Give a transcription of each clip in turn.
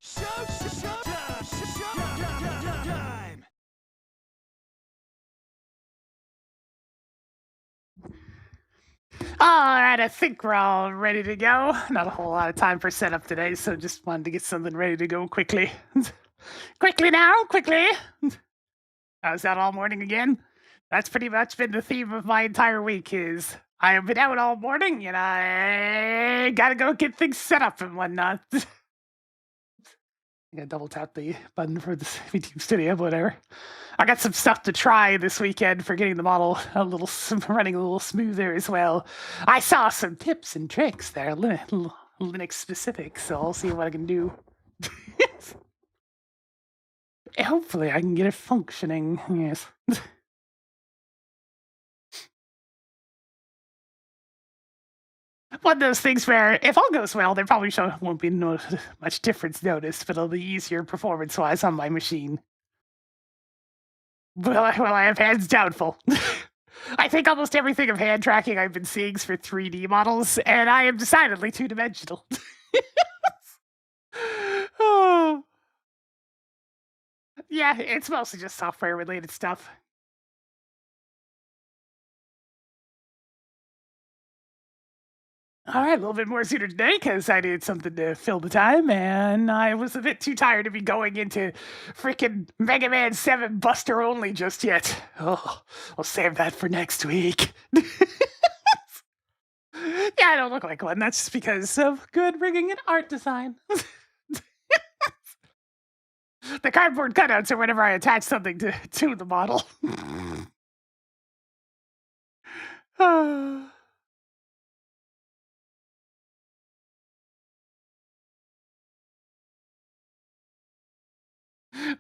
Time! All right, I think we're all ready to go. Not a whole lot of time for setup today, so just wanted to get something ready to go quickly. Quickly now, quickly! I was out all morning again. That's pretty much been the theme of my entire week is I have been out all morning and I gotta go get things set up and whatnot. I gotta double tap the button for the VTube Studio, whatever. I got some stuff to try this weekend for getting the model running a little smoother as well. I saw some tips and tricks there, Linux specific, so I'll see what I can do. Hopefully I can get it functioning, yes. One of those things where, if all goes well, there probably won't be much difference noticed, but it'll be easier performance-wise on my machine. Well, I have hands doubtful. I think almost everything of hand tracking I've been seeing is for 3D models, and I am decidedly two-dimensional. Oh. Yeah, it's mostly just software-related stuff. All right, a little bit more sooner today because I needed something to fill the time, and I was a bit too tired to be going into freaking Mega Man 7 Buster only just yet. Oh, I'll save that for next week. Yeah, I don't look like one. That's just because of good rigging and art design. The cardboard cutouts are whenever I attach something to the model.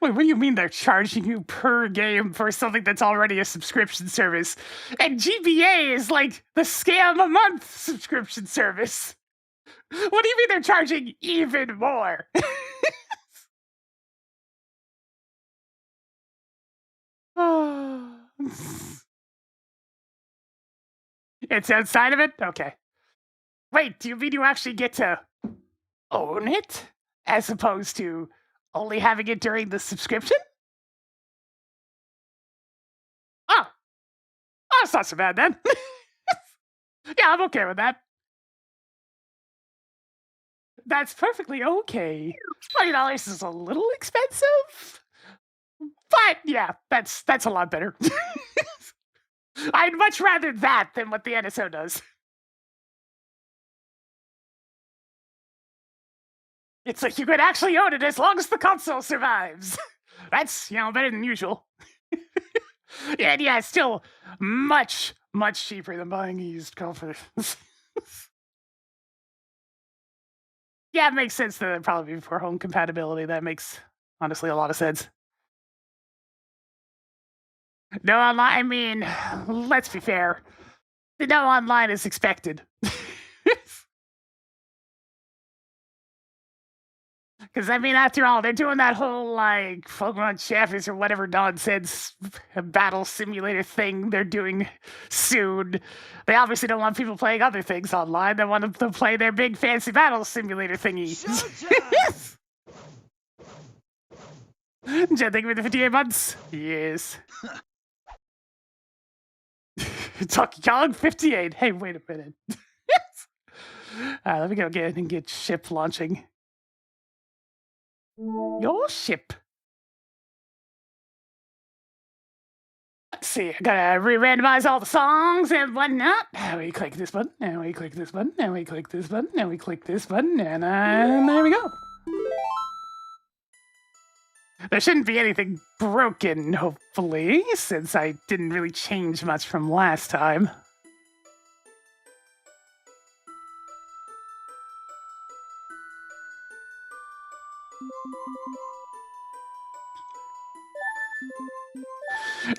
Wait, what do you mean they're charging you per game for something that's already a subscription service? And GBA is like the scam a month subscription service. What do you mean they're charging even more? It's outside of it? Okay. Wait, do you mean you actually get to own it as opposed to only having it during the subscription? Oh, that's not so bad then. Yeah, I'm okay with that. That's perfectly okay. $20 is a little expensive, but yeah, that's a lot better. I'd much rather that than what the NSO does. It's like you could actually own it as long as the console survives. That's, better than usual. And yeah, it's still much, much cheaper than buying a used console. Yeah, it makes sense that it'd probably be for home compatibility. That makes, honestly, a lot of sense. No online, I mean, let's be fair. The no online is expected. Because, I mean, after all, they're doing that whole, like, Pokemon Champions or whatever nonsense battle simulator thing they're doing soon. They obviously don't want people playing other things online. They want them to play their big fancy battle simulator thingy. Jen, thank you for the 58 months. Yes. Donkey Kong 58. Hey, wait a minute. Let me go get ship launching. Your ship. Let's see, I gotta re-randomize all the songs and whatnot. Now we click this button, now we click this button, now we click this button, now we click this button, and there we go. There shouldn't be anything broken, hopefully, since I didn't really change much from last time.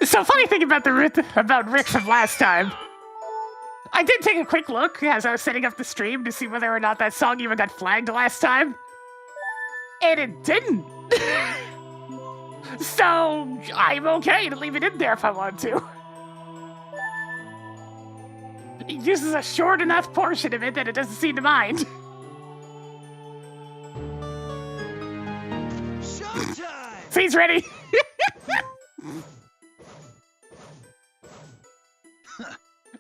So funny thing about Rick from last time. I did take a quick look as I was setting up the stream to see whether or not that song even got flagged last time. And it didn't. So I'm okay to leave it in there if I want to. It uses a short enough portion of it that it doesn't seem to mind. See, he's ready.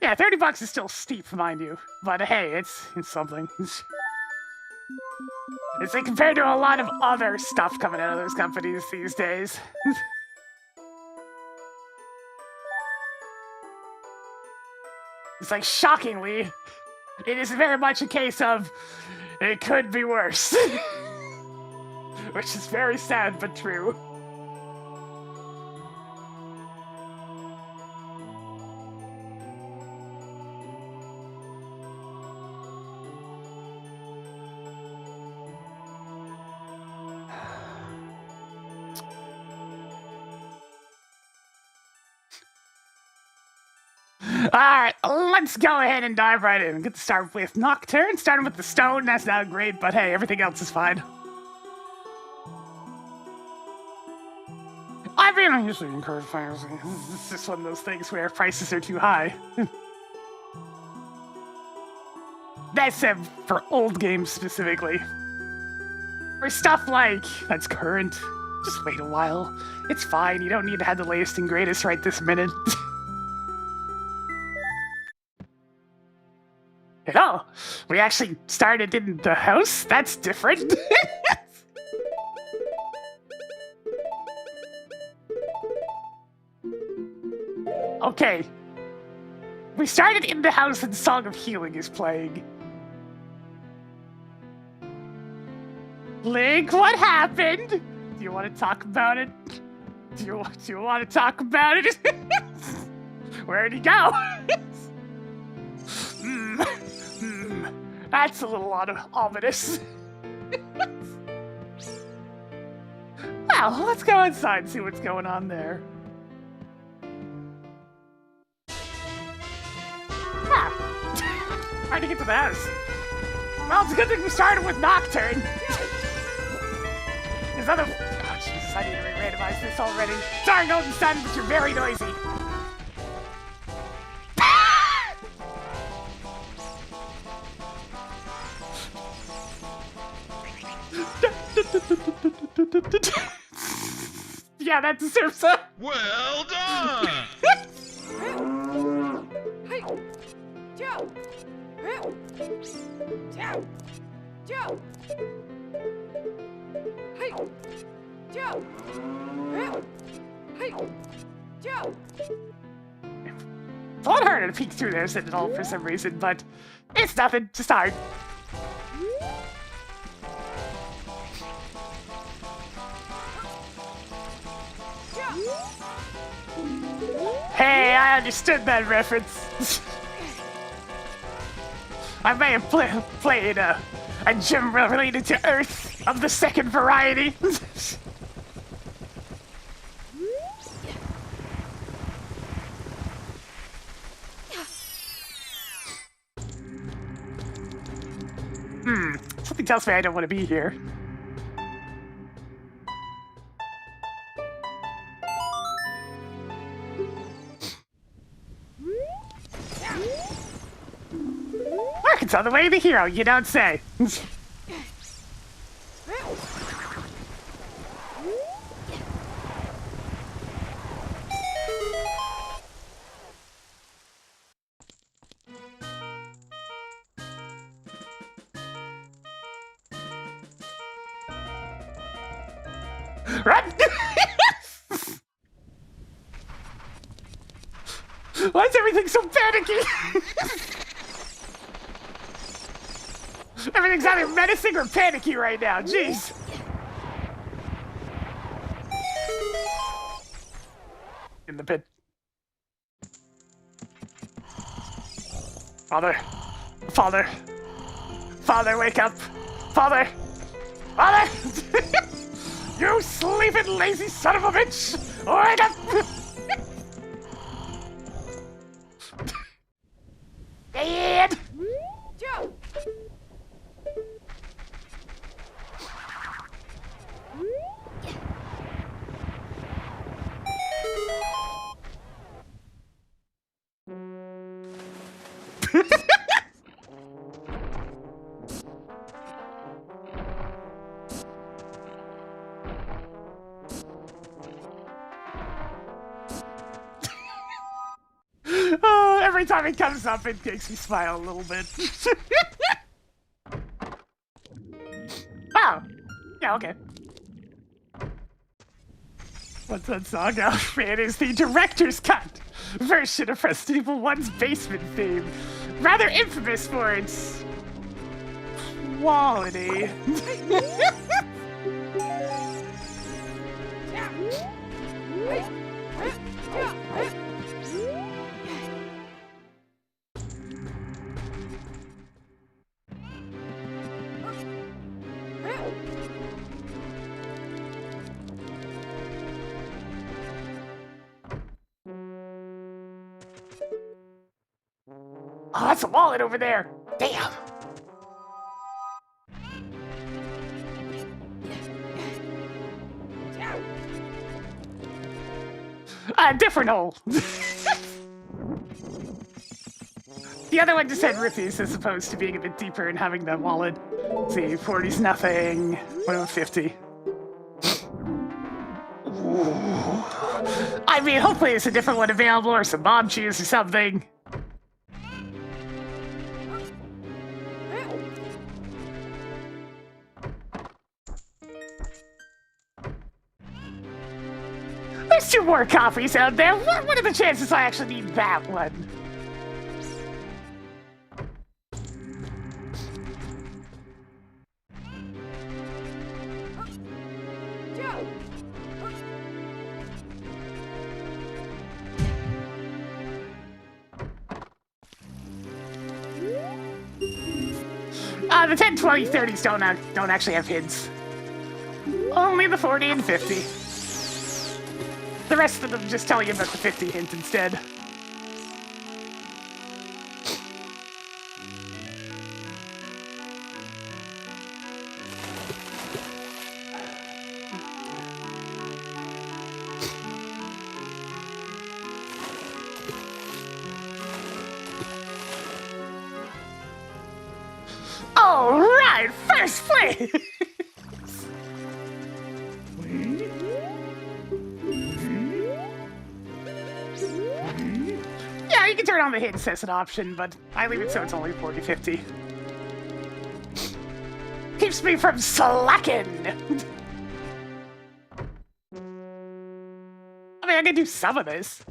Yeah, $30 is still steep, mind you. But hey, it's something. It's like compared to a lot of other stuff coming out of those companies these days. It's like, shockingly, it is very much a case of it could be worse. Which is very sad but true. Alright, let's go ahead and dive right in. Get to start with Nocturne. Starting with the stone, that's not great, but hey, everything else is fine. I mean, I usually encourage financing. It's just one of those things where prices are too high. That's for old games specifically. For stuff like that's current, just wait a while. It's fine, you don't need to have the latest and greatest right this minute. Oh, we actually started in the house? That's different. Okay. We started in the house and Song of Healing is playing. Link, what happened? Do you want to talk about it? Do you want to talk about it? Where'd he go? That's a little ominous. Well, let's go inside and see what's going on there. Hard to get to the house. Well, it's a good thing we started with Nocturne. There's other... Oh, Jesus, I need to re-randomize this already. Sorry, Golden Sun, but you're very noisy. Yeah, that deserves a... Well done! It's a lot harder to peek through there than it all for some reason, but it's nothing, just hard. Hey, I understood that reference. I may have played a gem related to Earth of the second variety. Something tells me I don't want to be here. Arkansas, the way of the hero, you don't say. Run! Why is everything so panicky? Everything's either menacing or panicky right now, jeez. In the pit. Father. Father. Father, wake up. Father. Father! You sleeping lazy son of a bitch! Wake up! Dad! Joe! every time it comes up, it makes me smile a little bit. Oh! Yeah, okay. What's that song? Oh, it is the director's cut version of Resident Evil 1's basement theme. Rather infamous for its quality. Oh, that's a wallet over there. Damn. Different hole. The other one just had rippies as opposed to being a bit deeper and having the wallet. Let's see, 40's nothing. What about 50? Ooh. I mean, hopefully there's a different one available or some mob cheese or something. There's 2 more coffees out there. What are the chances I actually need that one? The 10, 20, 30s don't actually have hints. Only the 40 and 50. The rest of them just tell you about the 50 hint instead. All right, first place. Yeah, you can turn on the hint as an option, but I leave it so it's only 40-50. Keeps me from slacking. I mean, I can do some of this.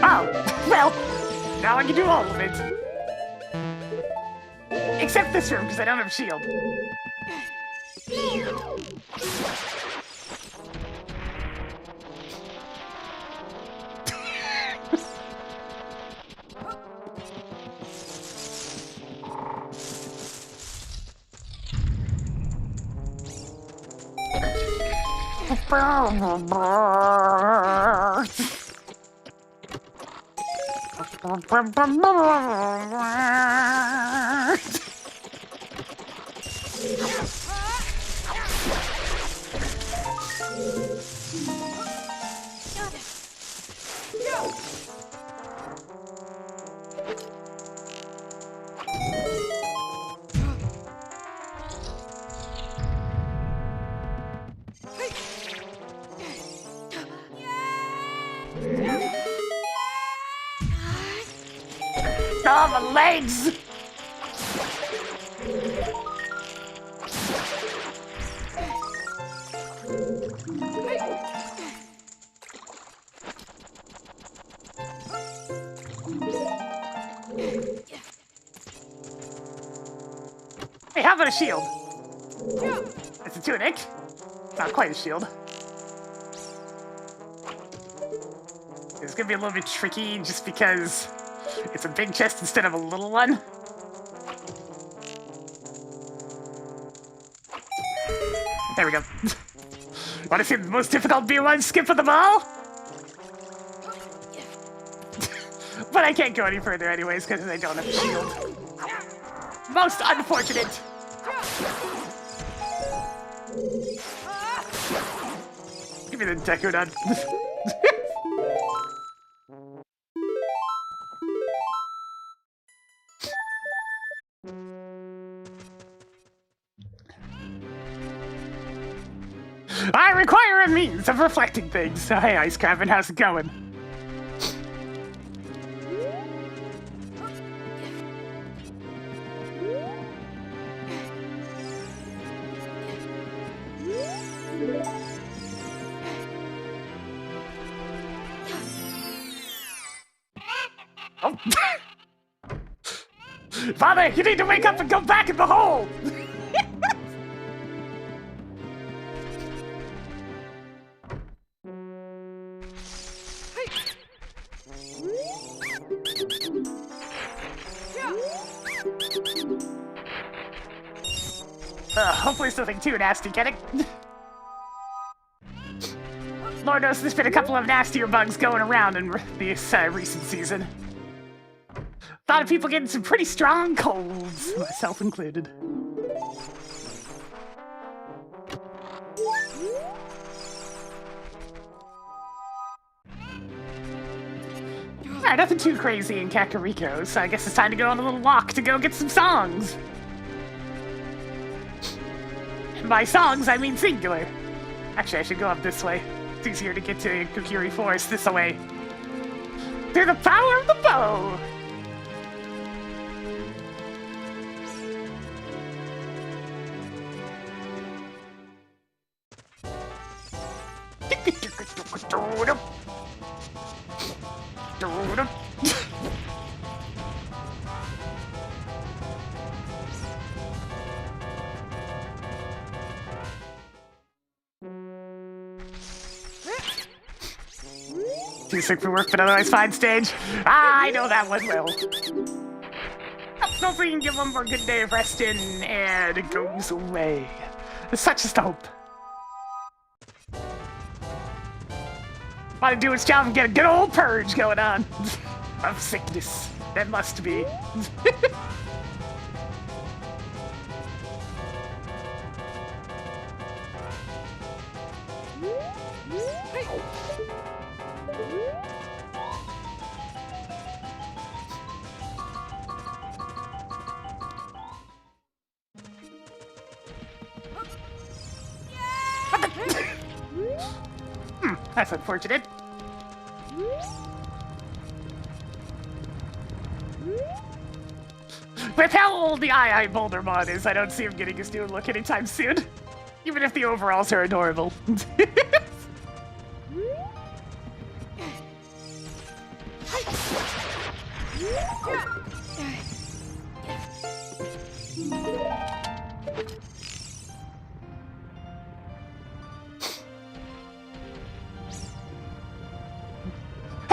Oh, well, now I can do all of it. Except this room, because I don't have a shield. Oh, my legs! Hey, how about a shield? It's a tunic. Not quite a shield. It's gonna be a little bit tricky just because it's a big chest instead of a little one. There we go. Want to see the most difficult B1 skip of them all? But I can't go any further anyways because I don't have a shield. Most unfortunate. Give me the Deku Nut. I require a means of reflecting things. So, hey, Ice Crabbin, how's it going? Oh. Father, you need to wake up and go back in the hole! Hopefully it's nothing too nasty, can it? Lord knows there's been a couple of nastier bugs going around in this recent season. A lot of people getting some pretty strong colds, myself included. Alright, nothing too crazy in Kakariko, so I guess it's time to go on a little walk to go get some songs. And by songs, I mean singular. Actually, I should go up this way. It's easier to get to Kokiri Forest this way. Through the power of the bow! Too sick for work, but otherwise fine stage. Ah, I know that one well. Hopefully you can give one more good day of resting, and it goes away. Such is the hope. Want to do its job and get a good old purge going on. Of sickness. That must be. That's unfortunate. With how old the Eye Bouldermon is, I don't see him getting his new look anytime soon. Even if the overalls are adorable.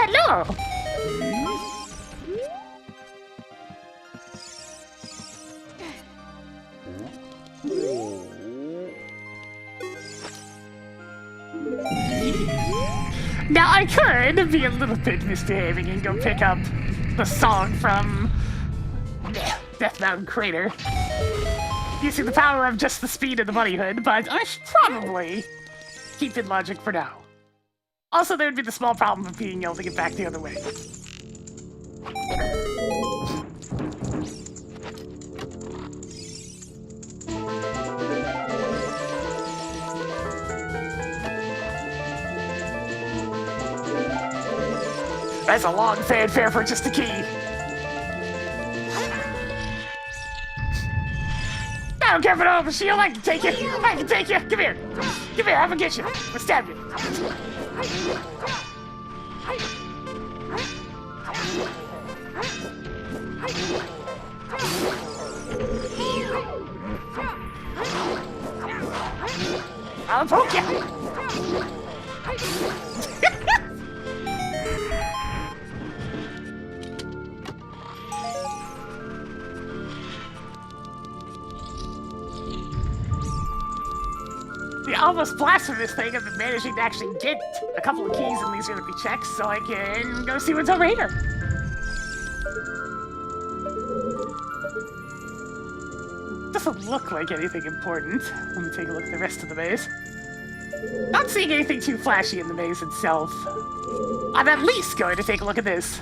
Hello! Now I could be a little bit misbehaving and go pick up the song from Death Mountain Crater using the power of just the speed of the bunny hood, but I should probably keep in logic for now. Also, there would be the small problem of being able to get back the other way. That's a long fanfare for just a key. I don't care if I don't have a shield, I can take you. I can take you. Come here. Come here, I'm gonna get you. I'll stab you. I'll poke you. The almost blasphemous thing of managing to actually get a couple of keys in these early checks so I can go see what's over here. Doesn't look like anything important. Let me take a look at the rest of the maze. Not seeing anything too flashy in the maze itself. I'm at least going to take a look at this.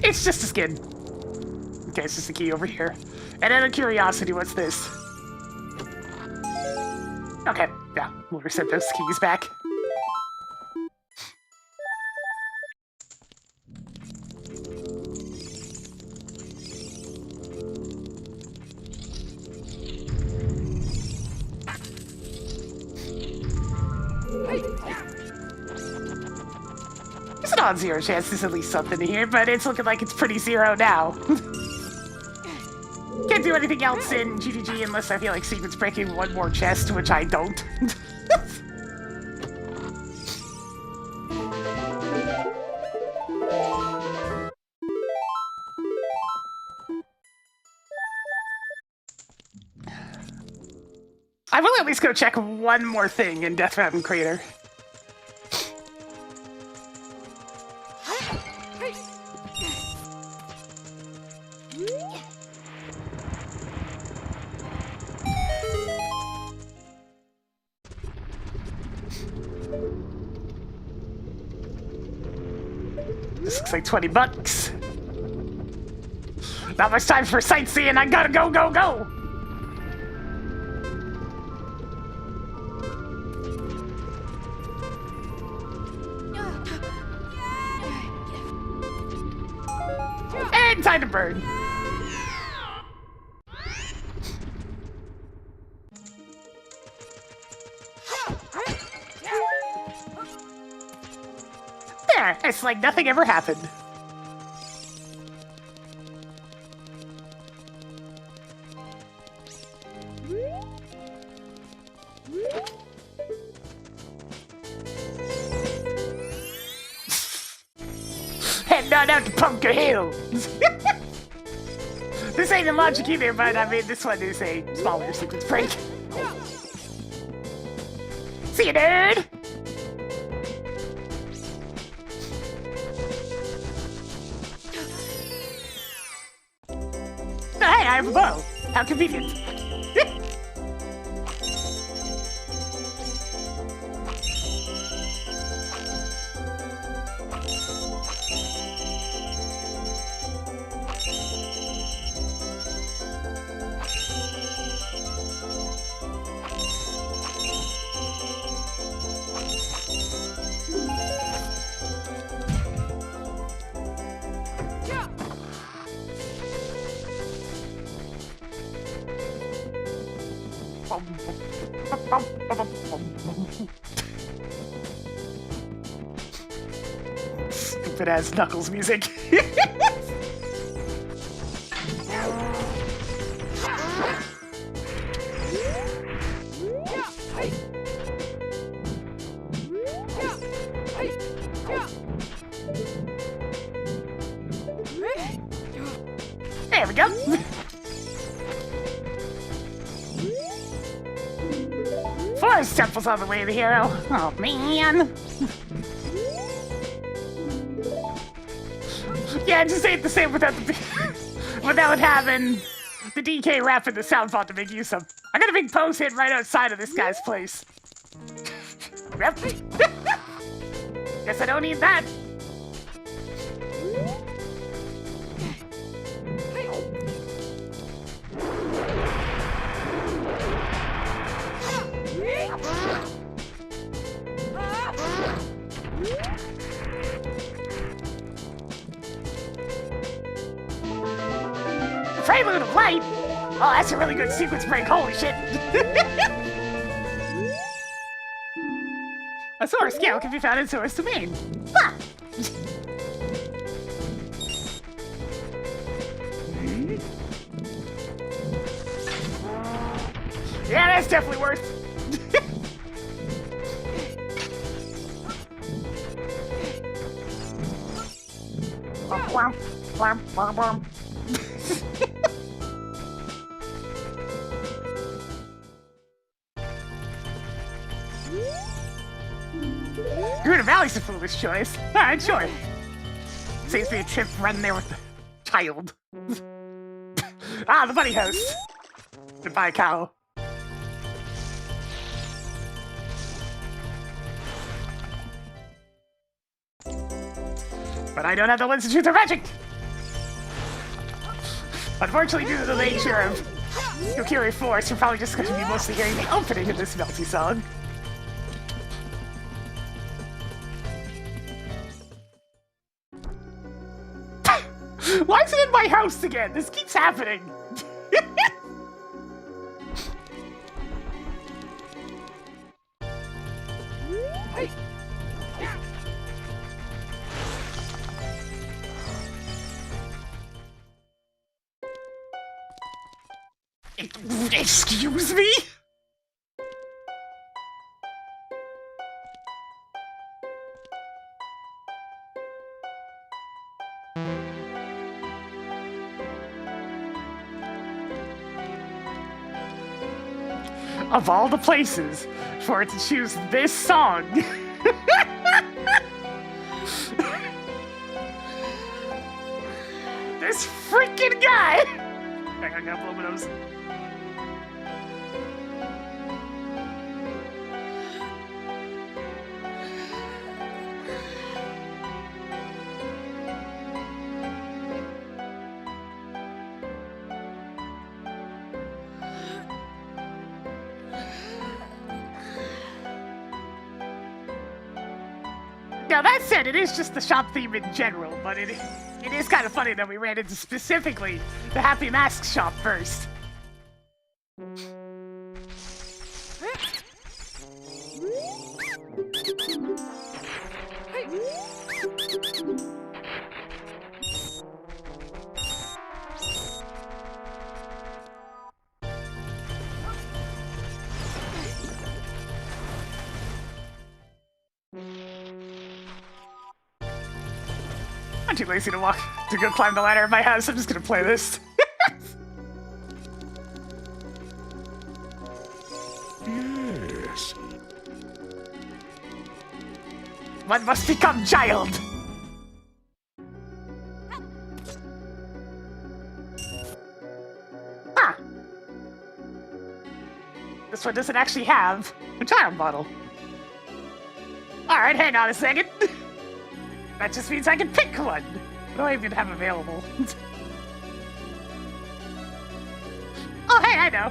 It's just a skin. Okay, it's just a key over here. And out of curiosity, what's this? Okay, yeah, we'll reset those keys back. There's an odd 0 chance there's at least something here, but it's looking like it's pretty 0 now. Can't do anything else in GDG unless I feel like sequence breaking one more chest, which I don't. I will at least go check one more thing in Death Mountain Crater. This looks like 20 bucks. Not much time for sightseeing. I gotta go, go, go. And time to burn. There, it's like nothing ever happened. Heading on out to Pumpkin Hill. This ain't in logic either, but I mean, this one is a smaller sequence break. See you, nerd! Hey, I have a bow. How convenient. Stupid ass Knuckles music. There we go. Forest Temple's on the way to Hero. Oh man. Yeah, it just ain't the same without the without having the DK rap and the sound font to make use of. I got a big pose hit right outside of this guy's place. Yep. Guess I don't need that. Prelude of Light? Oh, that's a really good sequence break, holy shit. A source scale can be found in source domain. Huh. Yeah, that's definitely worth. Hyrule Valley's a foolish choice. Alright, sure. Saves me a trip running there with the child. Ah, the bunny house. Goodbye, cow. But I don't have the lens to shoot the magic! Unfortunately, due to the nature of Kokiri Force, you're probably just going to be mostly hearing the opening of this melty song. Why is it in my house again? This keeps happening. Excuse me? Of all the places for it to choose this song. This freaking guy! I got a little bit of those. Now that said, it is just the shop theme in general, but it is kind of funny that we ran into specifically the Happy Mask shop first. I'm too lazy to go climb the ladder of my house. I'm just gonna play this. Yes. One must become child. Huh. This one doesn't actually have a child bottle. Alright, hang on a second. That just means I can pick one. What do I even have available? Oh, hey, I know.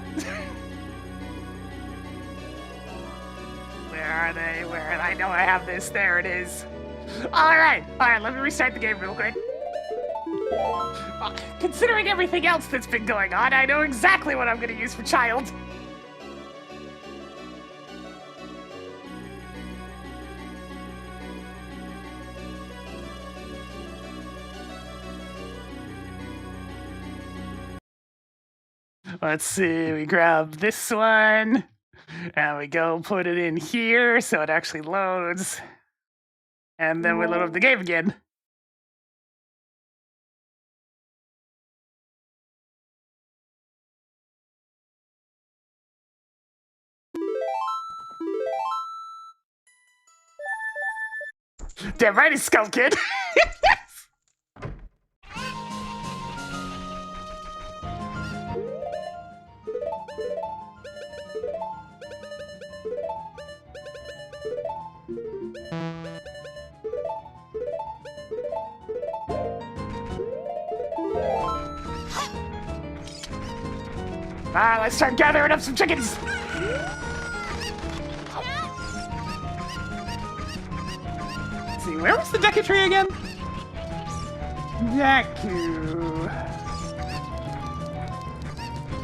Where are they? Where? I know I have this. There it is. Alright, let me restart the game real quick. Considering everything else that's been going on, I know exactly what I'm going to use for child. Let's see, we grab this one, and we go put it in here so it actually loads. And then we load up the game again. Damn right, he's Skull Kid. Alright, let's start gathering up some chickens. Let's see, where was the Deku tree again?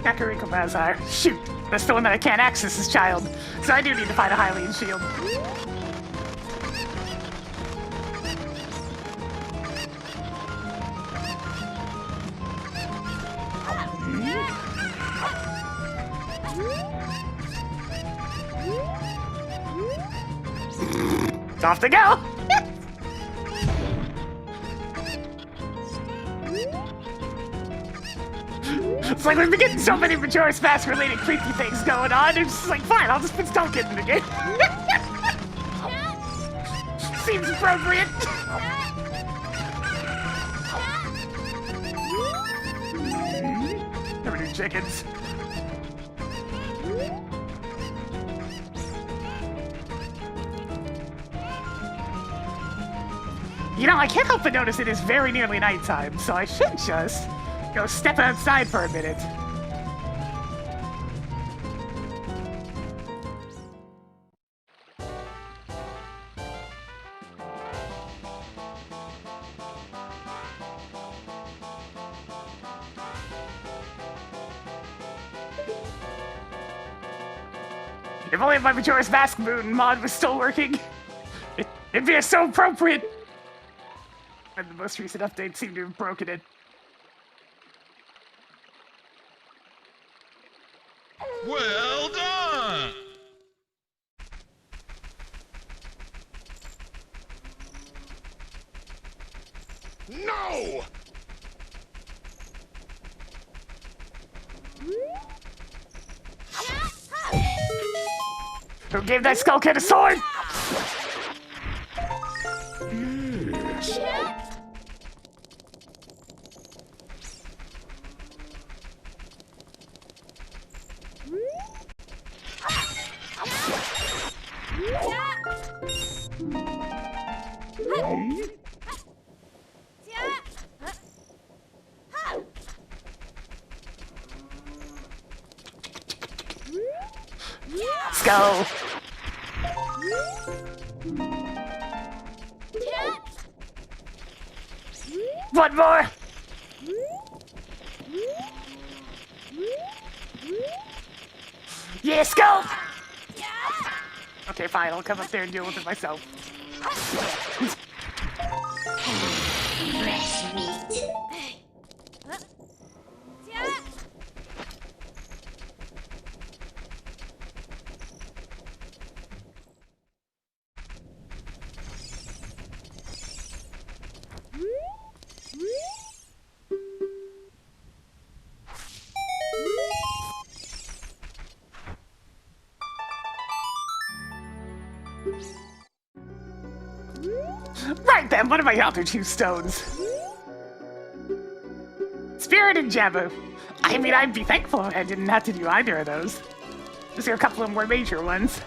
Kakariko Bazar. Shoot, that's the one that I can't access as child. So I do need to find a Hylian shield. It's off to go! It's like we've been getting so many Majora's Mask related creepy things going on, it's just like, fine, I'll just put Skull Kid in the game. Seems appropriate. Never do chickens. You know, I can't help but notice it is very nearly nighttime, so I should just Go step outside for a minute. If only my Majora's Mask Moon mod was still working, it'd be so appropriate. And the most recent update seemed to have broken it. Well done! No! Who gave that Skull Kid a sword? Yes. Let's go. One more. Yes, go. Okay, fine. I'll come up there and deal with it myself. Fresh meat. Right then, what are my other two stones? Spirit and Jabu. I mean, I'd be thankful if I didn't have to do either of those. These are a couple of more major ones.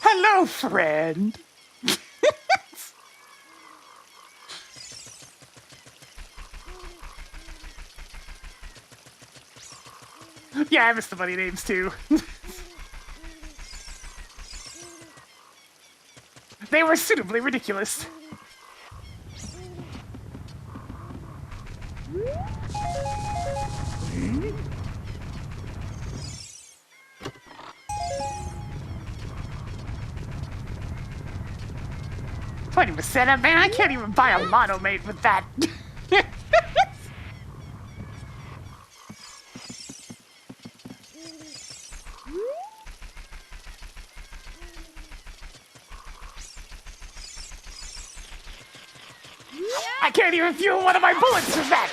Hello, friend. Yeah, I missed the funny names too. They were suitably ridiculous. $20% man, I can't even buy a monomate with that. I can't even fuel one of my bullets with that!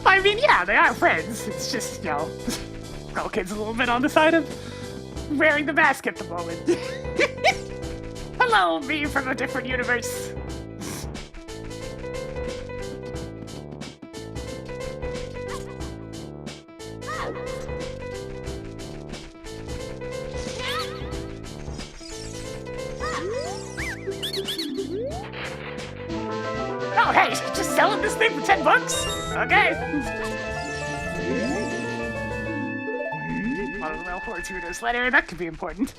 I mean, yeah, they are friends. It's just, you know, Skull Kid's a little bit on the side of wearing the mask at the moment. Hello, me from a different universe. Oh, hey, just selling this thing for $10? Okay. One of the mail forwards through this letter, that could be important.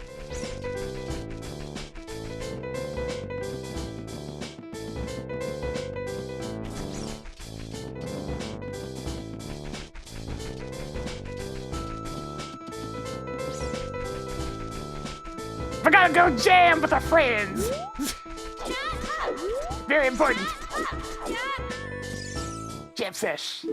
We're gonna go jam with our friends. Very important. Jam sesh.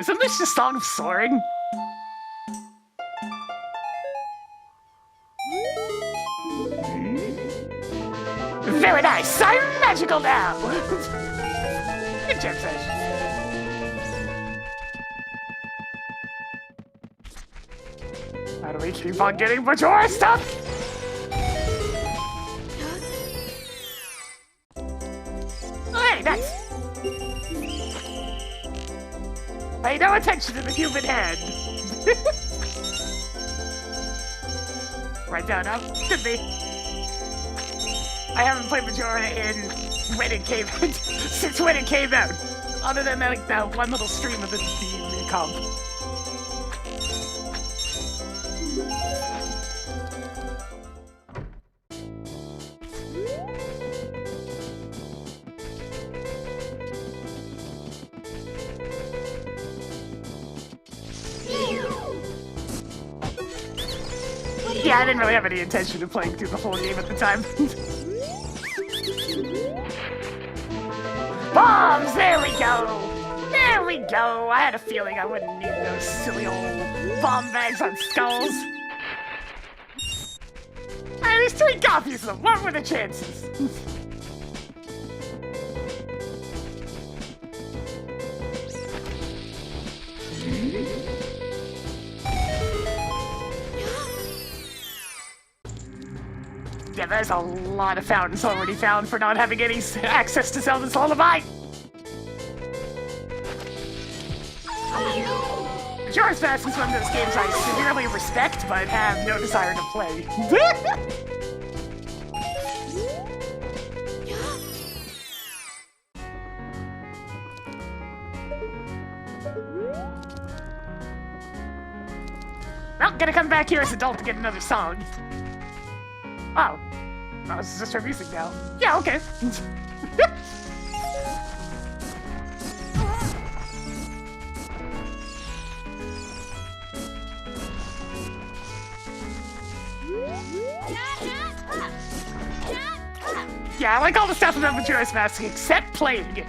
Isn't this just song of soaring? Very nice! I'm magical now! Good job, Sash. How do we keep on getting Majora stuff? Hey, nice! Pay no attention to the human head. Right down, up. Could be. I haven't played Majora when it came since when it came out. Other than that, like that one little stream of the comp. Yeah, I didn't really have any intention of playing through the whole game at the time. Bombs! There we go! There we go! I had a feeling I wouldn't need those silly old bomb bags on skulls. There's 3 copies of them. What were the chances? Yeah, there's a lot of fountains already found for not having any access to Zelda's Lullaby. Majora's Mask is one of those games I severely respect, but have no desire to play. Well, gonna come back here as adult to get another song. Oh. Oh, this is just her music now. Yeah, okay. Yeah, I like all the stuff about Majora's Mask except playing it.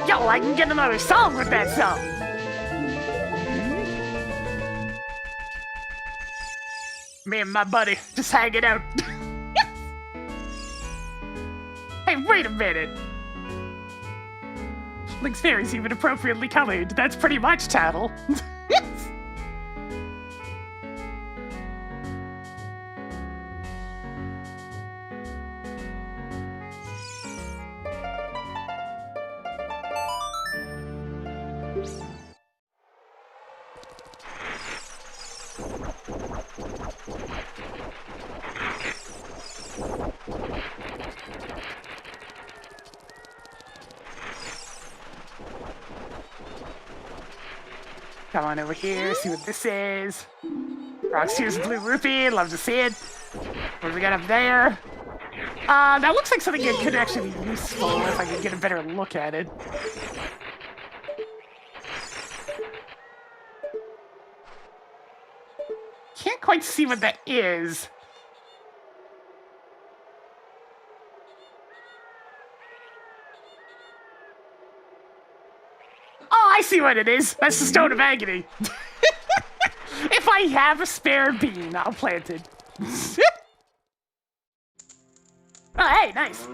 Yo, I can get another song with that song. Me and my buddy just hanging out. Hey, wait a minute. Link's fairy's even appropriately colored. That's pretty much tattle. Come on over here, see what this is. Rox, here's blue rupee, love to see it. What do we got up there? That looks like something that could actually be useful if I could get a better look at it. Can't quite see what that is. Oh, I see what it is. That's the Stone of Agony. If I have a spare bean, I'll plant it. Oh, hey, nice.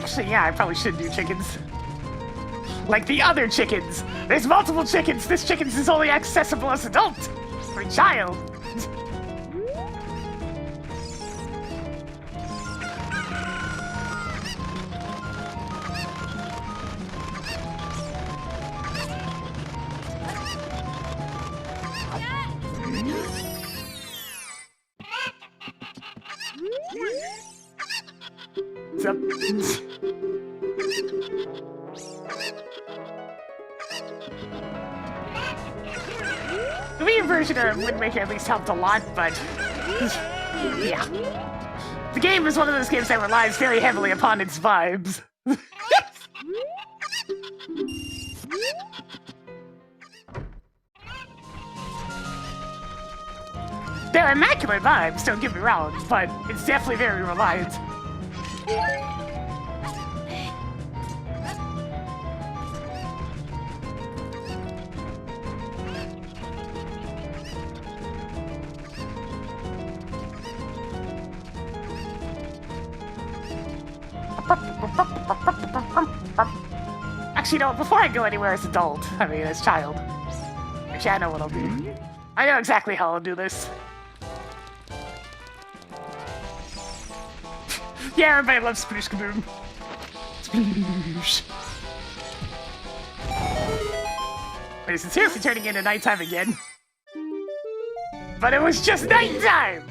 Actually, yeah, I probably should do chickens. Like the other chickens. There's multiple chickens. This chicken's is only accessible as adult. For a child. The Wii version of Wind Waker at least helped a lot, but yeah. The game is one of those games that relies very heavily upon its vibes. They're immaculate vibes, don't get me wrong, but it's definitely very reliant. Actually, no, before I go anywhere as adult, I mean as child, actually I know what I'll do. I know exactly how I'll do this. Yeah, everybody loves Sploosh Kaboom. Sploosh. Wait, it's seriously turning into nighttime again. But it was just nighttime!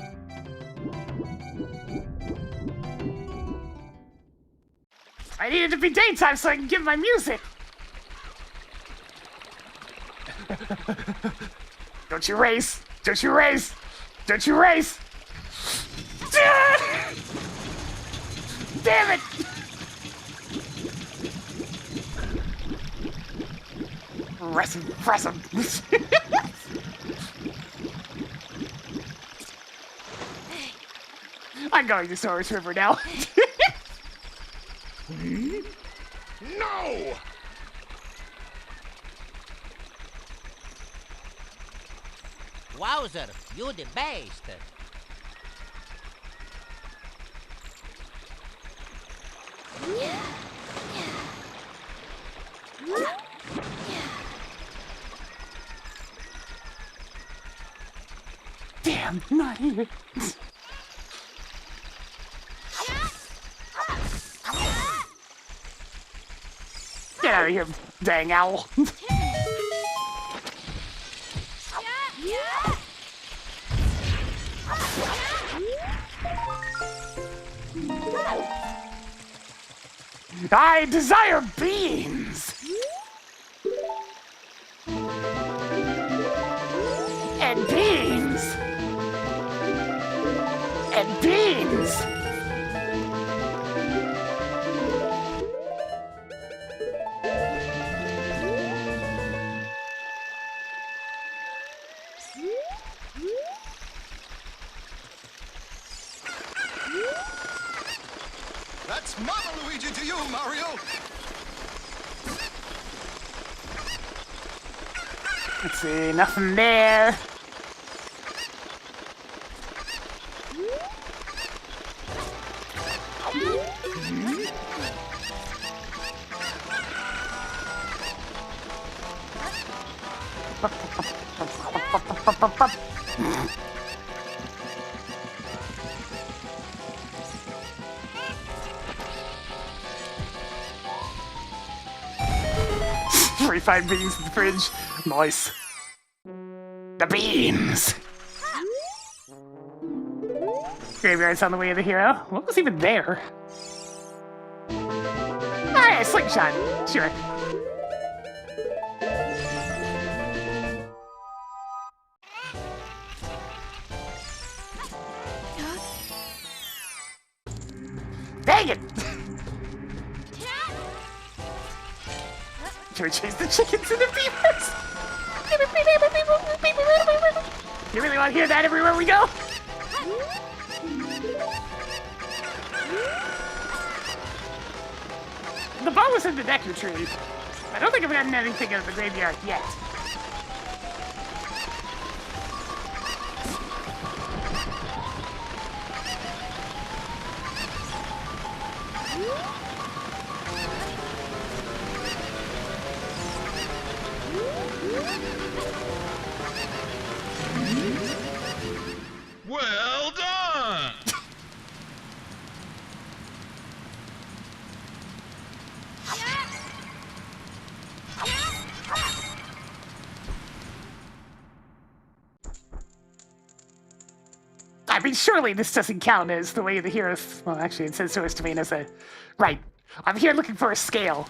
I needed to be daytime so I can get my music! Don't you race! Don't you race! Don't you race! Damn it! Press him, press him. I'm going to Source River now. No! Wowzer, you the best. Damn, not here. Get out of here, dang owl. I desire beans! And beans! And beans! That's Mama Luigi to you, Mario! Let's see, nothing there. Refined beans in the fridge. Nice. The beans! Graveyard's on the way of the hero. What was even there? Oh yeah, slingshot. Sure. Dang it! Can we chase the chickens and the beavers? You really want to hear that everywhere we go? The ball was in the Deku tree. I don't think I've gotten anything out of the graveyard yet. Well done! I mean, surely this doesn't count as the way the heroes... Well, actually, it says source domain as a... Right. I'm here looking for a scale.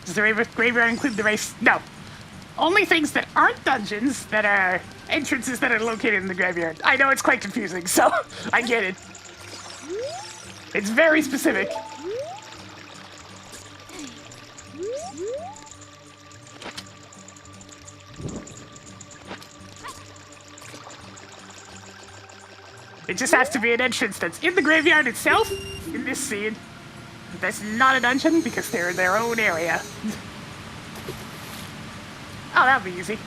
Does the graveyard include the race? No. Only things that aren't dungeons that are entrances that are located in the graveyard. I know it's quite confusing, so I get it. It's very specific. It just has to be an entrance that's in the graveyard itself, in this scene. That's not a dungeon, because they're in their own area. Oh, that'll be easy.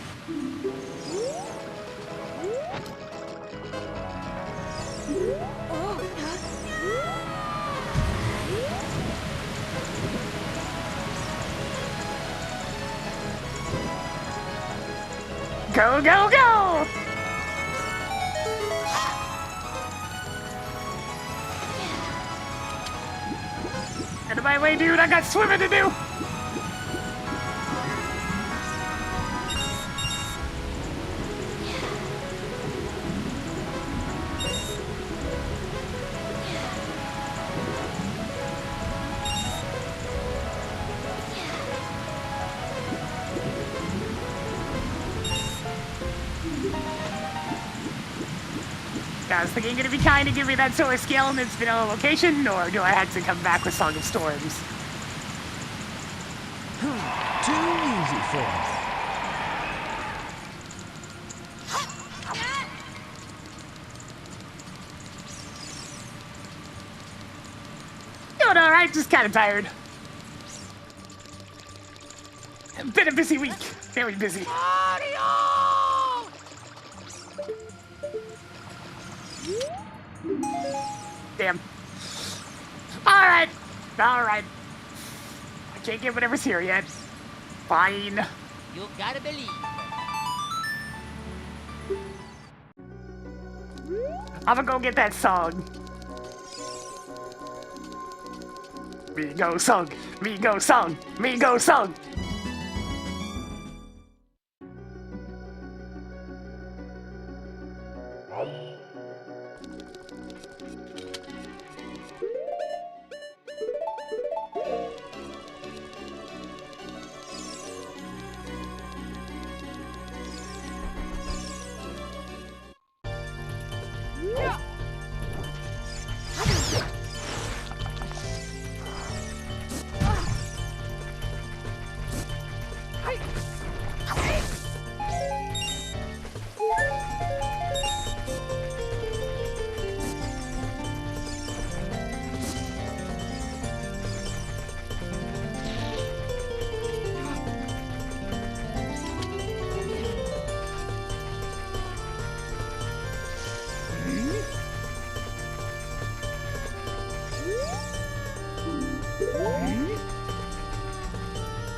Go, go, go! Out of my way, dude, I got swimming to do! I was thinking, gonna be kind to give me that solar scale and its vanilla location, or do I have to come back with Song of Storms? Too easy for us. Doing alright, just kind of tired. Been a busy week. Very busy. Damn. Alright. Alright. I can't get whatever's here yet. Fine. You gotta believe. I'm gonna go get that song. Me go song. Me go song. Me go song.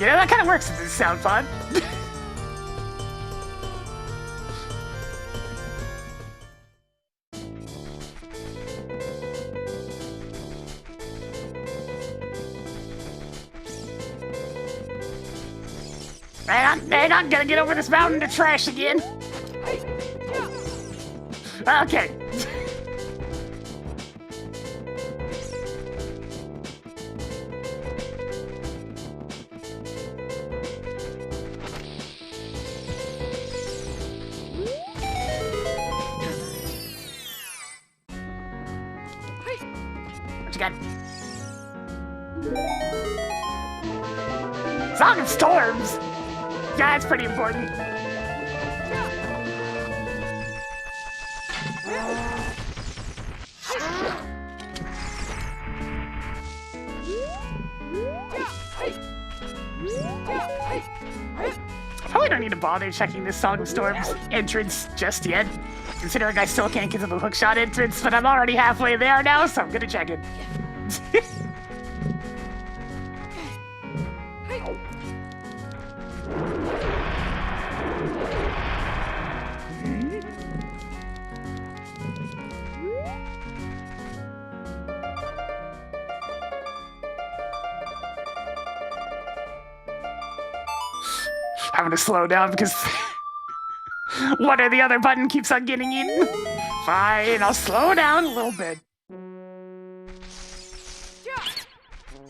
Yeah, that kind of works. It doesn't sound fun. Hang on, gotta get over this mountain to trash again. Okay. What you got? Song of Storms! Yeah, that's pretty important. Probably don't need to bother checking this Song of Storms entrance just yet, considering I still can't get to the hookshot entrance, but I'm already halfway there now, so I'm gonna check it. Having to slow down because What are the other button keeps on getting eaten? Fine, I'll slow down a little bit.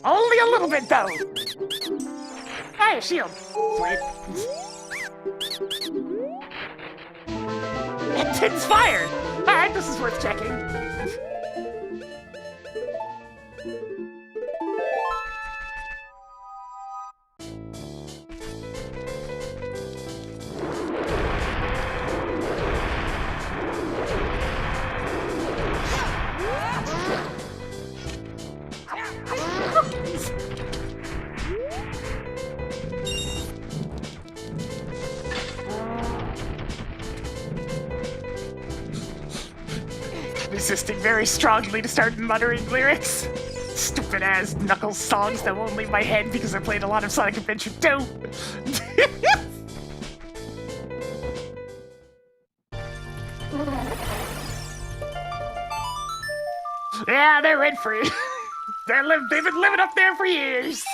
Only a little bit, though. Hey, a shield. Sweet. It didn't fire. Alright, this is worth checking. Resisting very strongly to start muttering lyrics. Stupid ass Knuckles songs that won't leave my head because I played a lot of Sonic Adventure 2. Yeah, they're rent free. They've been living up there for years.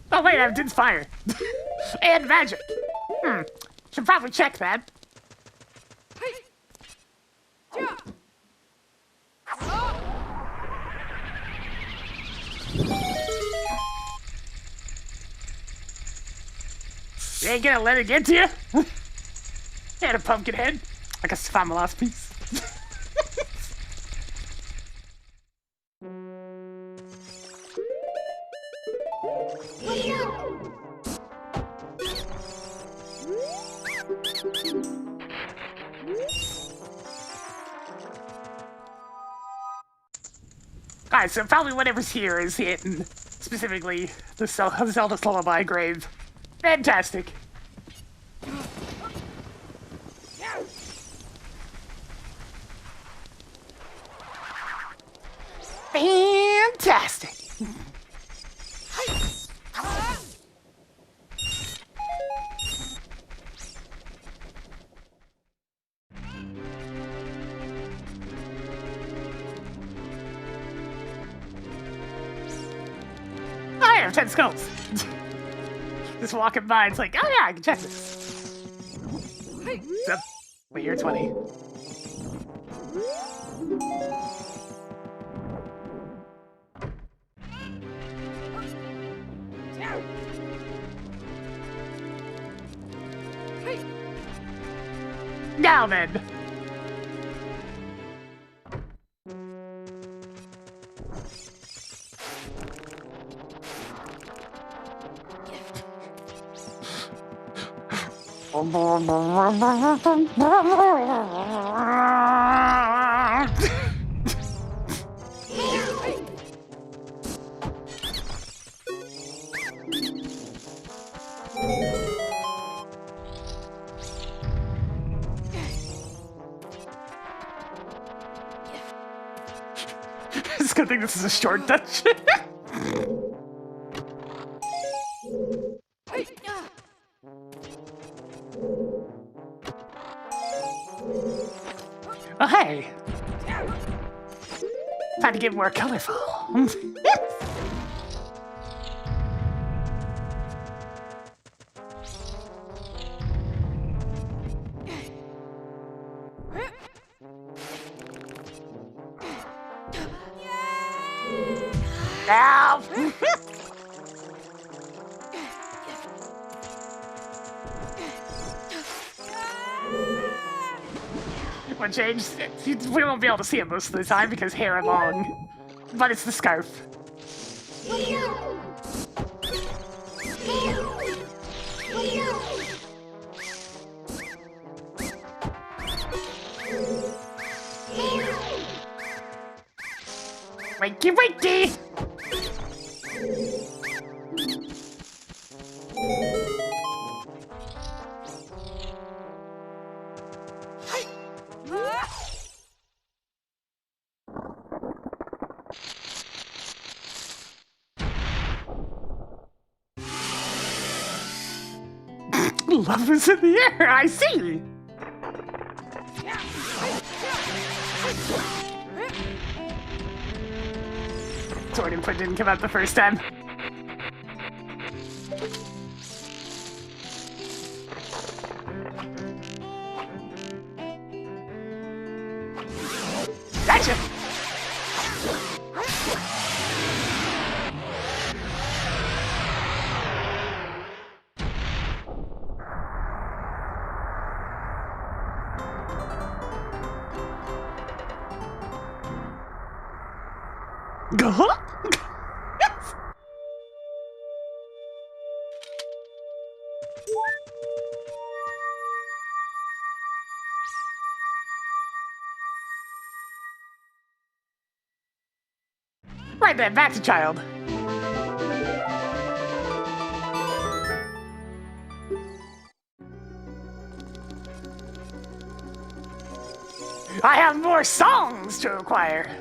Oh wait, I did fire. And magic. Should probably check that. You ain't gonna let it get to you? And a pumpkin head. I guess find my last piece. Alright, so probably whatever's here is hitting specifically the Zelda's Lullaby grave. Fantastic. Fantastic. I have 10 skulls. Just walking by, it's like, oh yeah, I can check this. So, wait, you're 20. Now then. It's a good thing this is a short dungeon. Oh, hey! Time to get more colorful. Ow! One change. We won't be able to see it most of the time because hair are long. But it's the scarf. Wakey, wakey! Love is in the air, I see! Sword input didn't come out the first time. Gotcha! Go! Right then, back to child. I have more songs to acquire.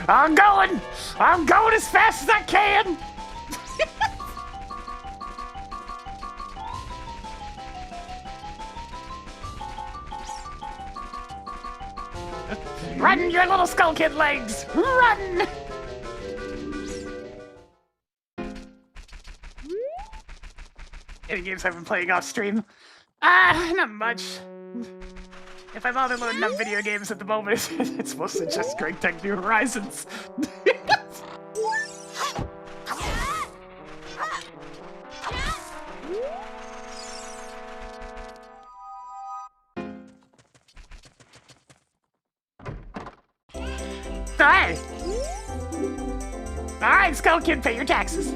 I'm going! I'm going as fast as I can! Run, your little skull kid legs! Run! Any games I've been playing off stream? Not much. If I bother loading up video games at the moment, it's mostly just Great Tech New Horizons. Alright! Alright, Skull Kid, pay your taxes.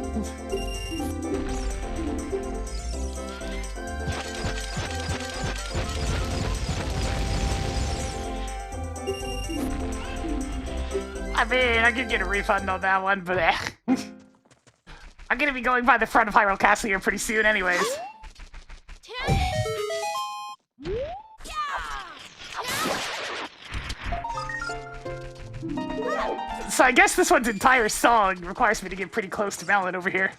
I mean, I could get a refund on that one, but I'm gonna be going by the front of Hyrule Castle here pretty soon anyways. So I guess this one's entire song requires me to get pretty close to Melon over here.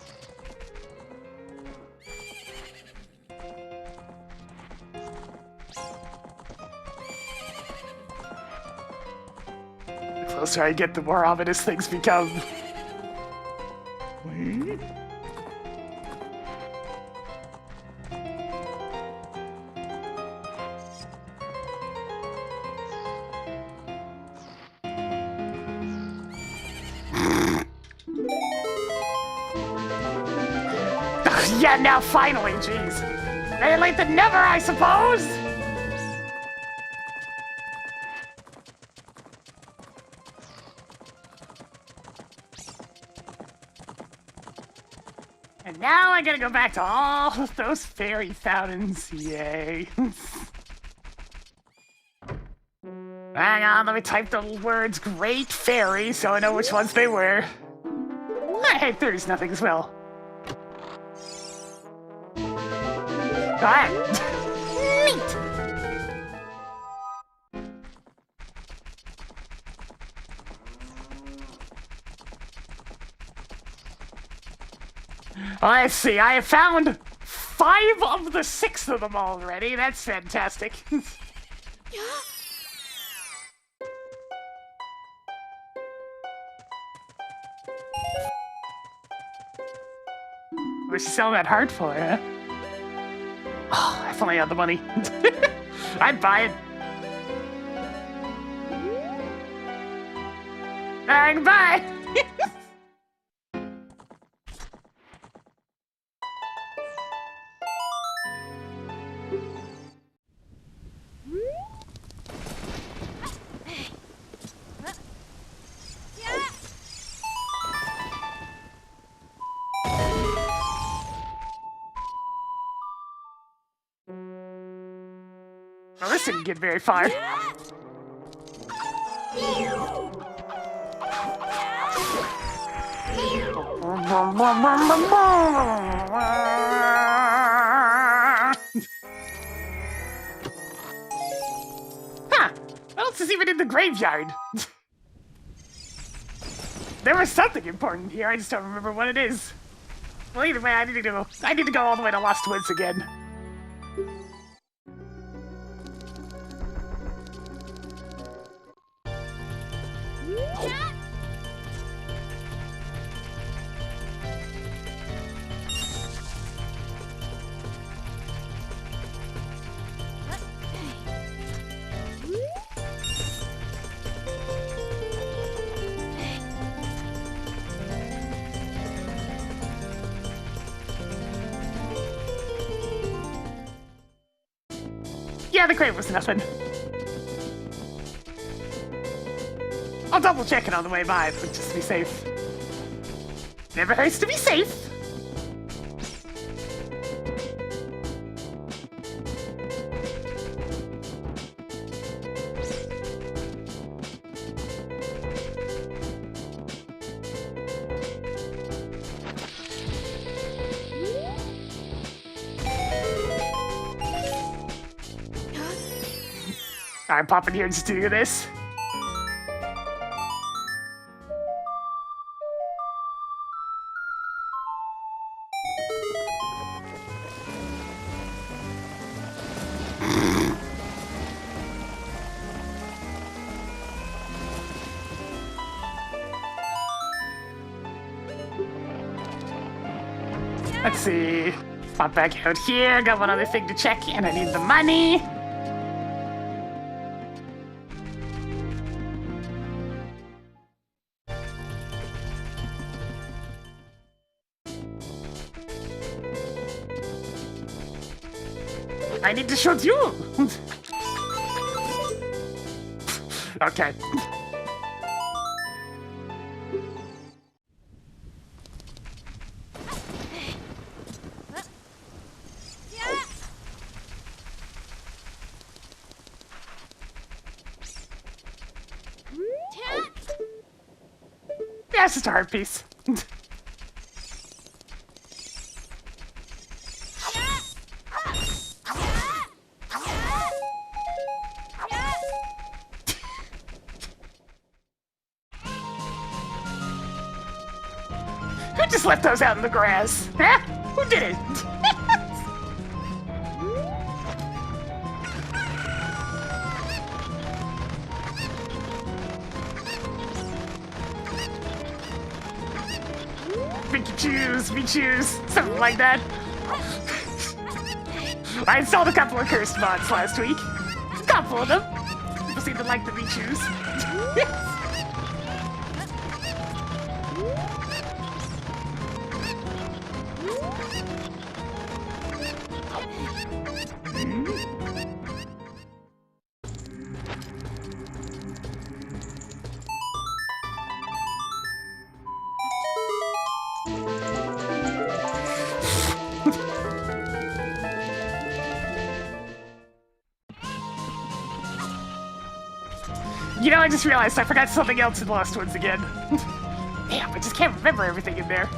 The closer I get, the more ominous things become. Yeah, now finally, jeez. Better late than never, I suppose! And now I gotta go back to all of those fairy fountains, yay. Hang on, let me type the words Great Fairy so I know which ones they were. Hey, there's nothing as well. Alright. Neat! Let's see, I have found 5 of the 6 of them already. That's fantastic. What's she selling that heart for, huh? Oh, if only I had the money. I'd buy it. Alright, goodbye! Well, this didn't get very far. Huh! What else is even in the graveyard? There was something important here, I just don't remember what it is. Well, either way, I need to go all the way to Lost Woods again. Yeah, the crate was nothing. I'll double check it on the way by, but just to be safe. Never hurts to be safe. Alright, pop in here and just do this. Let's see. Pop back out here. Got one other thing to check, and I need the money. I need to shoot you! Okay. Yeah, it's just a heart piece. Who just left those out in the grass? Huh? Who did it? Me choose, something like that. I installed a couple of cursed mods last week. A couple of them. People seem to like the me choose. You know, I just realized I forgot something else in Lost Woods again. Damn, I just can't remember everything in there.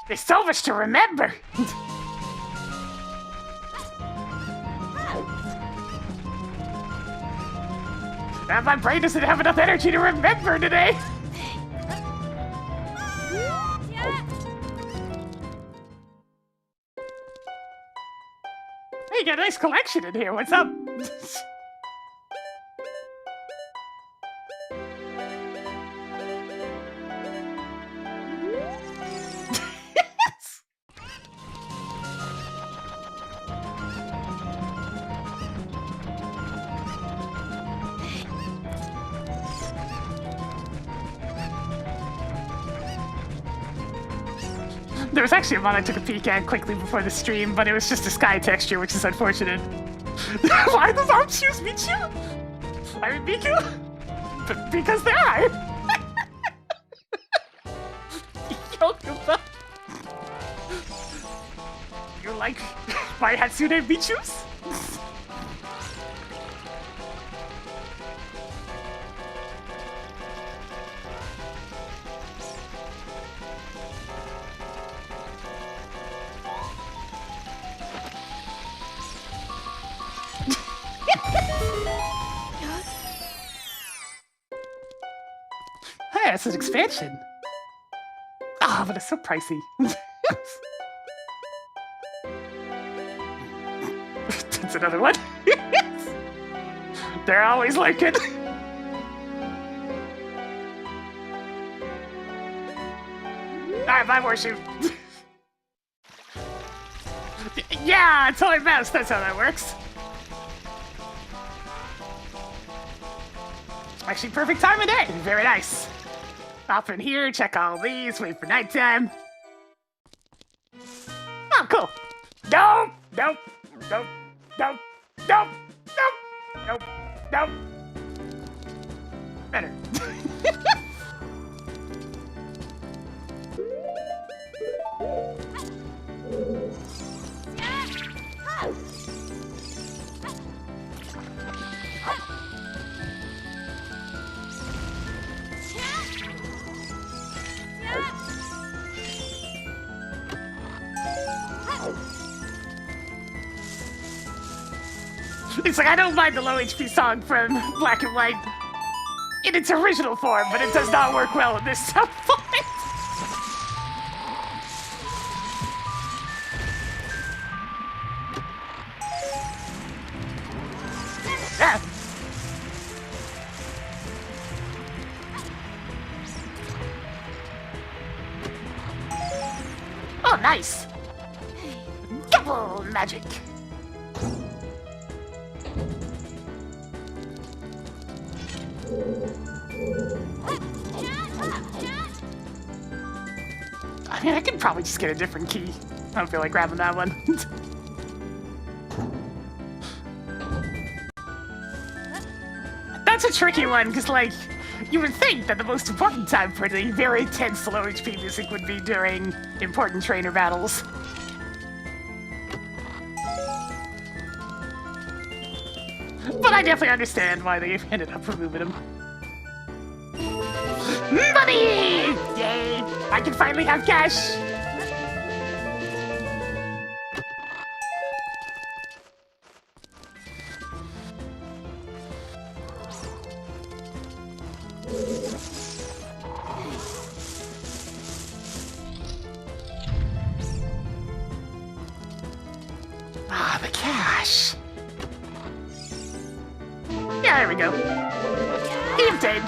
There's so much to remember! And my brain doesn't have enough energy to remember today! Hey, you got a nice collection in here, what's up? There was actually a mod I took a peek at quickly before the stream, but it was just a sky texture, which is unfortunate. Why does Arm Shoes meet you? I mean, Miku? Because they are! Yokuba. You like my Hatsune Michus? Hey, that's an expansion. Ah, but it's so pricey. That's another one. They're always like it. Alright, bye, Horseshoe. Yeah, toy mouse, that's how that works. Actually, perfect time of day. Very nice. Hop in here, check all these, wait for nighttime. Oh, cool. Nope, nope, nope, nope, nope, nope, nope, nope. Better. It's like, I don't mind the low HP song from Black and White in its original form, but it does not work well in this sub form. Yeah. Oh, nice. Double magic. I mean, I could probably just get a different key. I don't feel like grabbing that one. That's a tricky one, because, like, you would think that the most important time for the very tense low HP music would be during important trainer battles. But I definitely understand why they ended up removing him. Money! Yay! I can finally have cash! Ah, the cash! Yeah, there we go. He obtained.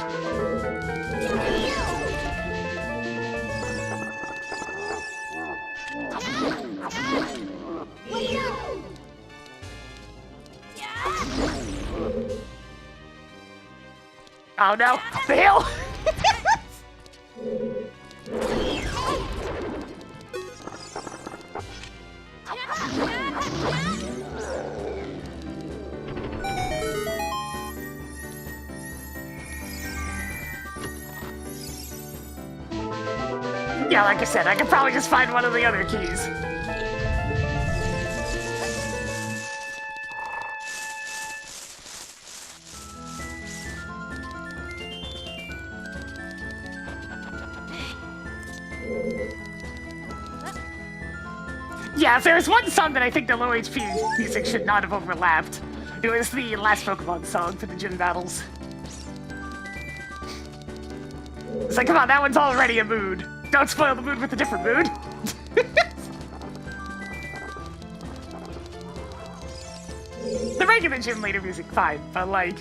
Oh no, the hill! Yeah, like I said, I could probably just find one of the other keys. Yeah, if there's one song that I think the low HP music should not have overlapped, it was the last Pokemon song for the gym battles. It's like, come on, that one's already a mood. Don't spoil the mood with a different mood. The regular gym leader music, fine, but like,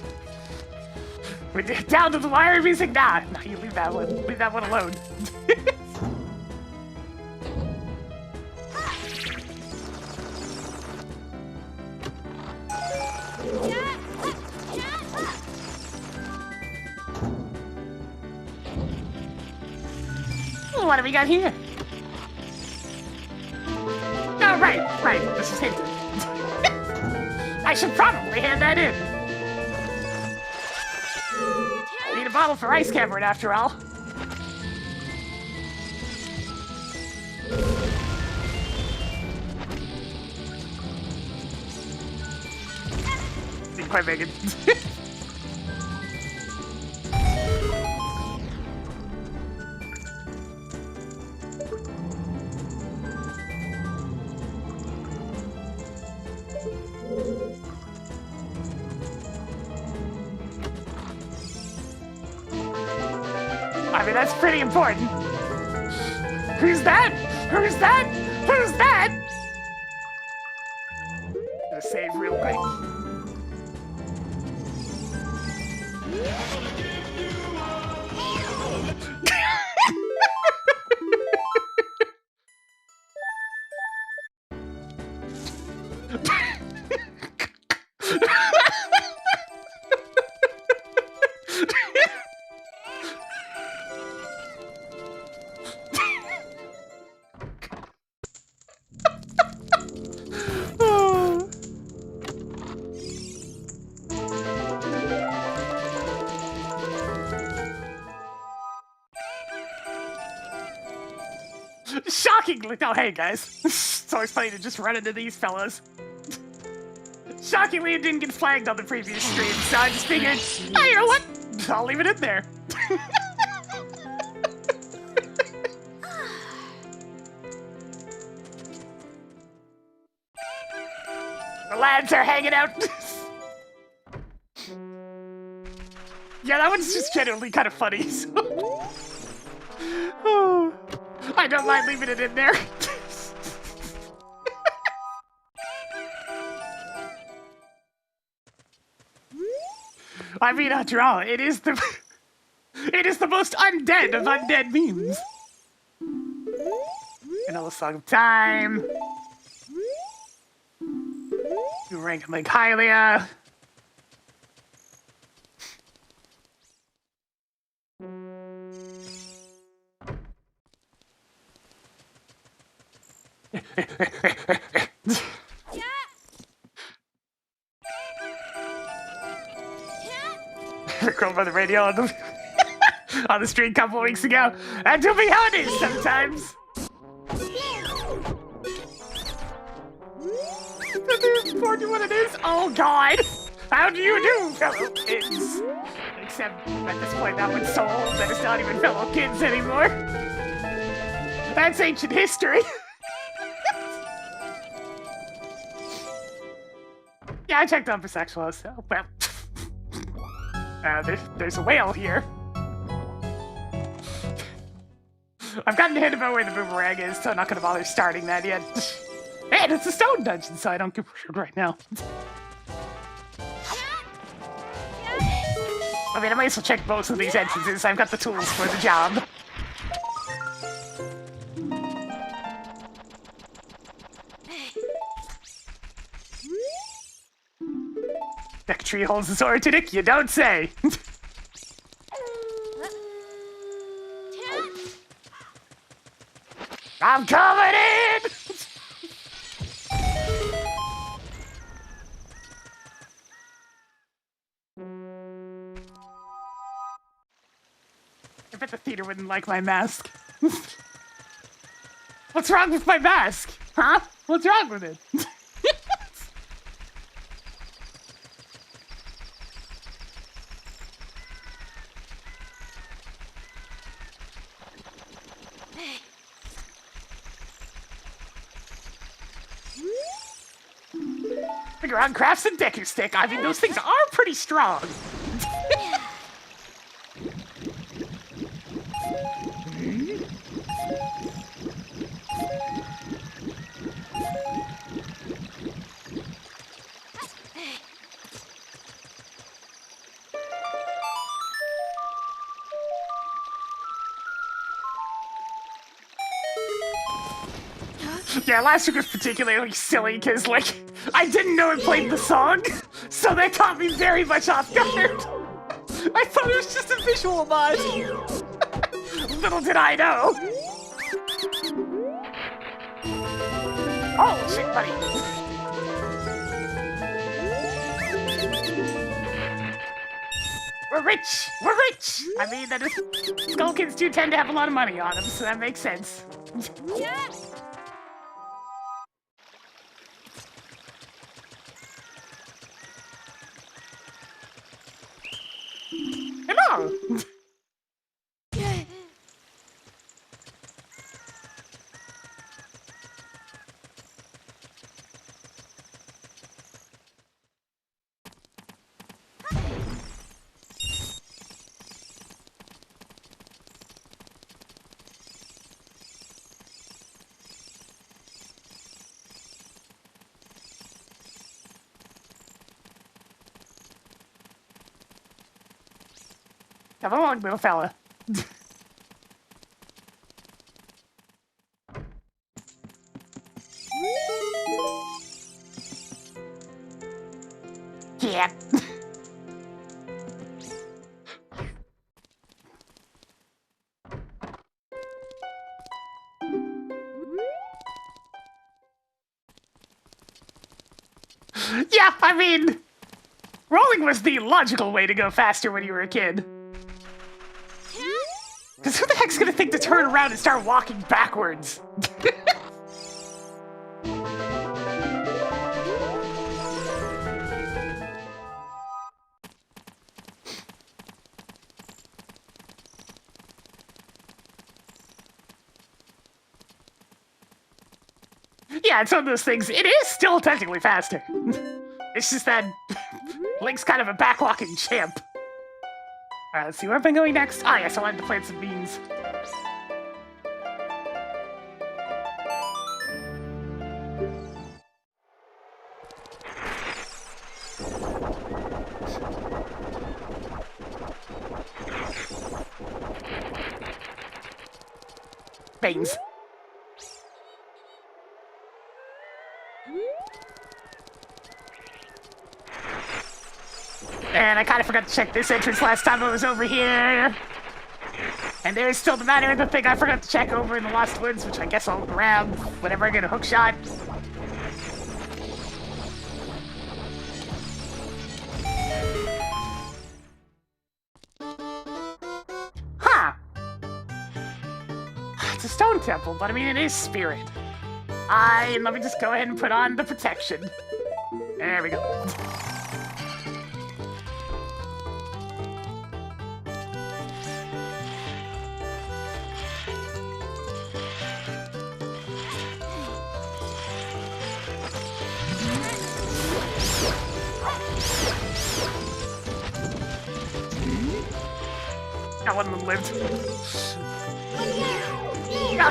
we're down to the wire music, nah, you leave that one alone. What do we got here? Oh, right, this is Hinton. I should probably hand that in. Need a bottle for ice cavern after all. Didn't quite make it. I mean, that's pretty important. Who's that? Who's that? Who's that? Gonna save real quick. Shockingly, oh hey guys, it's always funny to just run into these fellas. Shockingly, it didn't get flagged on the previous stream, so I just figured, oh, you know what? I'll leave it in there. The lads are hanging out. Yeah, that one's just genuinely kind of funny. So. Oh, I don't mind leaving it in there. I mean, after all, it is the most undead of undead memes. Vanilla Song of Time. You rank him like Hylia. Recalled by the radio on the on the stream a couple weeks ago. That do be how it is sometimes. What it is? Oh God! How do you do, fellow kids? Except at this point, that one's so old that it's not even fellow kids anymore. That's ancient history. Yeah, I checked on for sexual, so well. There's a whale here. I've gotten a hint about where the boomerang is, so I'm not gonna bother starting that yet. And it's a stone dungeon, so I don't give a shit right now. I mean, I might as well check both of these entrances. I've got the tools for the job. Deck tree holds the sword to Nick, you don't say. I'm coming in! I bet the theater wouldn't like my mask. What's wrong with my mask? Huh? What's wrong with it? Figure out crafts and Deku Stick. I mean, those things are pretty strong. Yeah, last week was particularly silly because, like, I didn't know it played the song, so that caught me very much off guard. I thought it was just a visual homage. Little did I know. Oh, shit, buddy. we're rich! We're rich! I mean, that is... Skull Kids do tend to have a lot of money on them, so that makes sense. Hello! Come along, little fella. Yeah. Yeah, I mean, rolling was the logical way to go faster when you were a kid. Because who the heck's gonna think to turn around and start walking backwards? Yeah, it's one of those things. It is still technically faster. It's just that Link's kind of a backwalking champ. Alright, let's see where I'm going next. Ah, yes, I wanted to plant some beans. Beans. And I kind of forgot to check this entrance last time I was over here. And there's still the matter of the thing I forgot to check over in the Lost Woods, which I guess I'll grab whenever I get a hook shot. Huh. It's a stone temple, but I mean, it is spirit. Let me just go ahead and put on the protection. There we go. That one of them lived.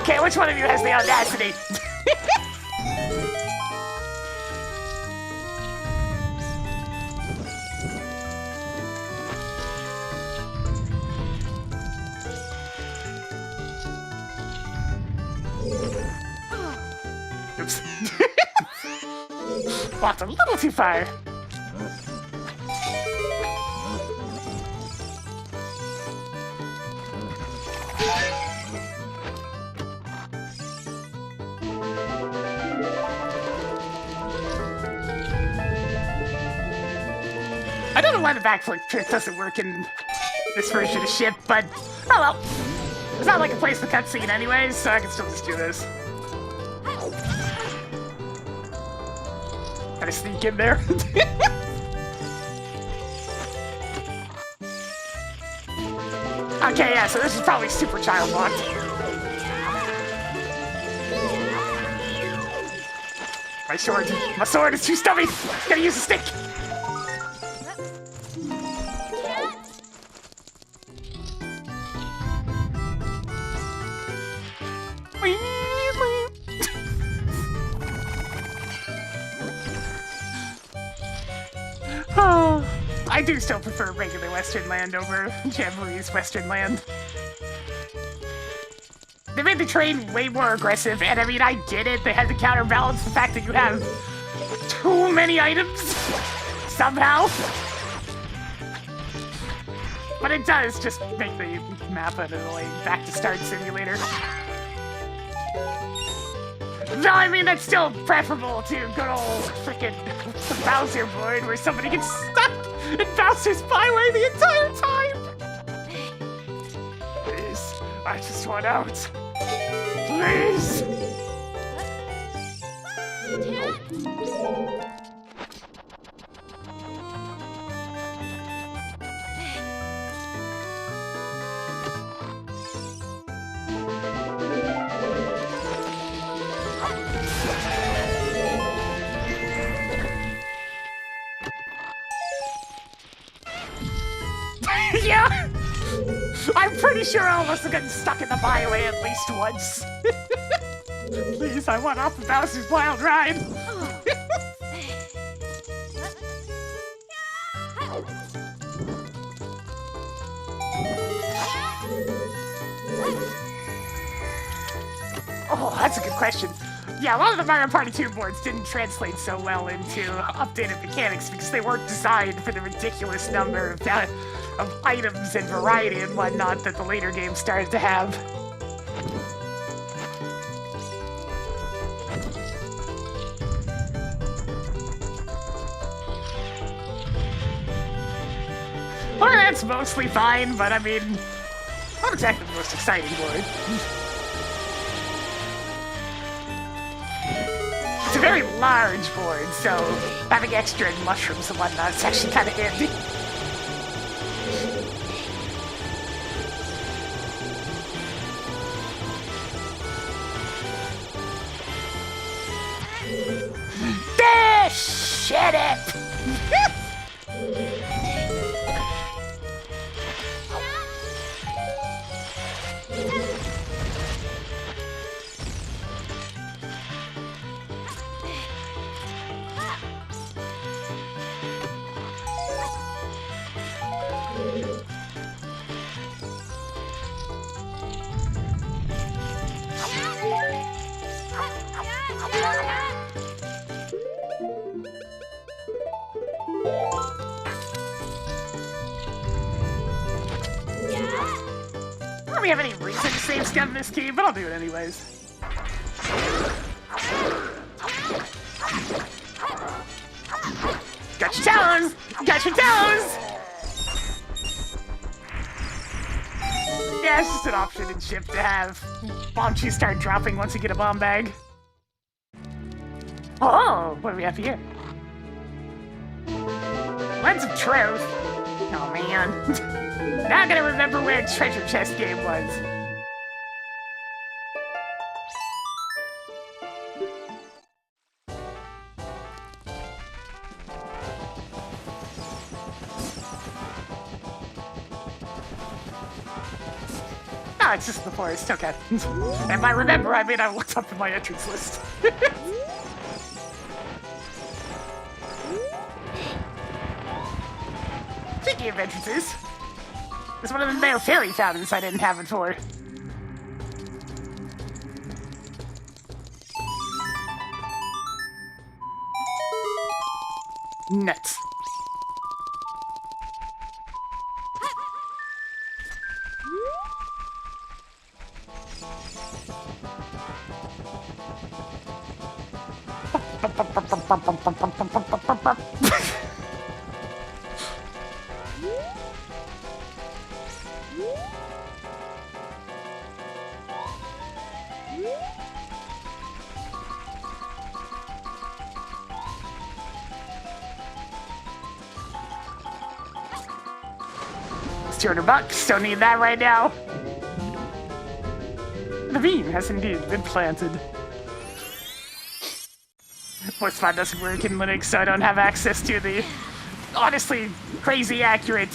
Okay, which one of you has the audacity? Oops. Walked a little too far. I don't know why the backflip trick doesn't work in this version of ship, but oh well. It's not like it plays the cutscene anyways, so I can still just do this. Gotta sneak in there. Okay, yeah, so this is probably super child locked. My sword is too stubby. Gotta use a stick. Oh, I do still prefer regular Western Land over Jamboree's Western Land. They made the train way more aggressive, and I mean, I get it. They had to counterbalance the fact that you have too many items, somehow. But it does just make the map an annoying back-to-start simulator. No, I mean, that's still preferable to good old frickin' Bowser board where somebody gets stuck in Bowser's byway the entire time! I just want out. Please! Yeah! I'm pretty sure all of us have gotten stuck in the byway at least once. Please, I want off the Bowser's Wild Ride. Oh, that's a good question. Yeah, a lot of the Mario Party 2 boards didn't translate so well into updated mechanics because they weren't designed for the ridiculous number of items and variety and whatnot that the later games started to have. Well, that's mostly fine, but I mean, not exactly the most exciting board. It's a very large board, so having extra mushrooms and whatnot is actually kind of handy. Shut it! I don't really have any reason to save scum in this game, but I'll do it anyways. Got your toes! Got your toes! Yeah, it's just an option in Chip to have bomb cheese start dropping once you get a bomb bag. Oh, what do we have here? Lens of Truth. Oh man. Now I'm gonna remember where treasure chest game was. Oh, it's just the forest, okay. And by remember, I mean I looked up in my entrance list. Speaking of entrances, there's one of the male fairy fountains I didn't have it for. Nuts. $200, don't need that right now. The beam has indeed been planted. Voice spot doesn't work in Linux, so I don't have access to the honestly crazy accurate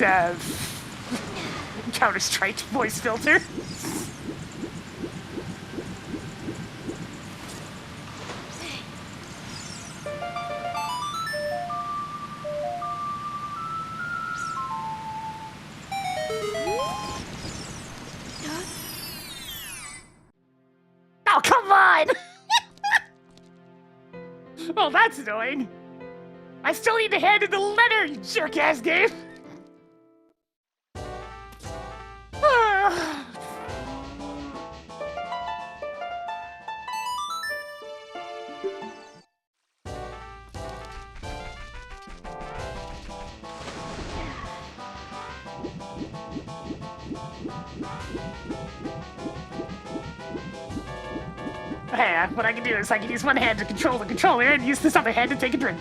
Counter-Strike voice filter. Oh, come on! Oh, that's annoying. I still need to hand in the letter, you jerk-ass game! Hey, what I can do is I can use one hand to control the controller and use this other hand to take a drink.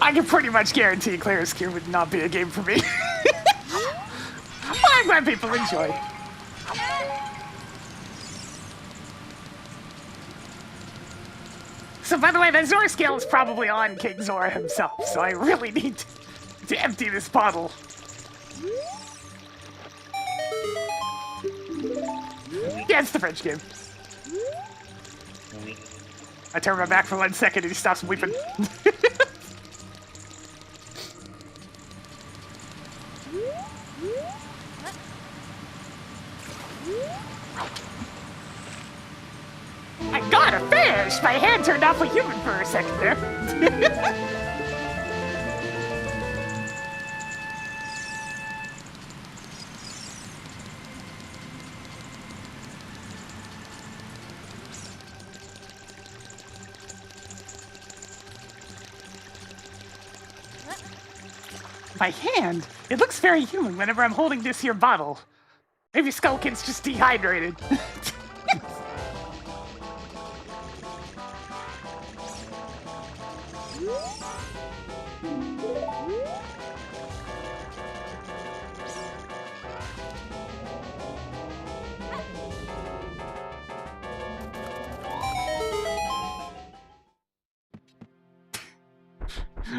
I can pretty much guarantee Claire's Cure would not be a game for me. But I'm glad people enjoy. So by the way, that Zora scale is probably on King Zora himself, so I really need to empty this bottle. Yeah, it's the French game. I turn my back for 1 second and he stops weeping. I got a fish! My hand turned off a human for a second there. My hand? It looks very human whenever I'm holding this here bottle. Maybe Skullkin's just dehydrated.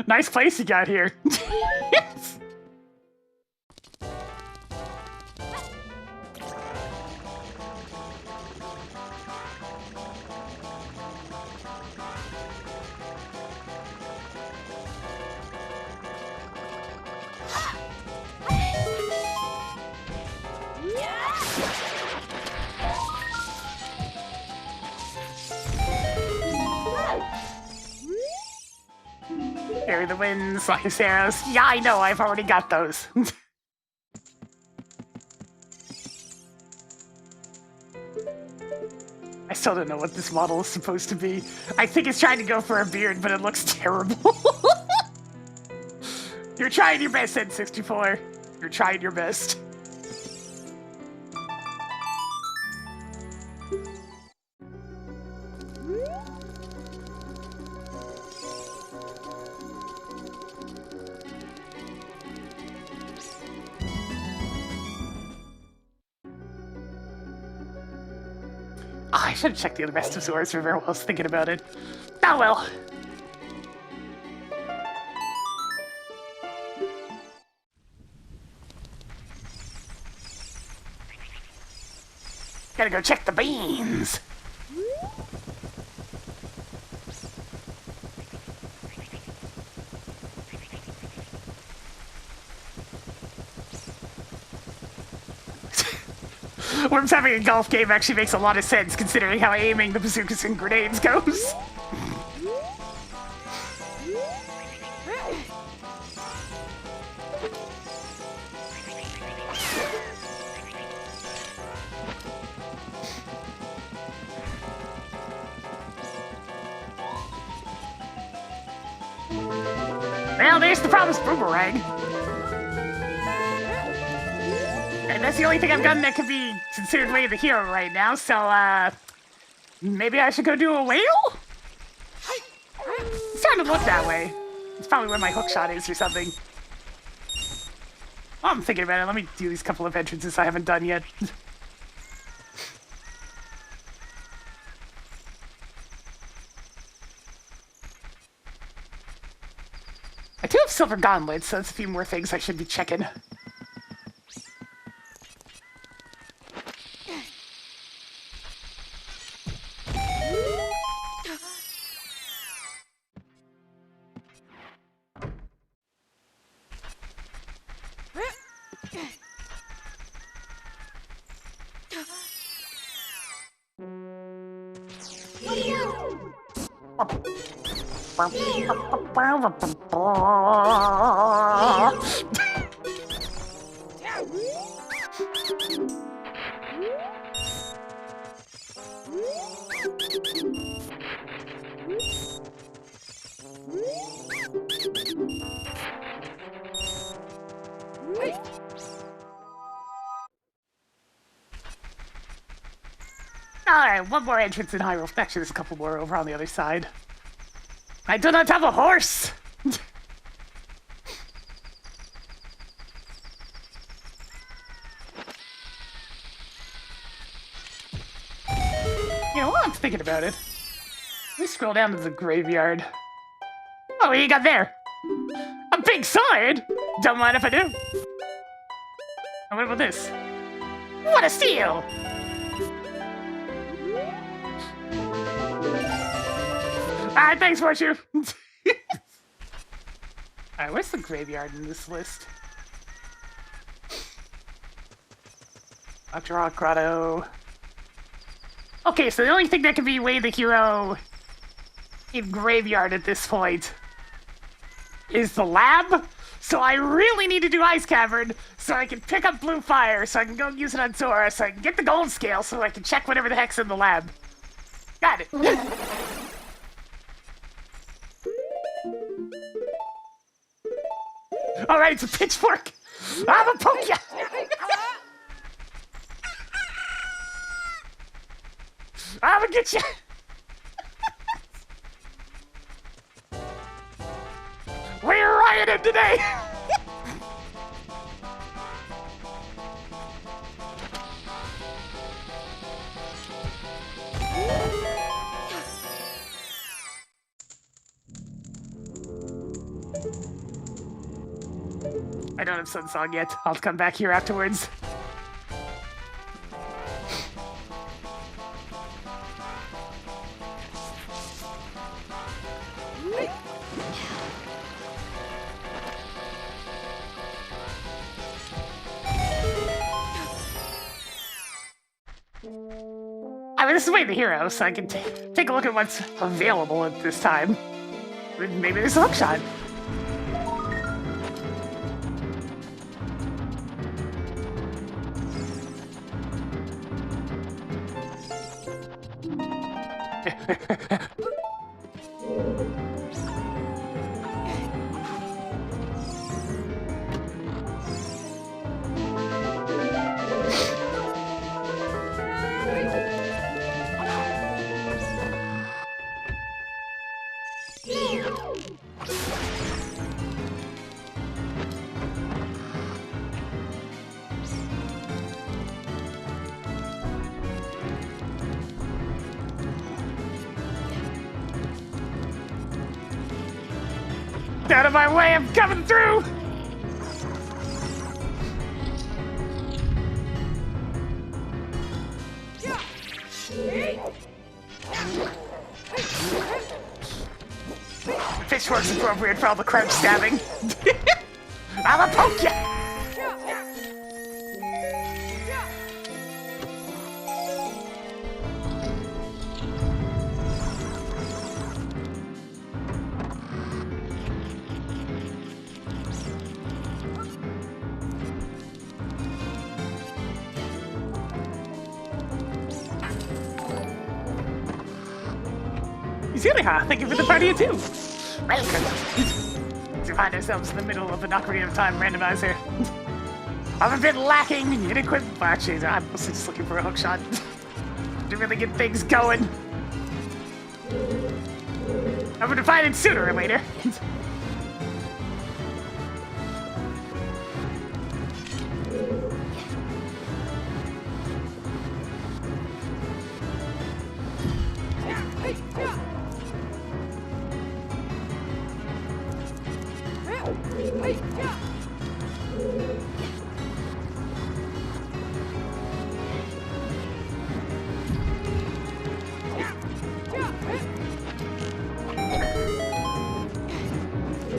Nice place you got here. Yes. Bury the winds, like his arrows. Yeah, I know, I've already got those. I still don't know what this model is supposed to be. I think it's trying to go for a beard, but it looks terrible. You're trying your best, N64. You're trying your best. Oh, I should have checked the rest of Zora's River while I was thinking about it. Oh well. Gotta go check the beans. Worms having a golf game actually makes a lot of sense considering how aiming the bazookas and grenades goes. Well, there's the promised boomerang. And that's the only thing I've gotten that could be considered way of the hero right now, so, maybe I should go do a whale? It's starting to look that way. It's probably where my hookshot is or something. Oh, I'm thinking about it. Let me do these couple of entrances I haven't done yet. I do have silver gauntlets, so that's a few more things I should be checking. Alright, one more entrance in Hyrule. Actually, there's a couple more over on the other side. I do not have a horse! You know, while I'm thinking about it, let me scroll down to the graveyard. Oh, what you got there? A big sword? Don't mind if I do. And what about this? What a steal! Alright, thanks, Horseshoe. Alright, where's the graveyard in this list? Dr. Rock Grotto. Okay, so the only thing that can be way the hero in graveyard at this point is the lab. So I really need to do Ice Cavern so I can pick up Blue Fire, so I can go use it on Sora, so I can get the gold scale so I can check whatever the heck's in the lab. Got it. Alright, it's a pitchfork. I'm a poke ya. I'm gonna get you. We're rioting today. I don't have Sun Song yet. I'll come back here afterwards. I mean, this is way the hero, so I can take a look at what's available at this time. Maybe there's a hookshot. Out of my way, I'm coming through! Pitchfork's appropriate for all the crouch stabbing. I'ma poke ya! Zuliha, thank you for the party too. Welcome. To find ourselves in the middle of an Ocarina of Time randomizer. I'm a bit lacking in equipment. Well, actually, I'm mostly just looking for a hookshot to really get things going. I'm gonna find it sooner or later.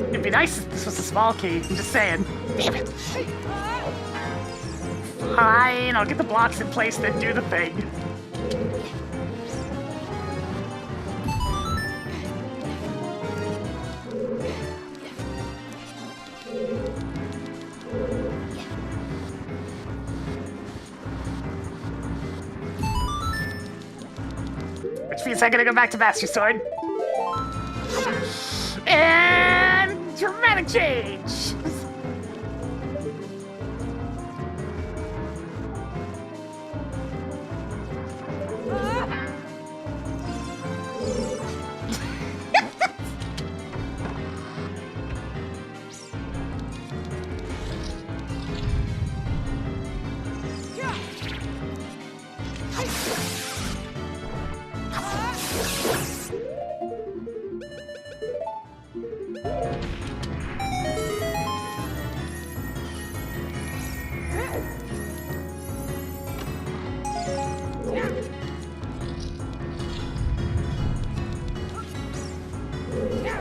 It'd be nice if this was a small key, I'm just saying. Damn it. Fine, I'll get the blocks in place, then do the thing. Which means I'm gonna go back to Master Sword. And dramatic change.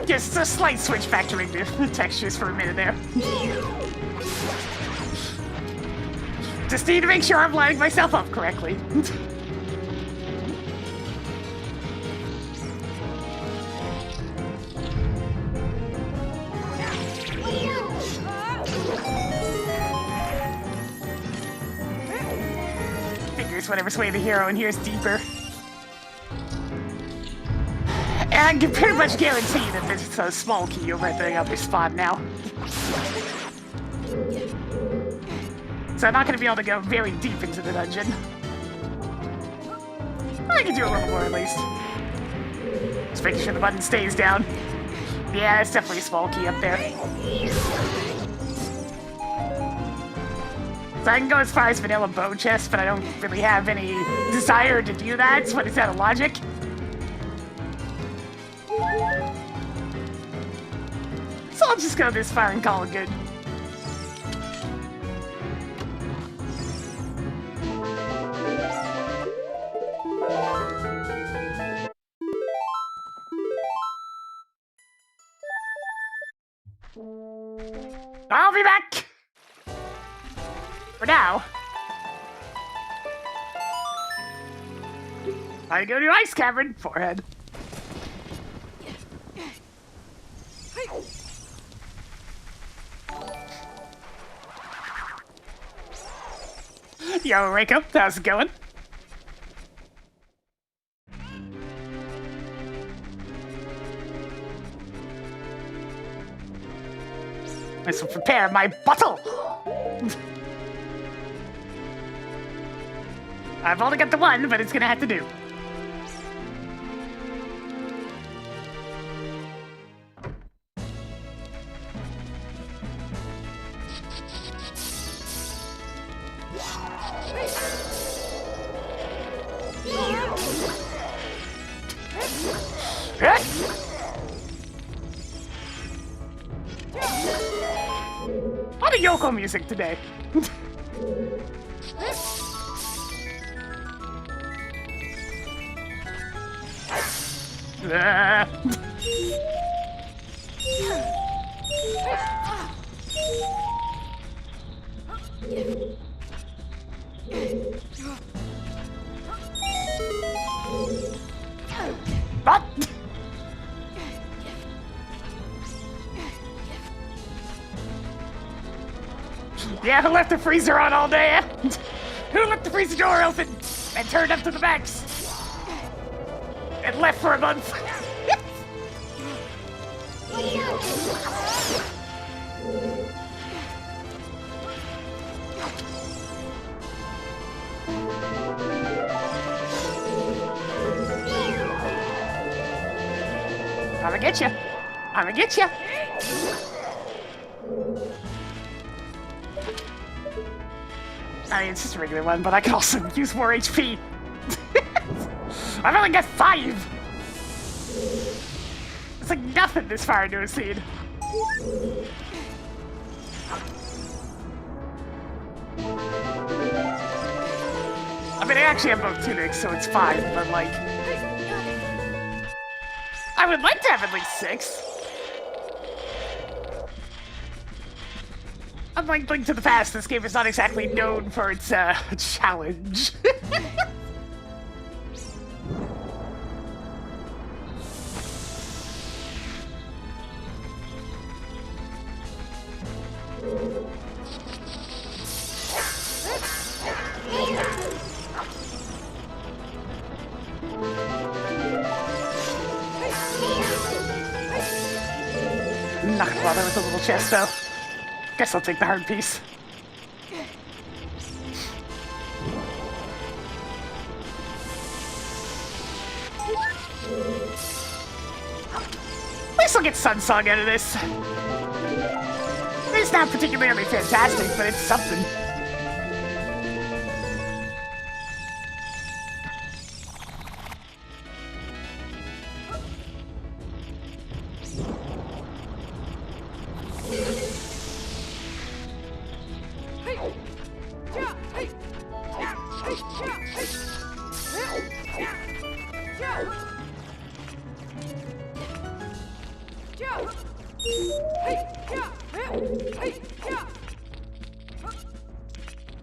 Just a slight switch factoring the textures for a minute there. Just need to make sure I'm lining myself up correctly. Figures whatever's way the hero in here is deeper. And I can pretty much guarantee that there's a small key over at the other spot now. So I'm not going to be able to go very deep into the dungeon. I can do a little more at least. Just making sure the button stays down. Yeah, it's definitely a small key up there. So I can go as far as vanilla bow chest, but I don't really have any desire to do that. So what is that, a logic? So I'll just go this far and call it good. I'll be back! For now. I go to Ice Cavern, forehead. Yo, Reiko, how's it going? I shall prepare my bottle! I've only got the one, but it's gonna have to do. A lot of Yoko music today. What? Yeah, who left the freezer on all day? Who left the freezer door open and turned up to the max? And left for a month? I'ma get you. I'ma get you. I mean, it's just a regular one, but I can also use more HP. I've only got 5. It's like nothing this far into a scene. I mean, I actually have both tunics, so it's 5, but like... I would like to have at least 6. Unlike Link to the Past, this game is not exactly known for its challenge. Not gonna bother with the little chest, though. Guess I'll take the hard piece. At least I'll get Sunsong out of this. It's not particularly fantastic, but it's something.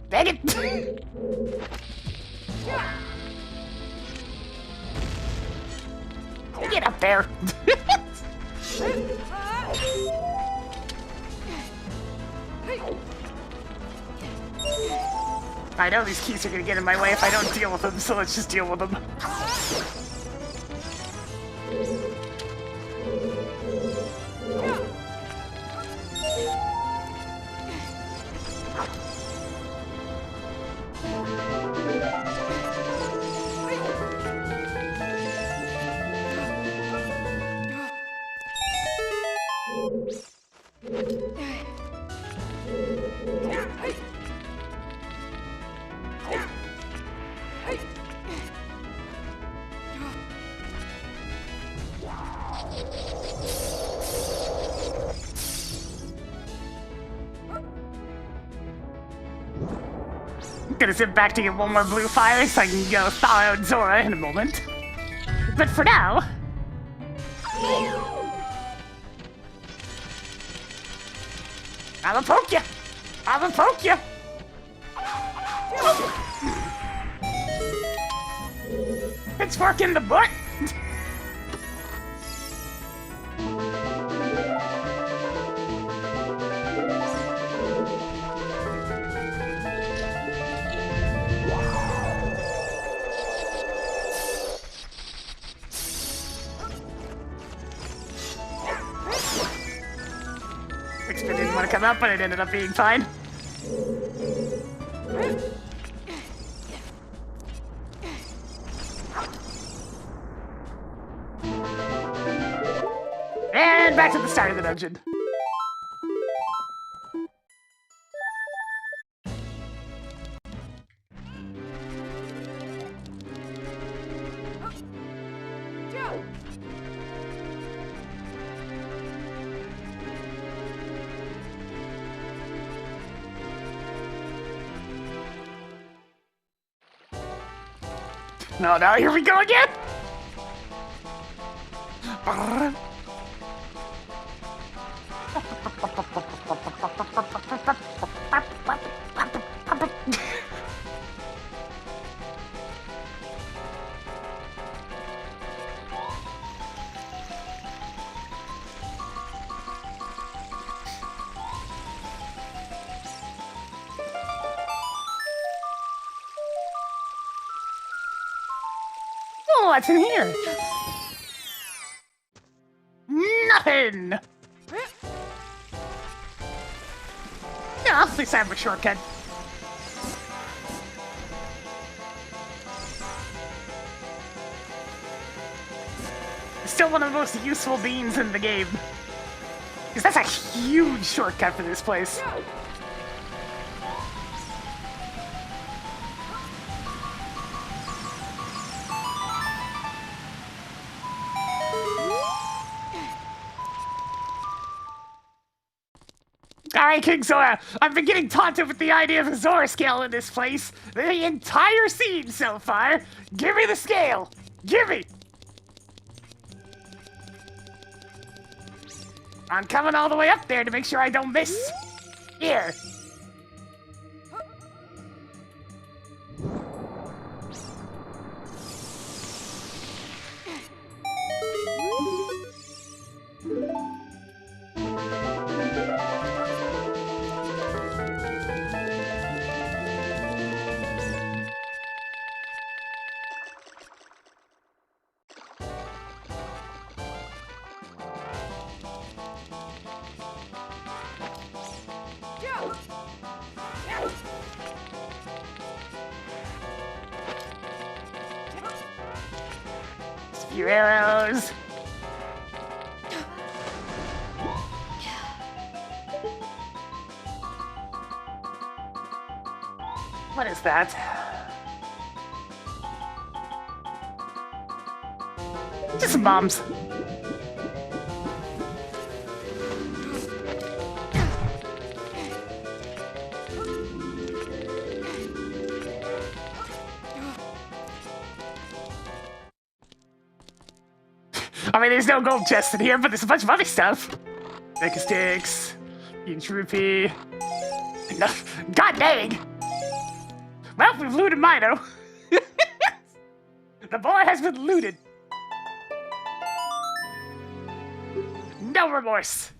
Dang it! Get up there! I know these keys are gonna get in my way if I don't deal with them, so let's just deal with them. Gonna sit back to get one more blue fire so I can go thaw out Zora in a moment. But for now... I'ma poke ya! I'ma poke ya! Pitchfork in the butt! Expert didn't want to come out, but it ended up being fine. And back to the start of the dungeon. No, here we go again! What's in here? Nothing! No, at least I have a shortcut. Still one of the most useful beans in the game. Because that's a huge shortcut for this place. Alright, King Zora, I've been getting taunted with the idea of a Zora scale in this place the entire scene so far. Give me the scale! Give me! I'm coming all the way up there to make sure I don't miss. Here. Few arrows. What is that? Just some bombs. I mean, there's no gold chest in here, but there's a bunch of other stuff. Mega sticks, huge rupee. No, God dang! Well, we've looted Mino. The boy has been looted. No remorse.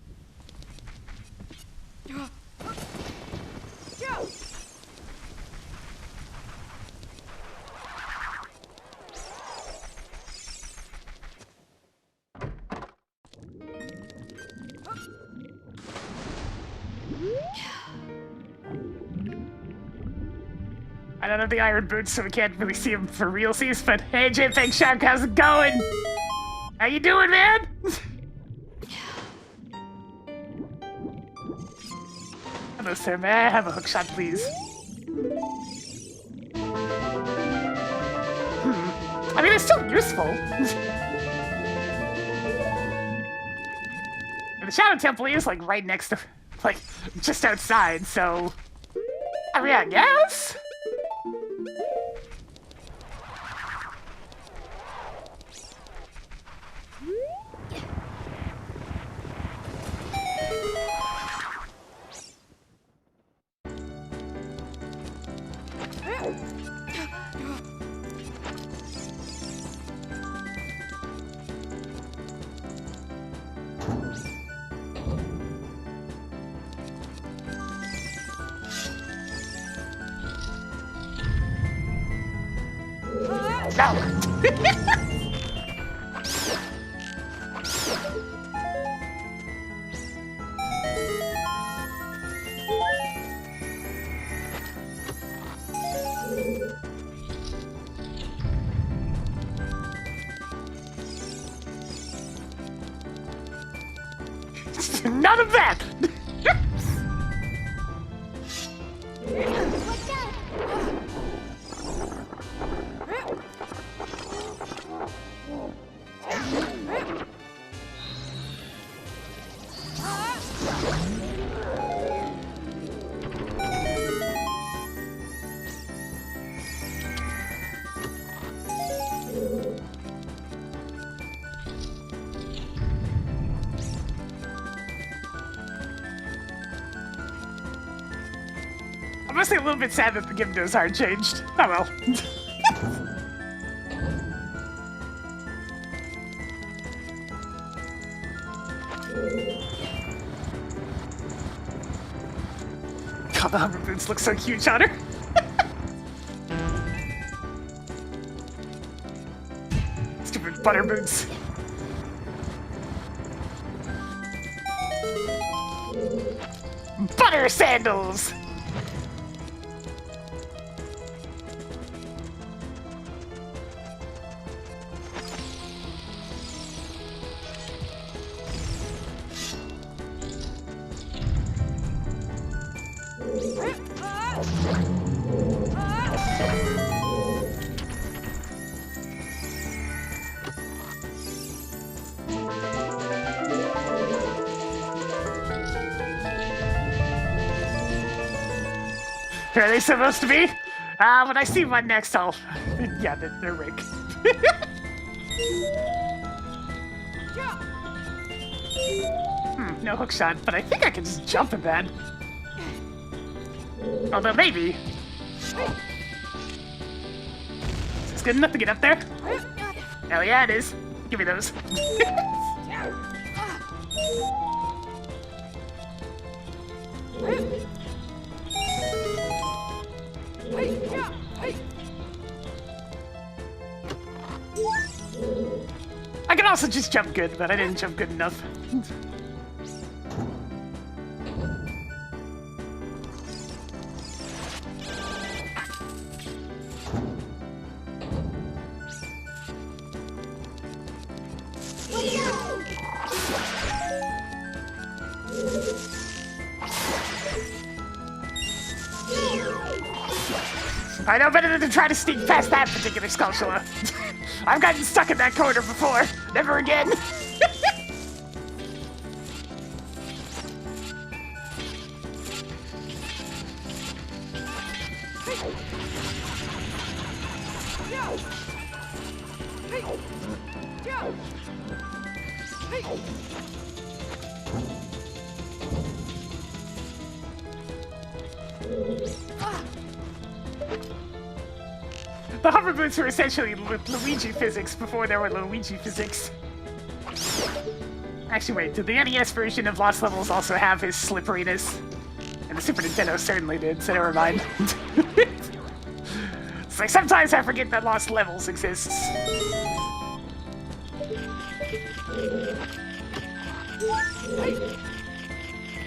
I don't have the iron boots, so we can't really see him for realsies, but hey, J-Fang Shark, how's it going? How you doing, man? Hello, sir. May I have a hook shot, please? I mean, it's still useful. And the Shadow Temple is, like, right next to, like, just outside, so... I mean, I guess? No. None of that. I'm honestly a little bit sad that the Gimdos aren't changed. Oh well. God, the hover boots look so cute, Chowder. Stupid butter boots. Butter sandals! Where are they supposed to be? When I see one next, I'll... Yeah, they're rigged. No hook shot, but I think I can just jump in that. Although maybe. Is this good enough to get up there? Hell yeah, it is. Give me those. I can also just jump good, but I didn't jump good enough. I know better than to try to sneak past that particular Skulltula. I've gotten stuck in that corner before. Never again. The hover boots were essentially Luigi physics before there were Luigi physics. Actually, wait, did the NES version of Lost Levels also have his slipperiness? And the Super Nintendo certainly did, so never mind. It's like sometimes I forget that Lost Levels exists.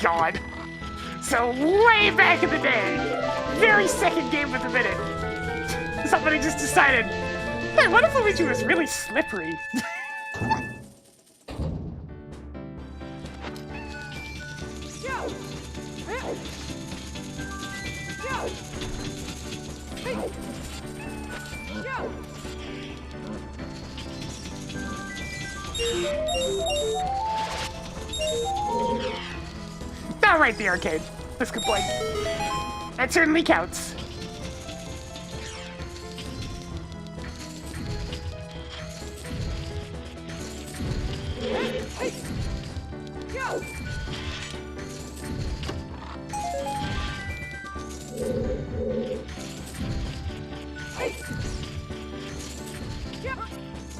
God. So way back in the day, very second game of the minute, somebody just decided, hey, what if Luigi was really slippery? All right, the arcade. That's a good point. That certainly counts.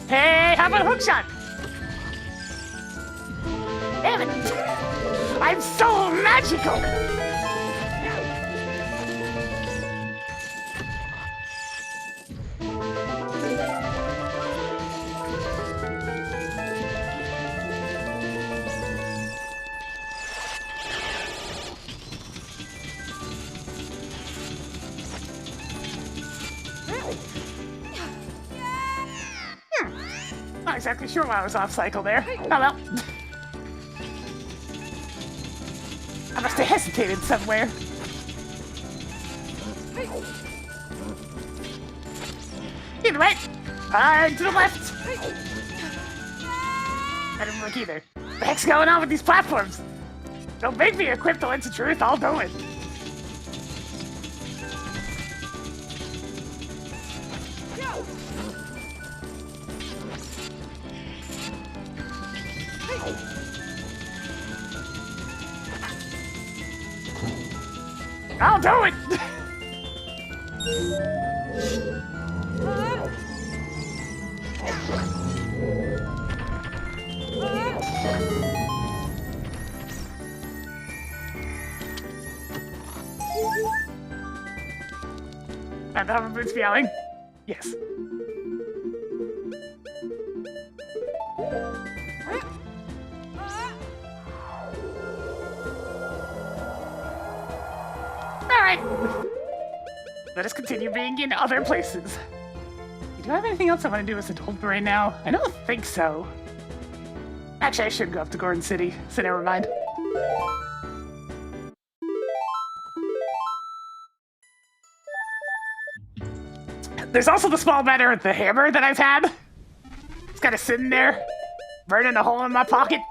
Hey, how about a hook shot? Damn it! I'm so magical! Not exactly sure why I was off cycle there. Oh well. I must have hesitated somewhere. Either way, to the left. I didn't look either. What the heck's going on with these platforms? Don't make me equip the Lens of Truth, I'll do it. I'll do it! And the hover boots meowing? Yes. Let us continue being in other places. Do I have anything else I want to do as a adult right now? I don't think so. Actually, I should go up to Gordon City, so never mind. There's also the small matter of the hammer that I've had. It's kind of sitting there, burning a hole in my pocket.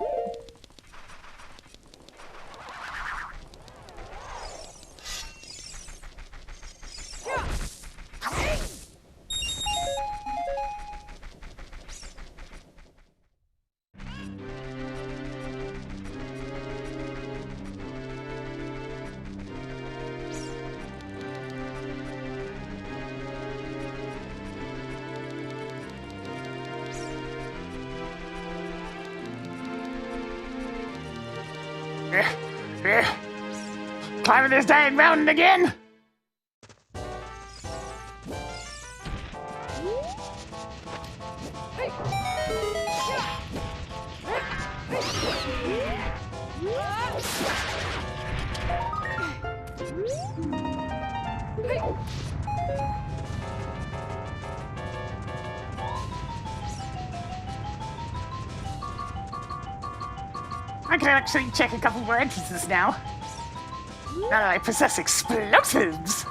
Climbing this dang mountain again? I can actually check a couple more entrances now. Now that I possess explosives!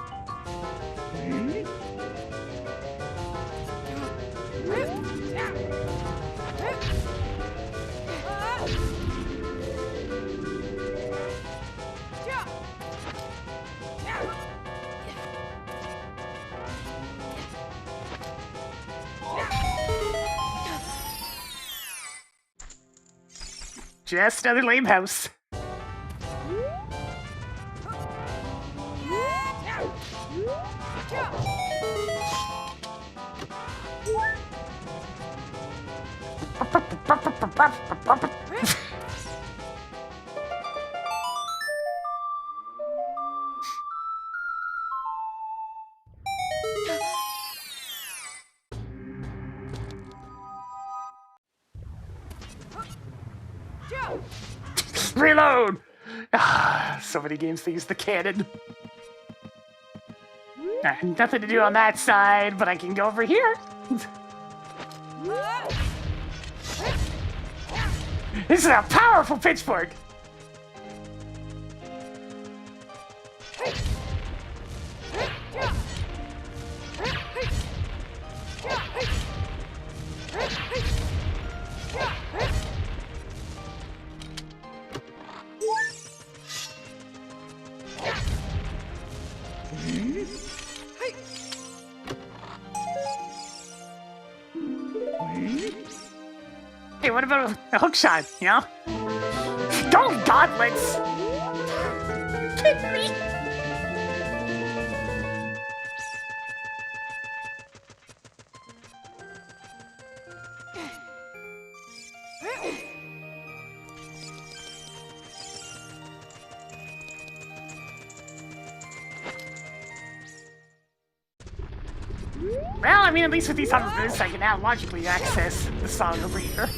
Just another lame house. Reload! Ah, so many games to use the cannon. Nothing to do on that side, but I can go over here. This is a powerful pitchfork. Hey, what about a hook shot, you know? Don't gauntlets! Kidding me? Well, I mean, at least with these hover boosts, I can now logically access the song over here.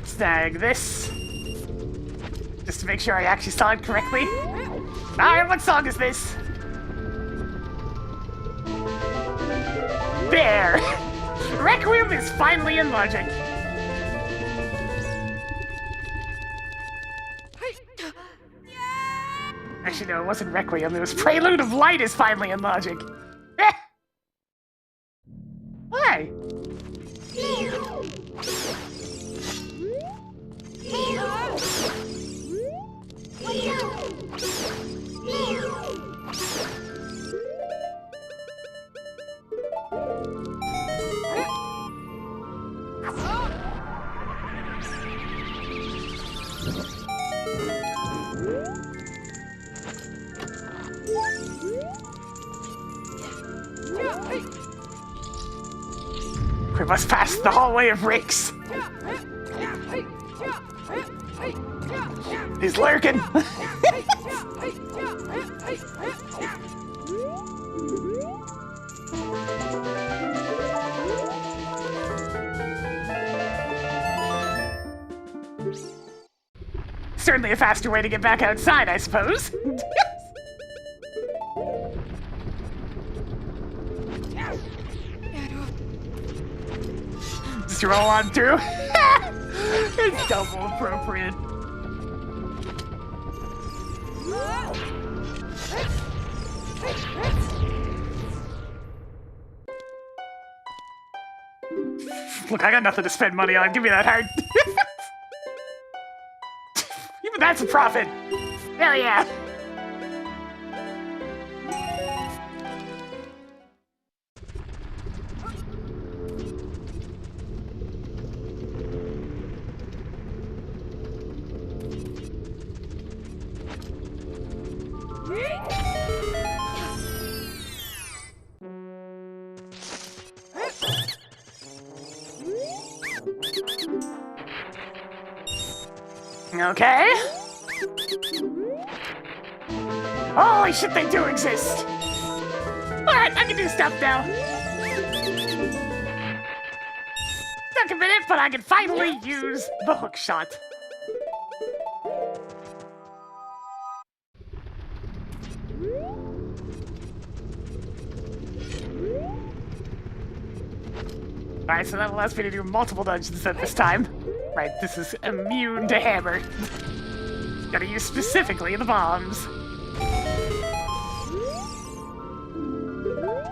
Snag this. Just to make sure I actually saw it correctly. Alright, what song is this? There! Requiem is finally in logic. Actually, no, it wasn't Requiem. It was Prelude of Light is finally in logic. Why? We must pass the hallway of rakes. He's lurking. Certainly a faster way to get back outside, I suppose. Just roll on through. It's double appropriate. Look, I got nothing to spend money on. Give me that heart. Even that's a profit. Hell yeah. Okay. Holy shit, they do exist. Alright, I can do stuff now. Took a minute, but I can finally use the hook shot. Alright, so that allows me to do multiple dungeons at this time. Right, this is immune to hammer. Gotta use specifically the bombs.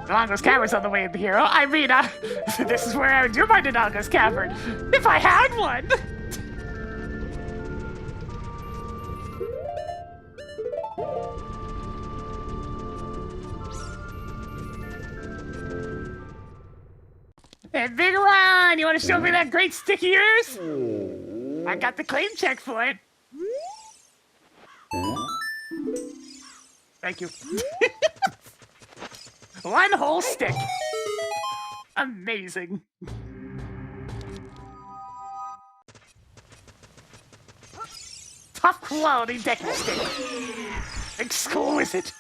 Dodongo's Cavern's on the way in here. I mean, this is where I would do my Dodongo's Cavern. If I had one! Hey, Big Ron, you want to show me that great sticky ears? I got the claim check for it. Thank you. One whole stick. Amazing. Top quality decking stick. Exquisite.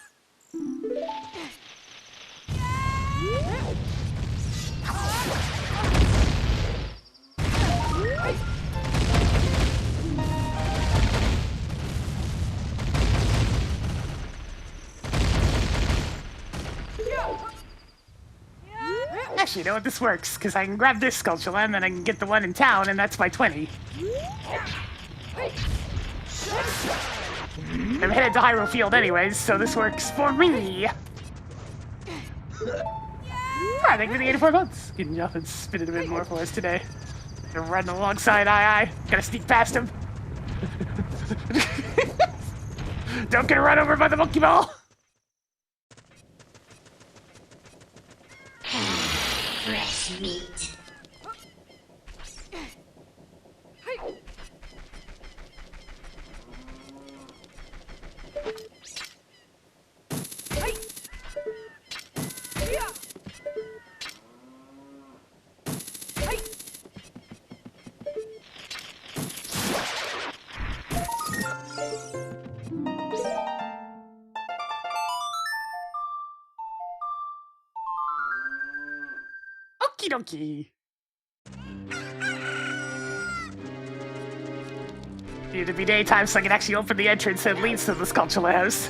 Actually, you know what? This works, because I can grab this Skulltula, and then I can get the one in town, and that's my 20. I'm headed to Hyrule Field anyways, so this works for me. Thank you for the 84 months. Getting off and spinning a bit more for us today. They're running alongside I. Gotta sneak past him. Don't get run over by the monkey ball. Fresh meat. Okie dokie. Need to be daytime so I can actually open the entrance that leads to the Skulltula house.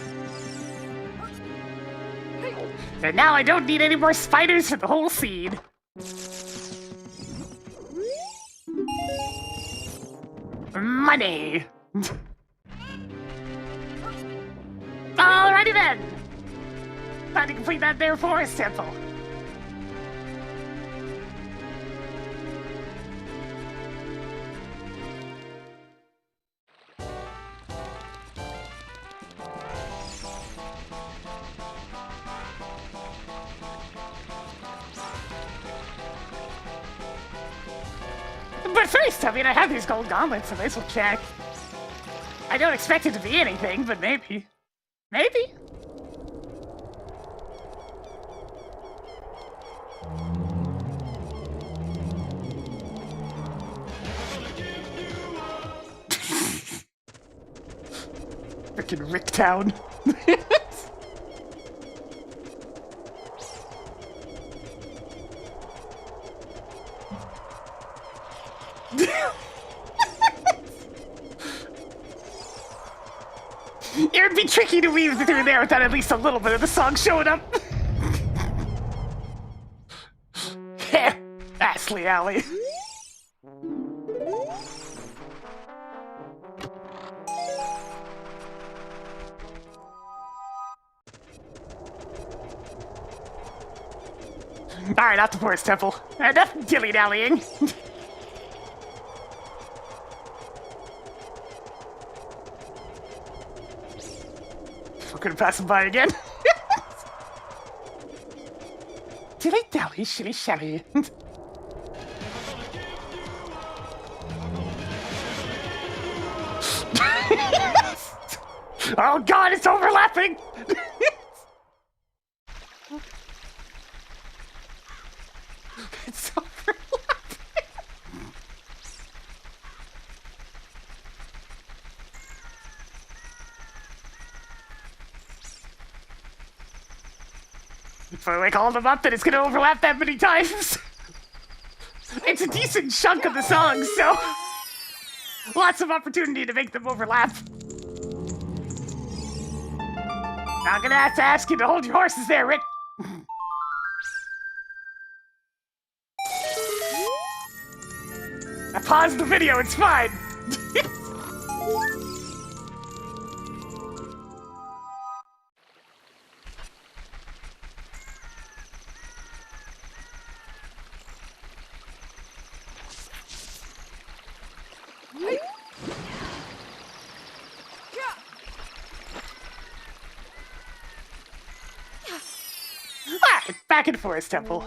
And now I don't need any more spiders for the whole scene. Money. Alrighty then. Time to complete that there forest temple. But first, I mean, I have these gold gauntlets, so this will check. I don't expect it to be anything, but maybe. Maybe. Frickin' Ricktown. It would be tricky to weave through there without at least a little bit of the song showing up. Astley Alley. Alright, out the forest temple. Enough dilly-dallying. We're gonna pass him by again. Dilly-dally, shilly-shally. Oh god, it's overlapping! It's overlapping. If I like all them up, then it's gonna overlap that many times. It's a decent chunk of the song, so lots of opportunity to make them overlap. Not gonna have to ask you to hold your horses there, Rick. I paused the video, it's fine. back in Forest Temple.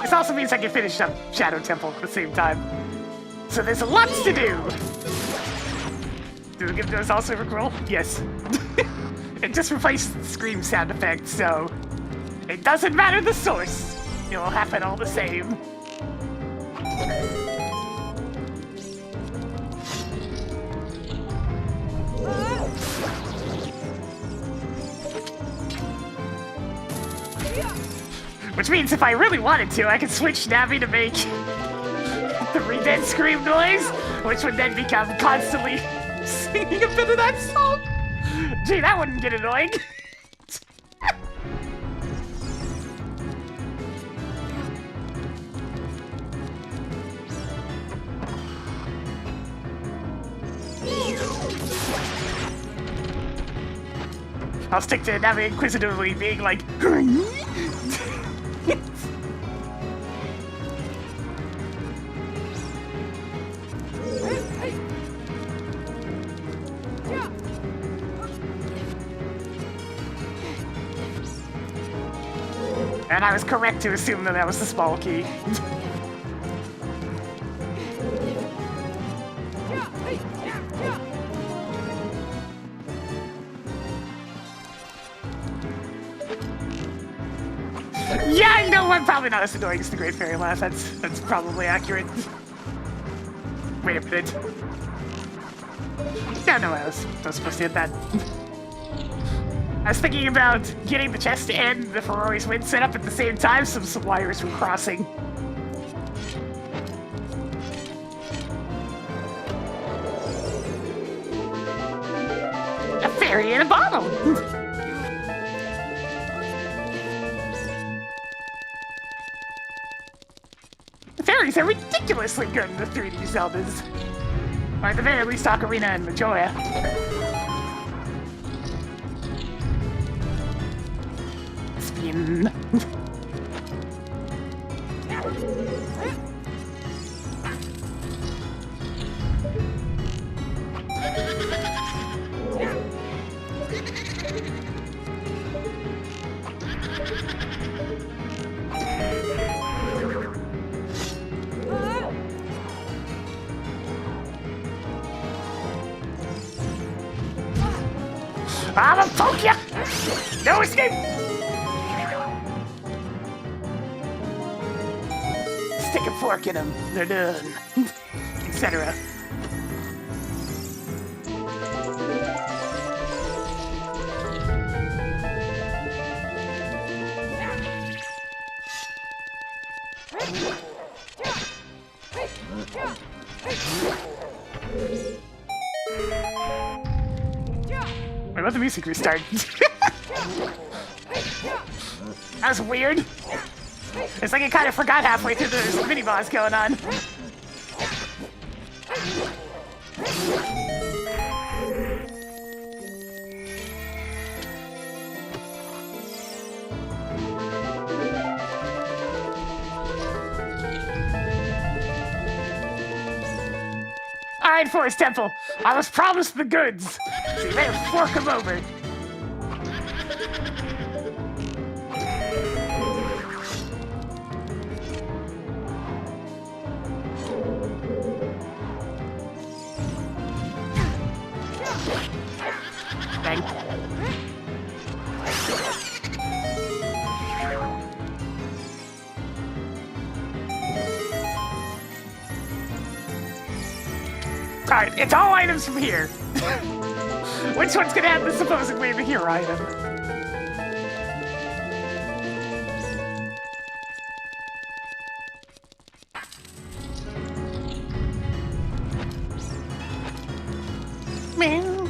This also means I can finish up Shadow Temple at the same time. So there's lots to do. Do we give those also Rickroll? Yes. It just replaced the scream sound effect, so it doesn't matter the source. It will happen all the same. Which means if I really wanted to, I could switch Navi to make the Redent scream noise, which would then become constantly singing a bit of that song. Gee, that wouldn't get annoying. I'll stick to Navi inquisitively being like, and I was correct to assume that was the small key. Yeah, you know, I'm probably not as annoying as the Great Fairy Laugh. That's probably accurate. Wait a minute. No, I was supposed to hit that. I was thinking about getting the chest and the Ferrari's wind set up at the same time, so some wires were crossing. A fairy in a bottle! The fairies are ridiculously good in the 3D Zeldas. Or at the very least, Ocarina and Majoya. Spin. I'ma poke ya! No escape! Stick a fork in them, they're done. Etc. Wait, let the music restart. That was weird. It's like I kind of forgot halfway through there's a mini-boss going on. Alright, Forest Temple. I was promised the goods. So you better fork them over. Bang. Alright, it's all items from here. Which one's gonna have the supposedly the hero item? Meow.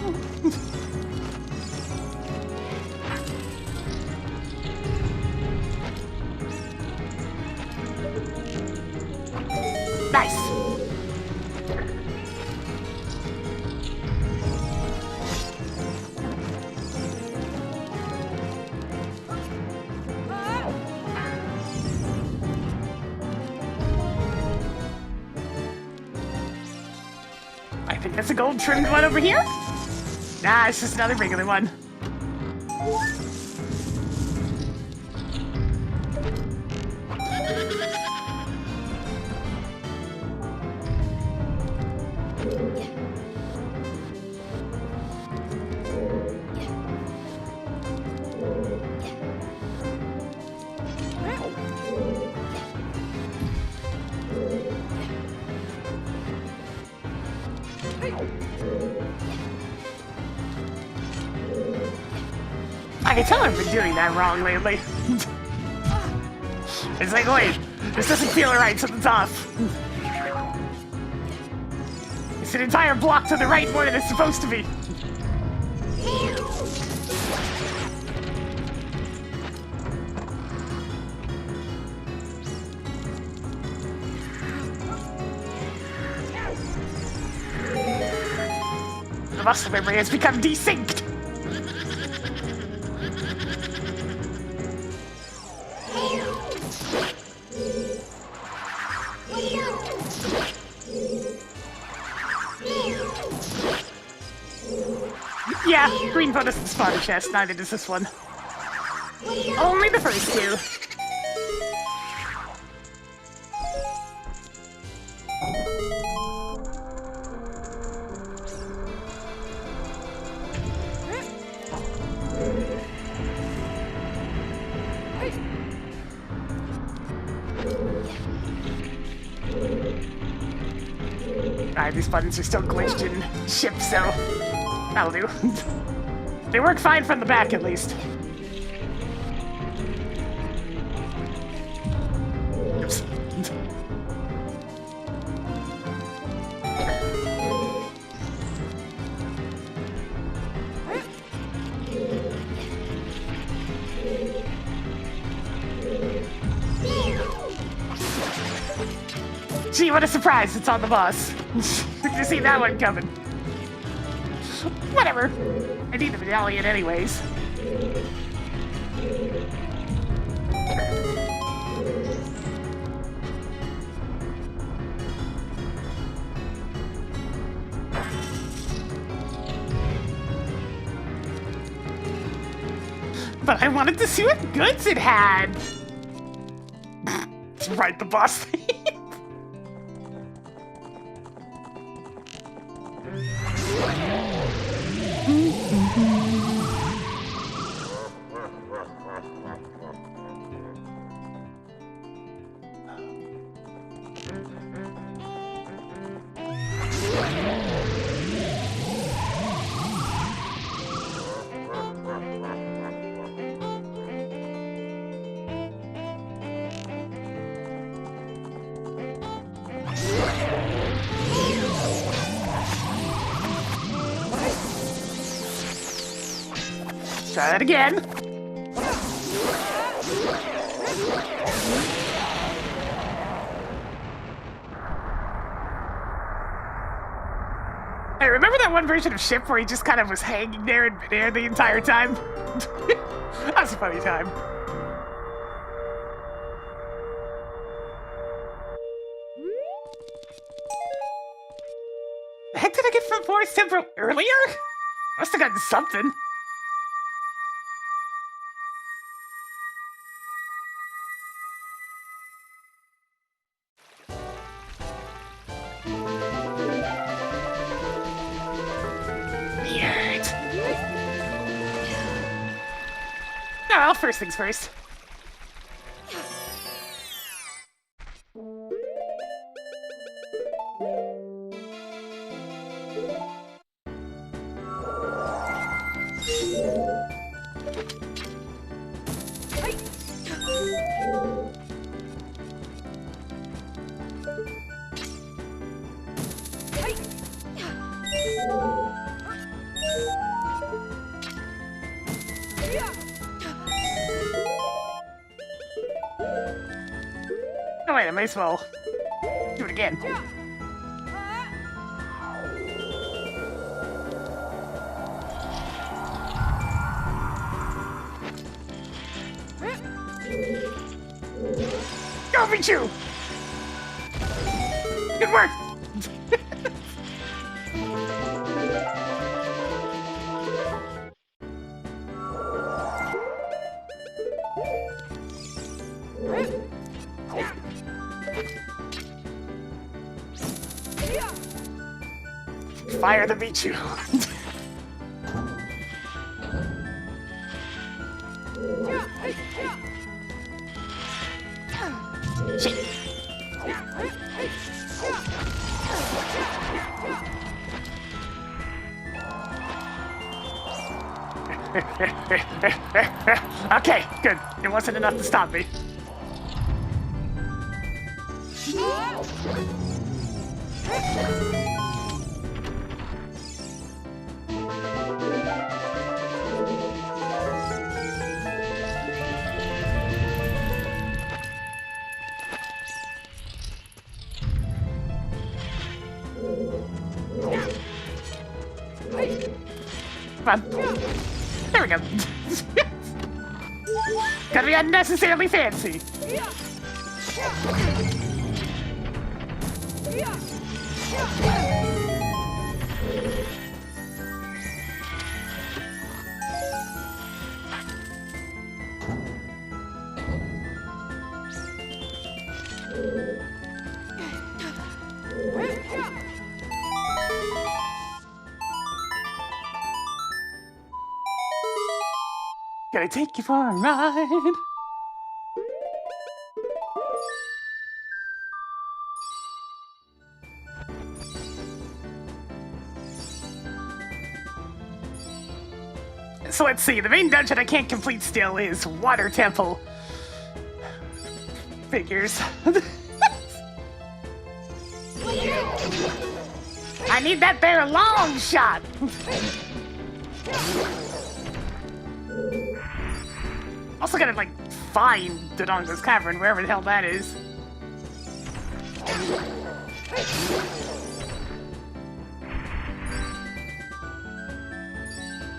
Nice. I think that's a gold trimmed one over here. Nah, it's just another regular one. I can tell I've been doing that wrong lately. It's like, wait, this doesn't feel right, something's off. It's an entire block to the right more than it's supposed to be. The muscle memory has become desynced. Yeah, green one doesn't spawn a chest, neither does this one. Only the first two. Alright, these buttons are still glitched in ship, so that'll do. They work fine from the back, at least. Oops. Gee, what a surprise, it's on the boss. Didn't see that one coming. Whatever. I need the medallion anyways. But I wanted to see what goods it had. Right, the boss thing. Try that again. Hey, remember that one version of Ship where he just kind of was hanging there in midair the entire time? That was a funny time. The heck did I get from Forest Temple earlier? Must have gotten something. Weird. Oh, well, first things first. Oh wait, I may as well do it again. Go, Pichu! Good work! Fire the Michu. Shit. Okay, good. It wasn't enough to stop me. Come on. There we go. Gotta be unnecessarily fancy. Gonna take you for a ride. So let's see, the main dungeon I can't complete still is Water Temple. Figures. I need that there long shot. Also gotta, like, find Dodongo's Cavern, wherever the hell that is.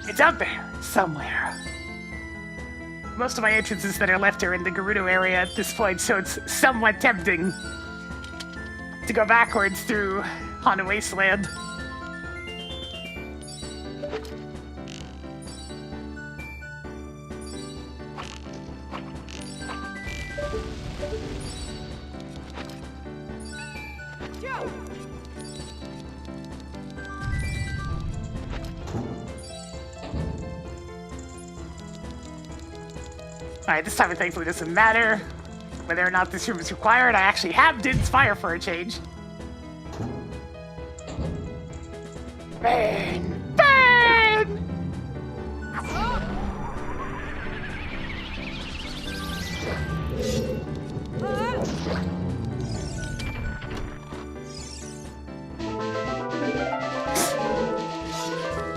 It's out there, somewhere. Most of my entrances that are left are in the Gerudo area at this point, so it's somewhat tempting to go backwards through Haunted Wasteland. Alright, this time it thankfully doesn't matter whether or not this room is required. I actually have Din's Fire for a change. Burn! Burn!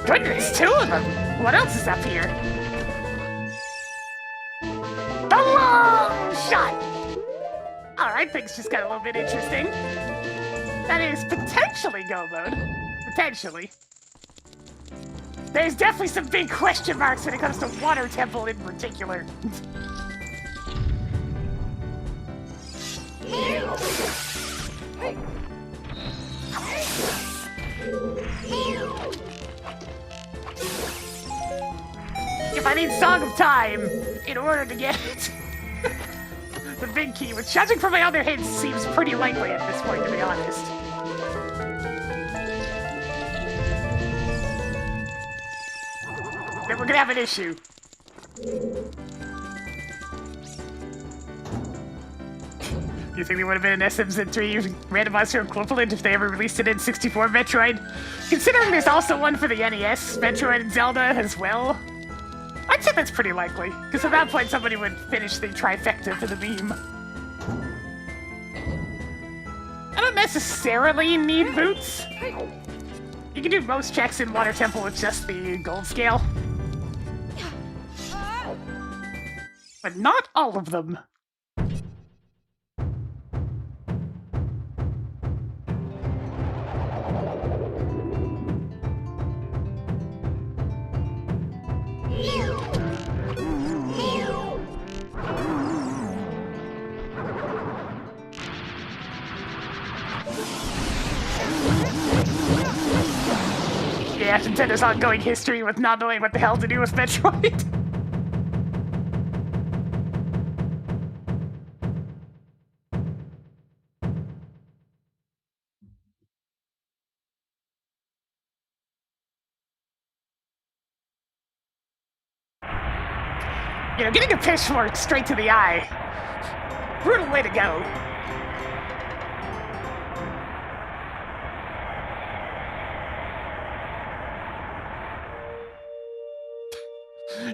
Goodness, 2 of them! What else is up here? The long shot! Alright, things just got a little bit interesting. That is potentially go mode. Potentially. There's definitely some big question marks when it comes to Water Temple in particular. If I need Song of Time in order to get it, the big key, which judging from my other hints seems pretty likely at this point, to be honest. Then we're gonna have an issue. You think they would have been an SMZ3 randomizer equivalent if they ever released it in 64 Metroid? Considering there's also one for the NES, Metroid and Zelda as well, I'd say that's pretty likely, because at that point somebody would finish the trifecta for the meme. I don't necessarily need boots. You can do most checks in Water Temple with just the gold scale. But not all of them. Yeah, Nintendo's ongoing history with not knowing what the hell to do with Metroid. You know, getting a pitchfork straight to the eye. Brutal way to go.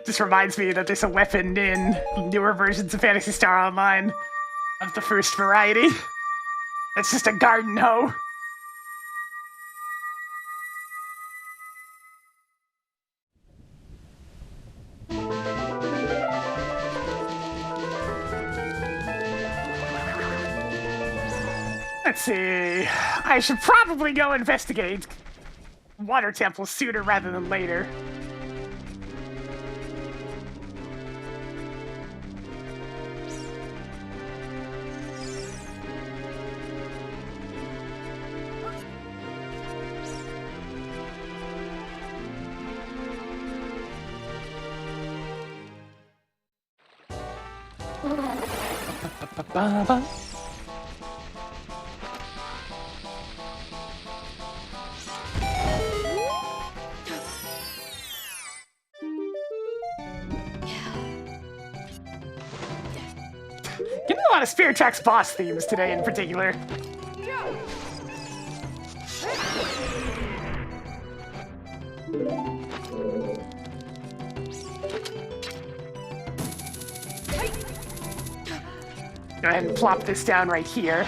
Just reminds me that there's a weapon in newer versions of Phantasy Star Online of the first variety. It's just a garden hoe. Let's see. I should probably go investigate water temples sooner rather than later. Ba-ba. Getting a lot of Spirit Tracks boss themes today in particular. Go ahead and plop this down right here.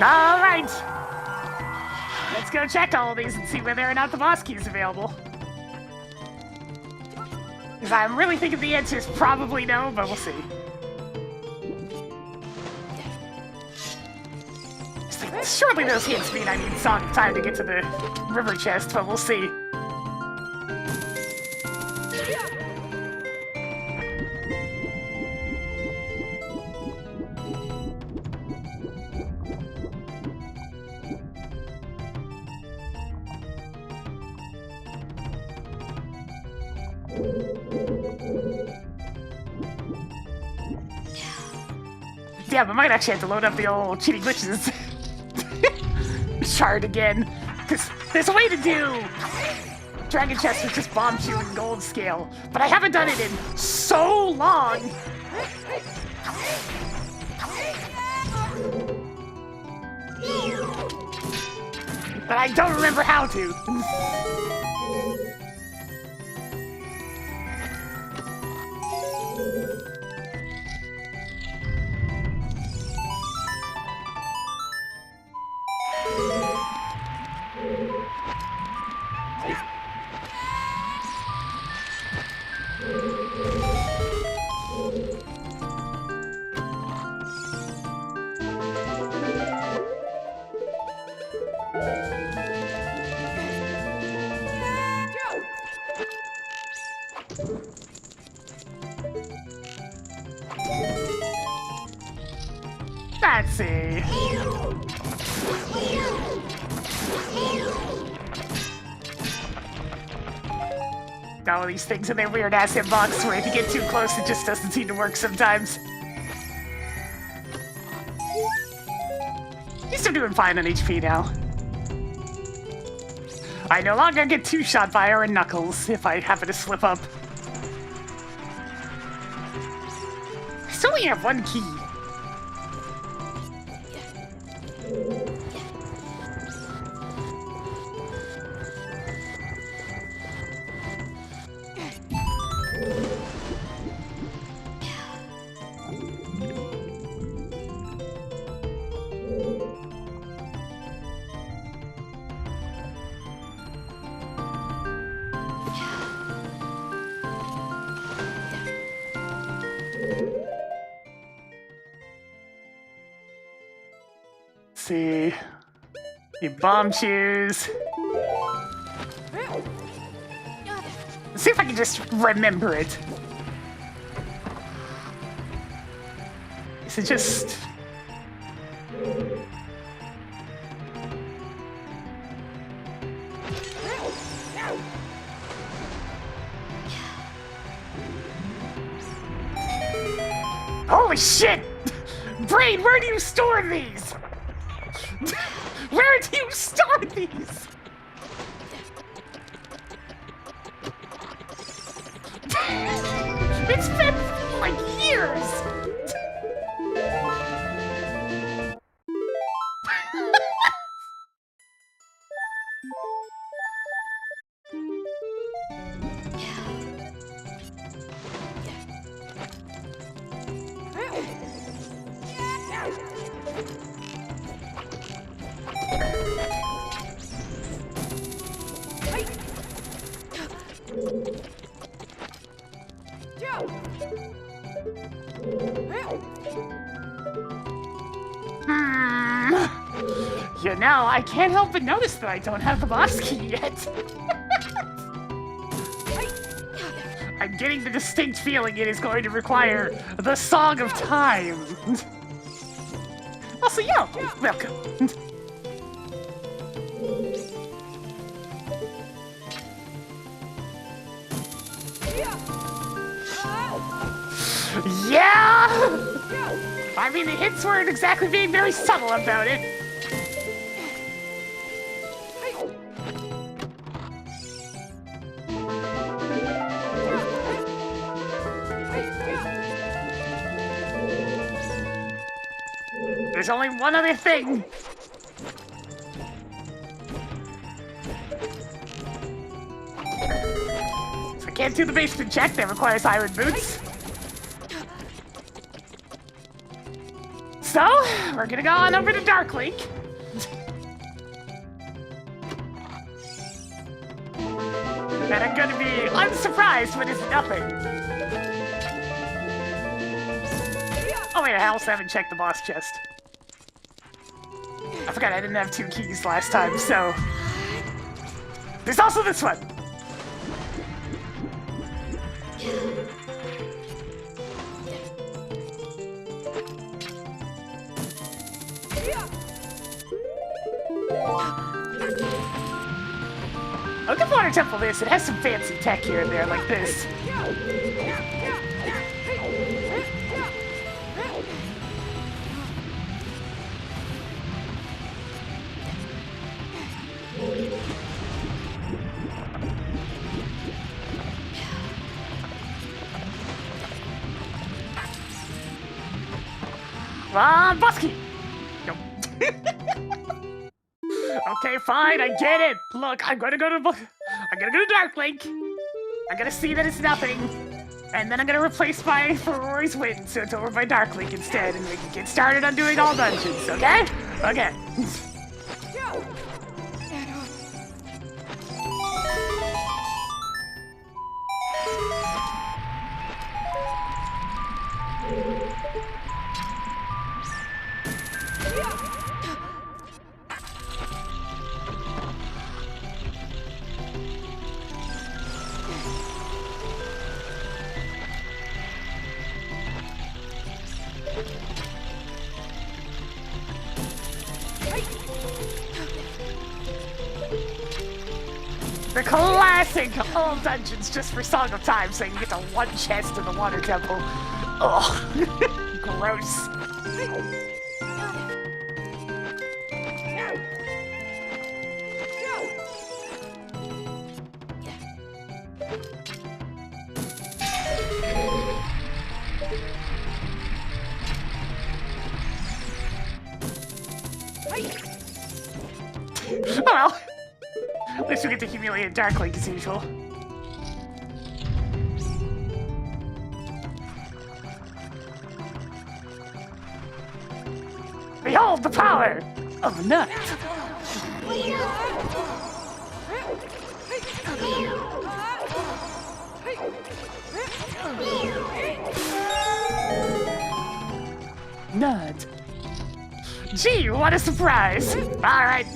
All right. Let's go check all of these and see whether or not the boss key is available. Because I'm really thinking the answer is probably no, but we'll see. Surely those hints mean I need some time to get to the river chest, but we'll see. Yeah, but I might actually have to load up the old cheating glitches shard again, because there's a way to do Dragon Chest with just Bomb Shoe and Gold Scale, but I haven't done it in so long. But I don't remember how to. Let's see. All of these things in their weird ass hitbox where if you get too close it just doesn't seem to work sometimes. He's still doing fine on HP now. I no longer get two-shot by her and Knuckles if I happen to slip up. I still only have one key. See. You bomb shoes. Let's see if I can just remember it. Is it just... Holy shit! Brain, where do you store these? Where do you store these? It's been like years. You know, I can't help but notice that I don't have the boss key yet. I'm getting the distinct feeling it is going to require the Song of Time. Also, yo, welcome. Yeah! I mean, the hits weren't exactly being very subtle about it. There's only one other thing. So I can't do the basement check that requires iron boots. So, we're gonna go on over to Dark Link. And I'm gonna be unsurprised when it's nothing. Oh wait, I also haven't checked the boss chest. I forgot I didn't have 2 keys last time, so... There's also this one! Look at Water Temple this, it has some fancy tech here and there like this. Busky! Nope. Okay, fine, I get it. Look, I'm gonna go to Dark Link. I'm gonna see that it's nothing. And then I'm gonna replace my Ferrory's Wind, so it's over by Dark Link instead, and we can get started on doing all dungeons, okay? Okay. The classic old dungeons just for Song of Time, so you get the one chest in the Water Temple. Ugh. Gross. Oh well. At least we get to humiliate Dark Link as usual. Behold the power of Nut! Nut. Gee, what a surprise! Alright.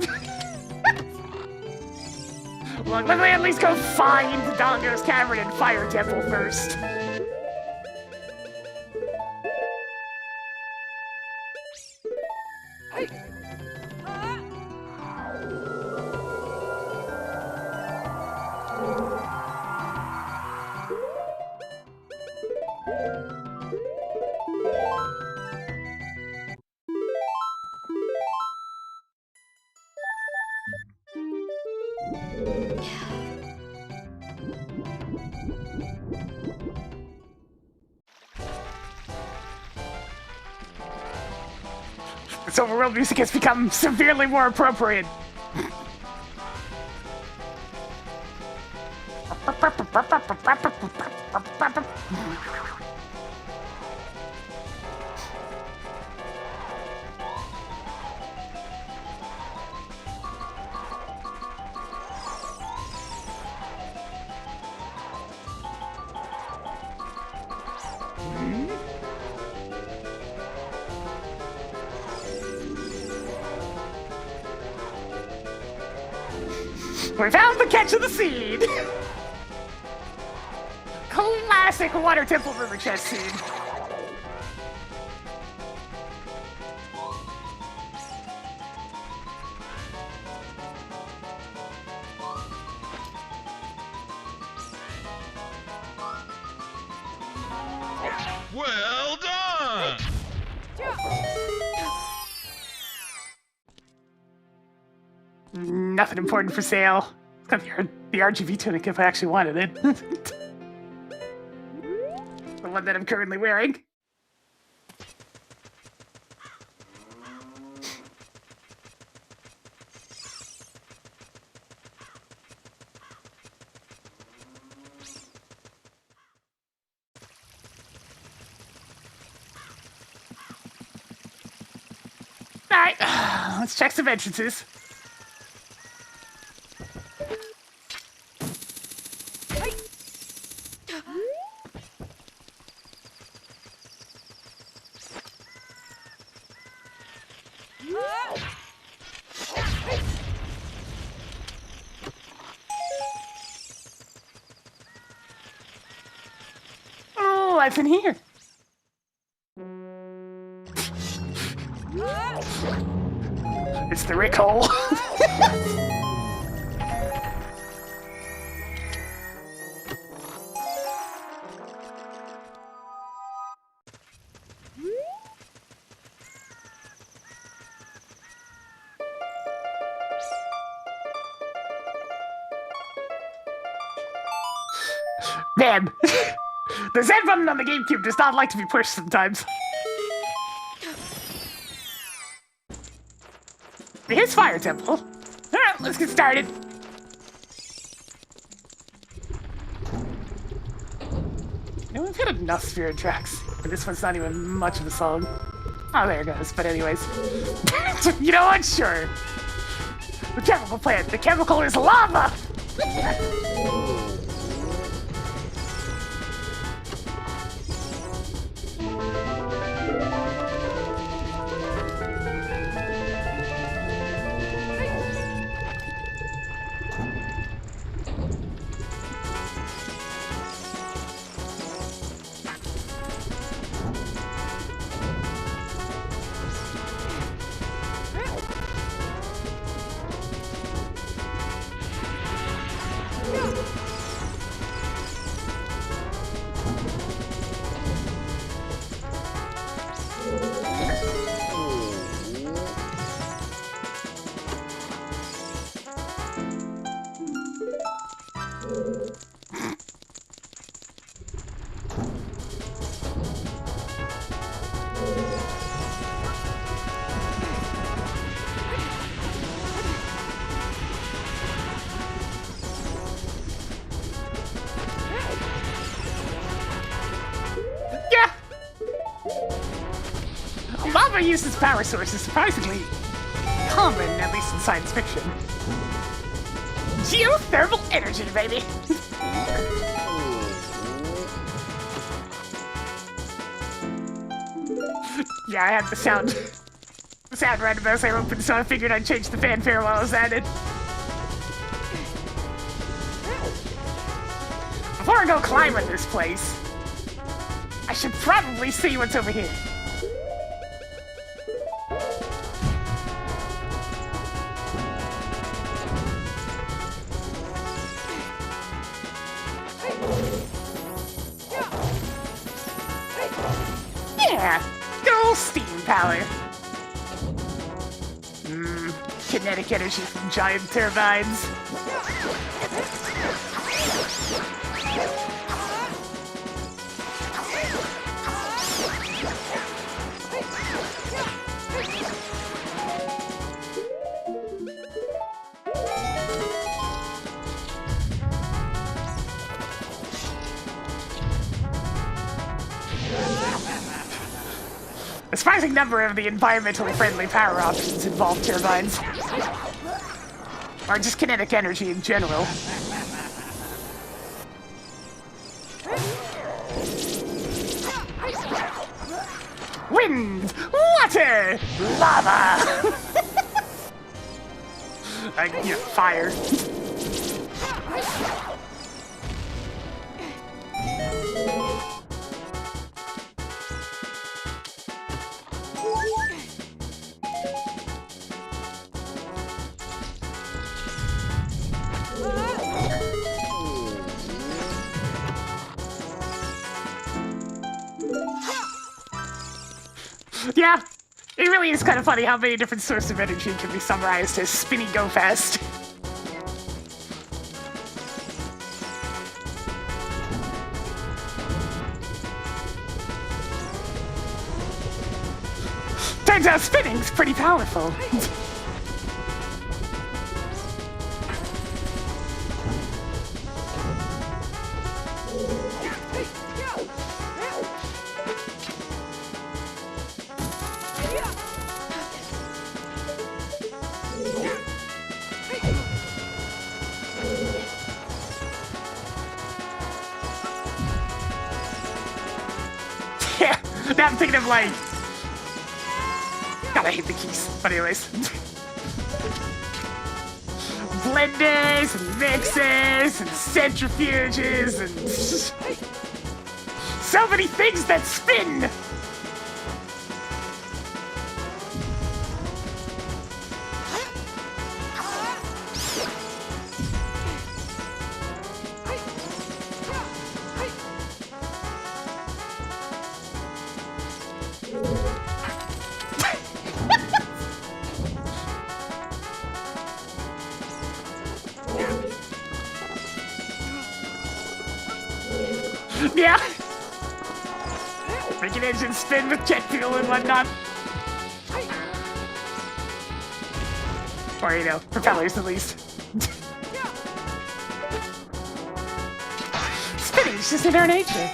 Look, let me at least go find Dongo's Cavern and Fire Temple first. This overworld music has become severely more appropriate. We found the catch of the seed! Classic Water Temple River chest scene. Well done! Nothing important for sale. The RGB tunic if I actually wanted it. The one that I'm currently wearing. Alright, let's check some entrances. Oh, what's in here? It's the Rick hole. Man, the Z button on the GameCube does not like to be pushed sometimes. Here's Fire Temple. Alright, let's get started. Now we've got enough spirit tracks, but this one's not even much of a song. Oh, there it goes. But anyways. You know what? Sure. The chemical plant. The chemical is lava! Lava uses power sources surprisingly common, at least in science fiction. Geothermal energy, baby! Yeah, I had the sound right about as I opened, so I figured I'd change the fanfare while I was at it. Before I go climbing this place, I should probably see what's over here. Yeah, good old steam power. Kinetic energy from giant turbines. A surprising number of the environmentally friendly power options involve turbines. Or just kinetic energy in general. Wind! Water! Lava! Fire. Yeah, it really is kind of funny how many different sources of energy can be summarized as spinny go fast. Turns out spinning's pretty powerful. Yeah, now I'm thinking of like... God, I hate the keys. But anyways. Blenders and mixers and centrifuges and... so many things that spin! Yeah! Making engines spin with jet fuel and whatnot. Or, you know, propellers at least. Spinning's just in our nature.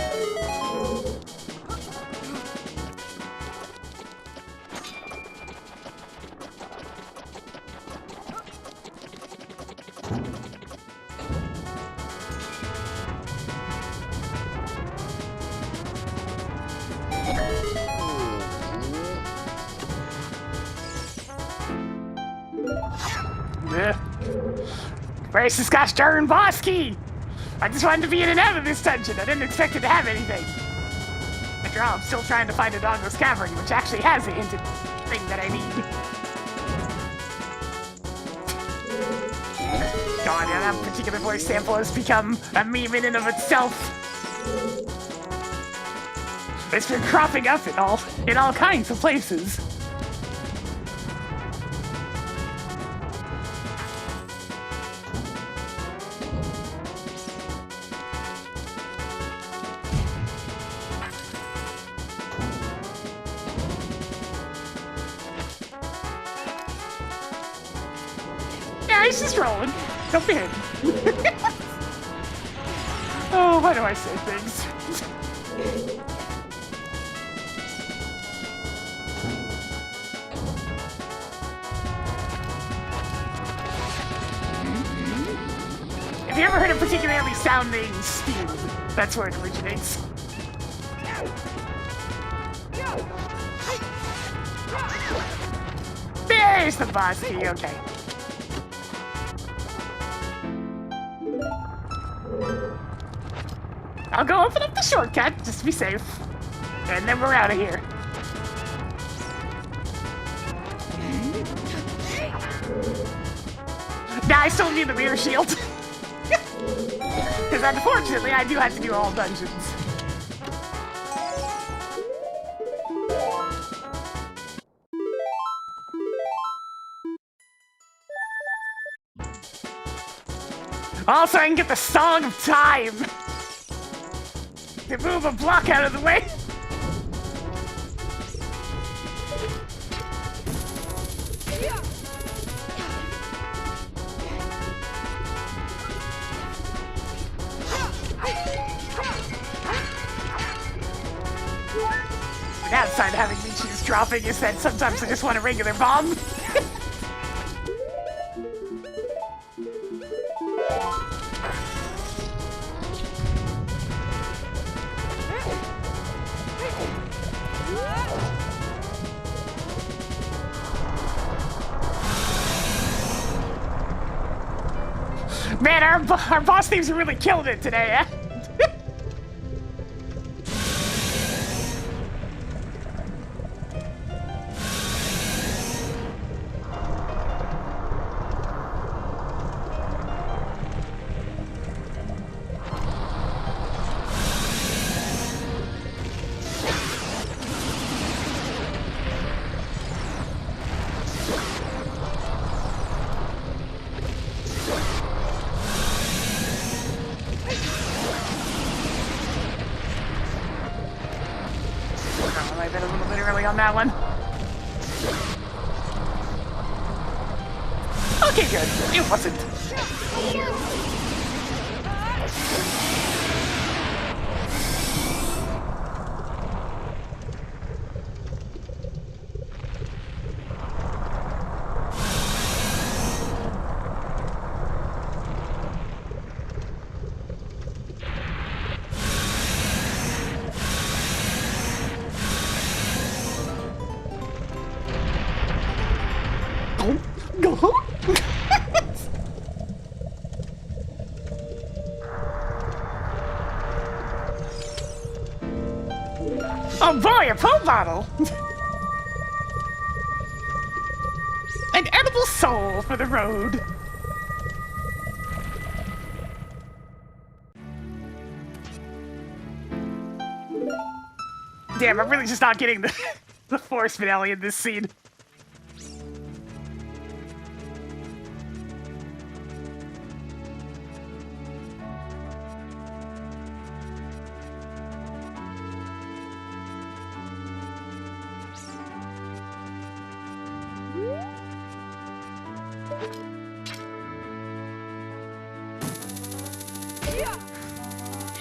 Where's this gosh darn boss key? I just wanted to be in and out of this dungeon. I didn't expect it to have anything. After all, I'm still trying to find a Doggo's Cavern, which actually has a hinted thing that I need. God, yeah, that particular voice sample has become a meme in and of itself. It's been cropping up in all kinds of places. Yeah, he's just rolling. Don't be him. Oh, why do I say things? If you ever heard a particularly sounding steam, that's where it originates. There's the boss key, okay. I'll go open up the shortcut, just to be safe. And then we're out of here. Nah, I still need the mirror shield. Because unfortunately, I do have to do all dungeons. Also, I can get the Song of Time to move a block out of the way. The downside of having Michi's dropping is that sometimes I just want a regular bomb. Man, our boss teams are really killing it today, eh? I bet a little bit early on that one. Okay, good. It wasn't. Oh boy, a Poe bottle! An edible soul for the road. Damn, I'm really just not getting the force finale in this scene.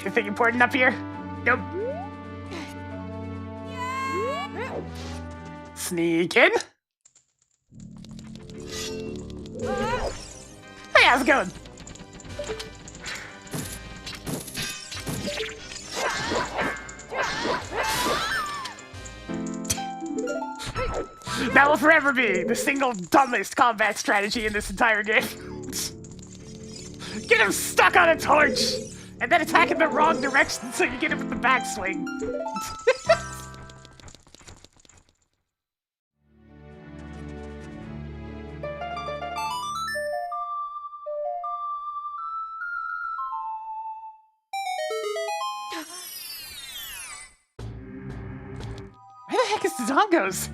Anything important up here? Nope. Sneak in. Hey, how's it going? That will forever be the single dumbest combat strategy in this entire game. Get him stuck on a torch! And then attack in the wrong direction so you get him with the backswing. Where the heck is the Dongos?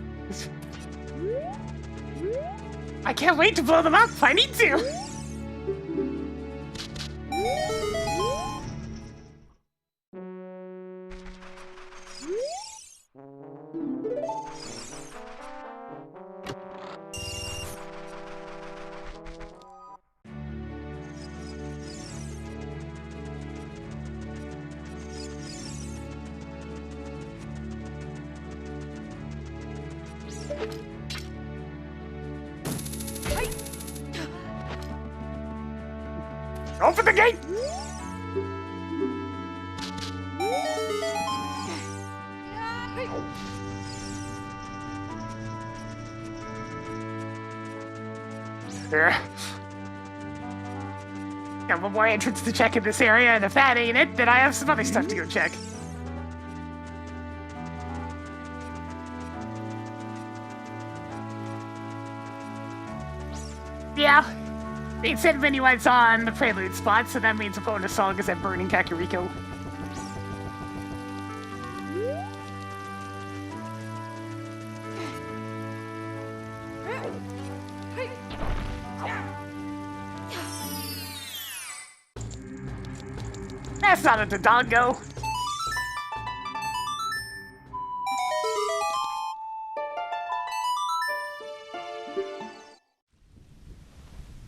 I can't wait to blow them up. I need to. Open the gate! There. Got one more entrance to check in this area, and if that ain't it, then I have some other stuff to go check. Yeah. It said menu lights on the prelude spot, so that means a bonus song is at Burning Kakariko. That's not a Dodongo.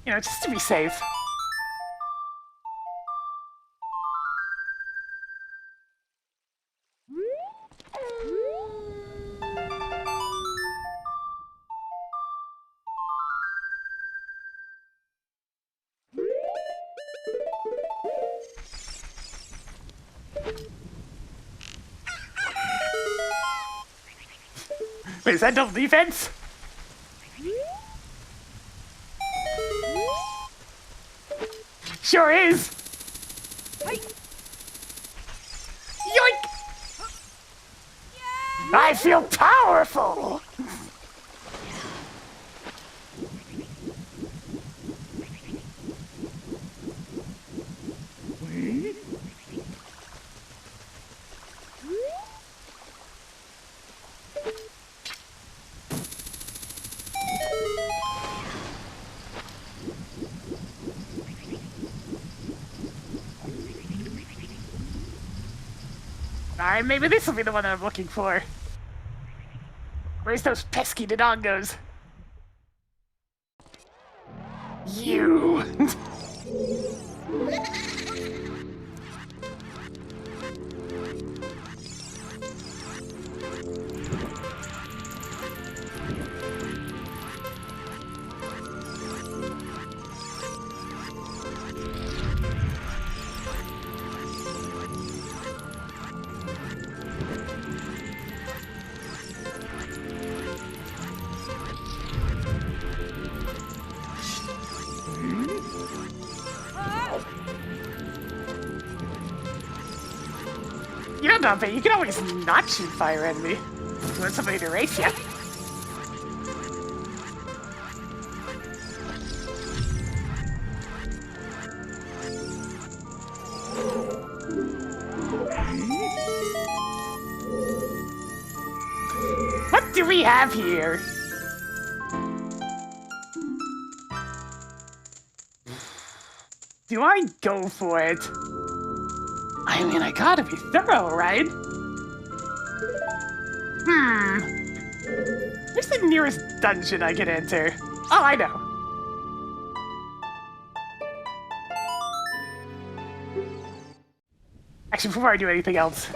You know, just to be safe. Wait, is that double defense? Sure is! Yoink! I feel powerful! Alright, maybe this will be the one that I'm looking for. Where's those pesky dodongos? You! You know, Dumpy, you can always not shoot fire at me. You want somebody to race you? What do we have here? Do I go for it? I mean, I gotta be thorough, right? Where's the nearest dungeon I can enter? Oh, I know. Actually, before I do anything else.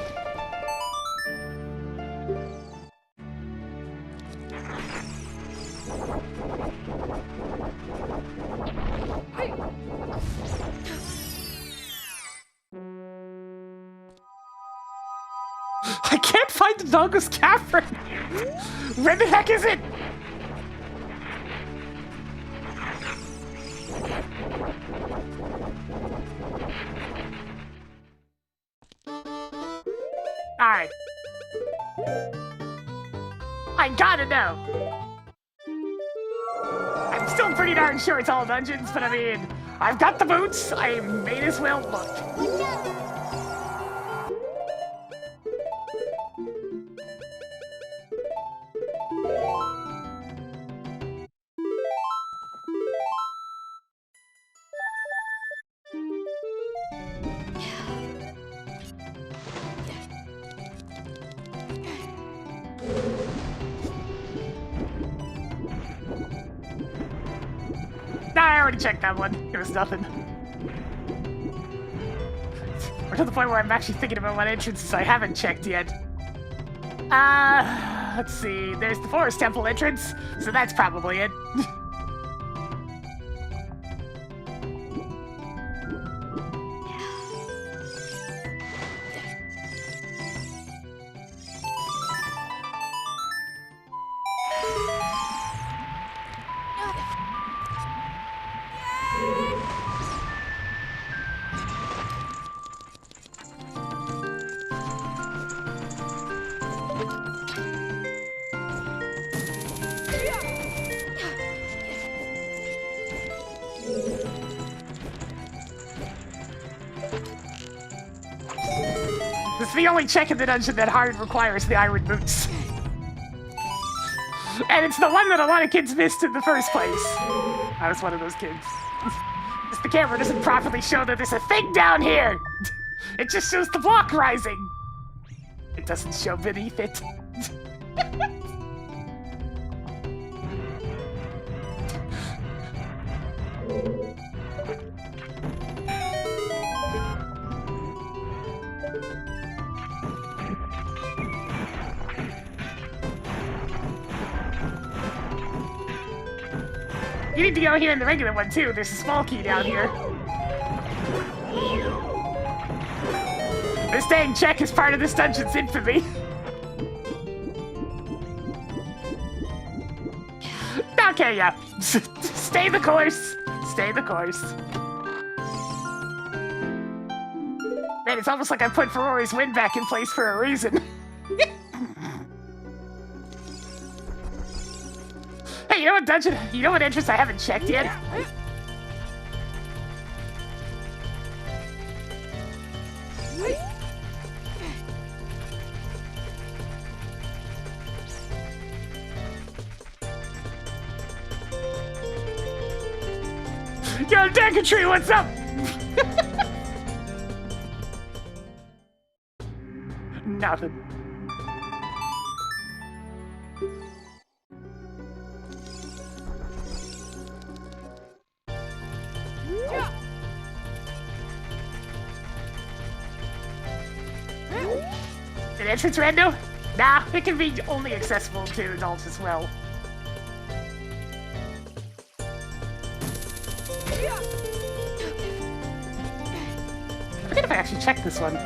I can't find the Douglas Cavern! Where the heck is it? Alright. I gotta know! I'm still pretty darn sure it's all dungeons, but I mean, I've got the boots, I may as well look. I already checked that one. It was nothing. We're to the point where I'm actually thinking about what entrances I haven't checked yet. Let's see. There's the Forest Temple entrance, so that's probably it. This is the only check in the dungeon that hard requires the iron boots. And it's the one that a lot of kids missed in the first place. I was one of those kids. Just the camera doesn't properly show that there's a thing down here. It just shows the block rising. It doesn't show beneath it. You need to go here in the regular one, too. There's a small key down here. This dang check is part of this dungeon's infamy. Okay, yeah. Stay the course. Stay the course. Man, it's almost like I put Ferrari's win back in place for a reason. Hey, you know what dungeon? You know what entrance I haven't checked yet? Yo, Dankatry, what's up? Nothing. An entrance, Rando? Nah, it can be only accessible to adults as well. I forget if I actually checked this one.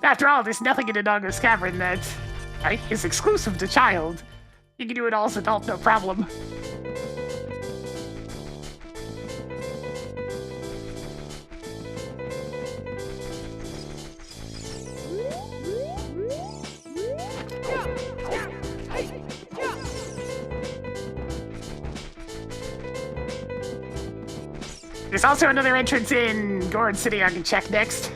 After all, there's nothing in Anongo's Cavern that is exclusive to child. You can do it all as adult, no problem. There's also another entrance in Goron City I can check next.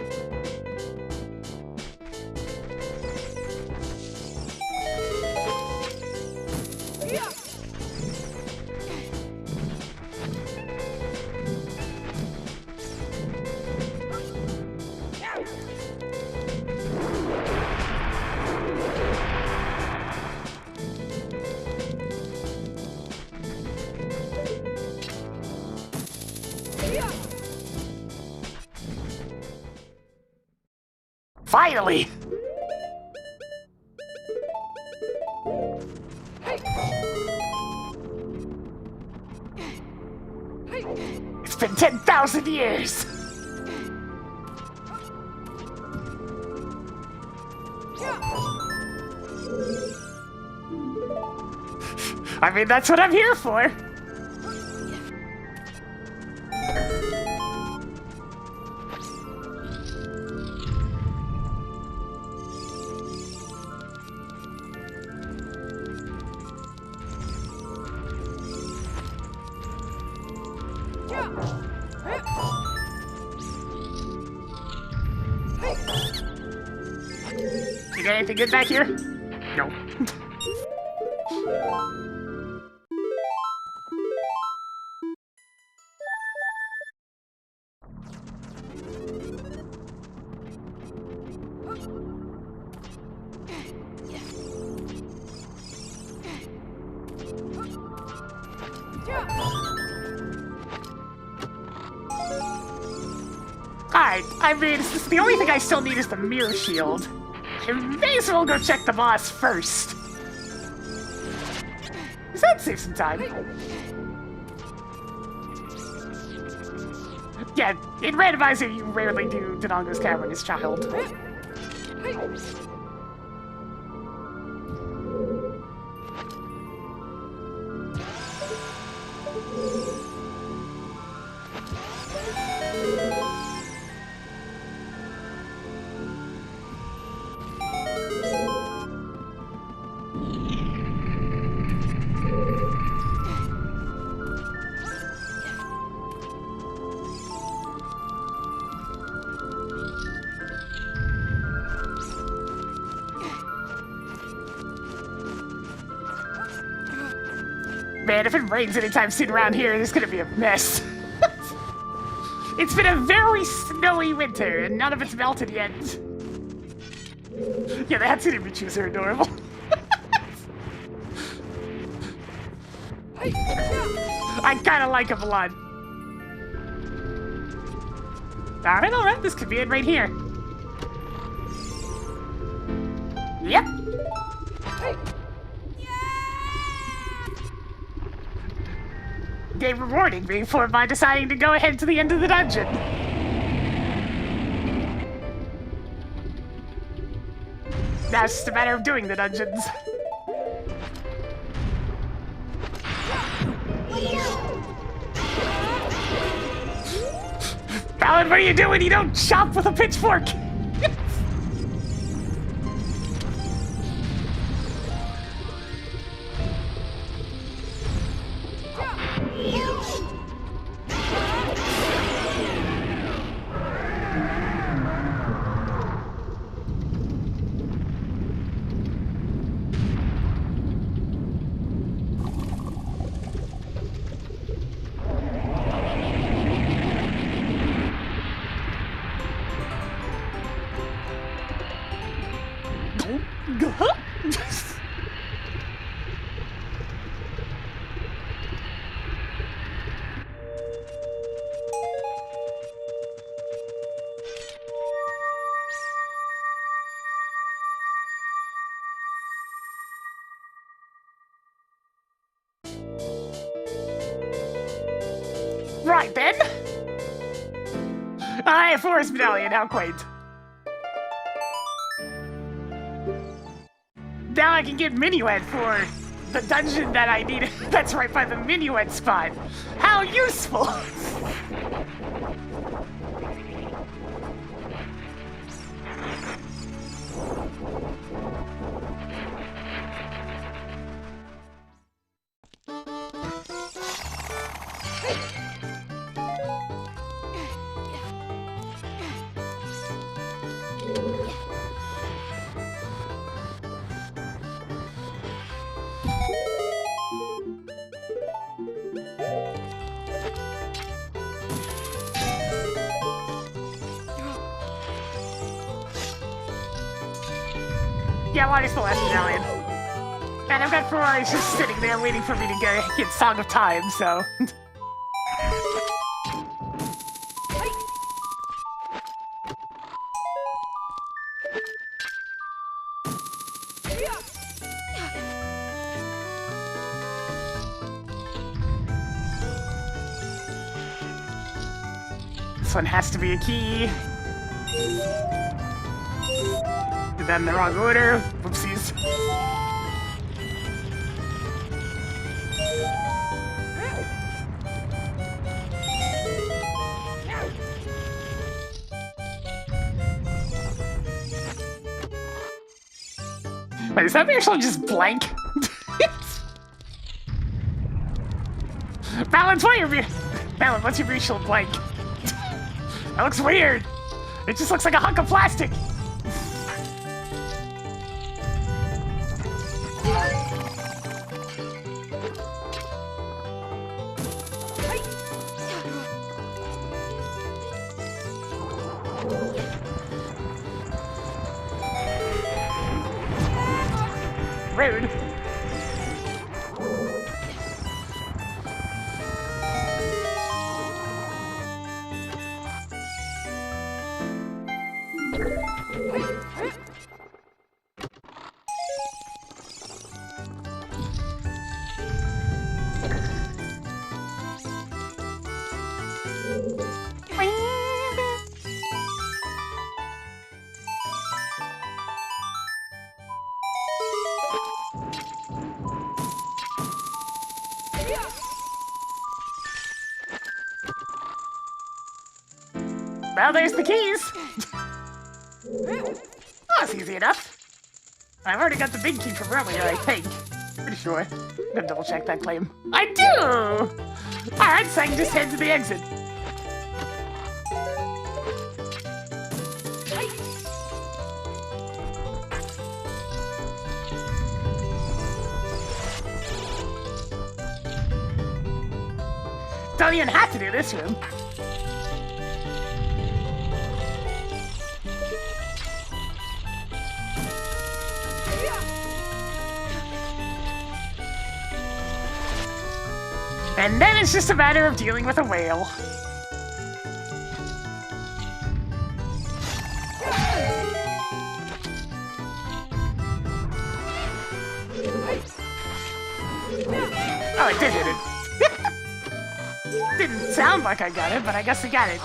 Finally! It's been 10,000 years! I mean, that's what I'm here for! You got anything good back here? No. Alright, I mean, the only thing I still need is the mirror shield. I may as well go check the boss first. Does that save some time? Yeah, in randomizer you rarely do Dodongo's Cavern as child. Man, if it rains anytime soon around here, there's gonna be a mess. It's been a very snowy winter, and none of it's melted yet. Yeah, the Hatsune Michus are adorable. I kinda like them a lot. Alright, this could be it right here. Yep. They rewarding me for my deciding to go ahead to the end of the dungeon. Now it's just a matter of doing the dungeons. Alan, what are you doing? You don't chop with a pitchfork! Right then. Alright, Forest Medallion, how quaint. Now I can get Minuet for the dungeon that I need. That's right by the Minuet spot. How useful! Yeah, what is the last medallion? And I've got Ferrari's just sitting there waiting for me to get Song of Time, so... This one has to be a key. Did that in the wrong order. Whoopsies. Wait, is that actually just blank? Balance, Balance, what's your racial blank? That looks weird. It just looks like a hunk of plastic. Rude. Well, there's the keys. Oh, that's easy enough. I've already got the big key from earlier, I think. Pretty sure. I'm gonna double check that claim. I do! Alright, so I can just head to the exit. Don't even have to do this room. And then it's just a matter of dealing with a whale. Oh, I did hit it. Didn't sound like I got it, but I guess I got it.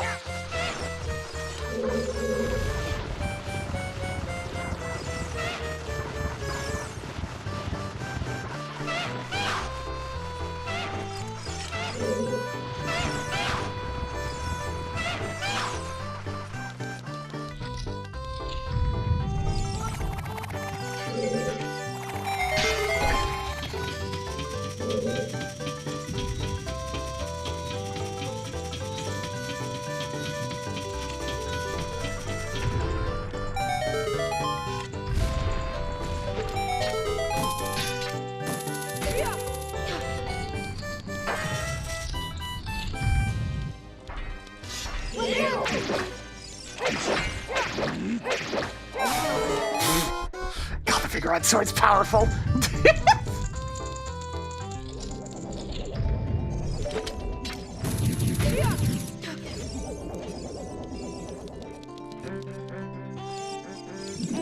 God, the figure on sword's powerful.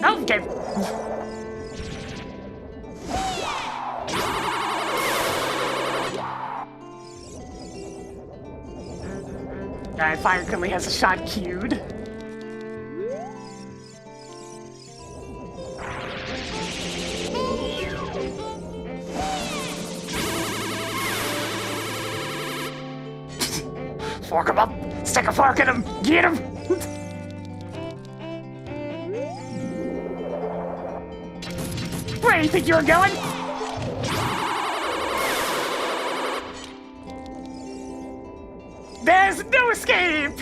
Okay. Alright, Fire currently has a shot queued. Fork him up! Stick a fork in him! Get him! Where do you think you were going? There's no escape!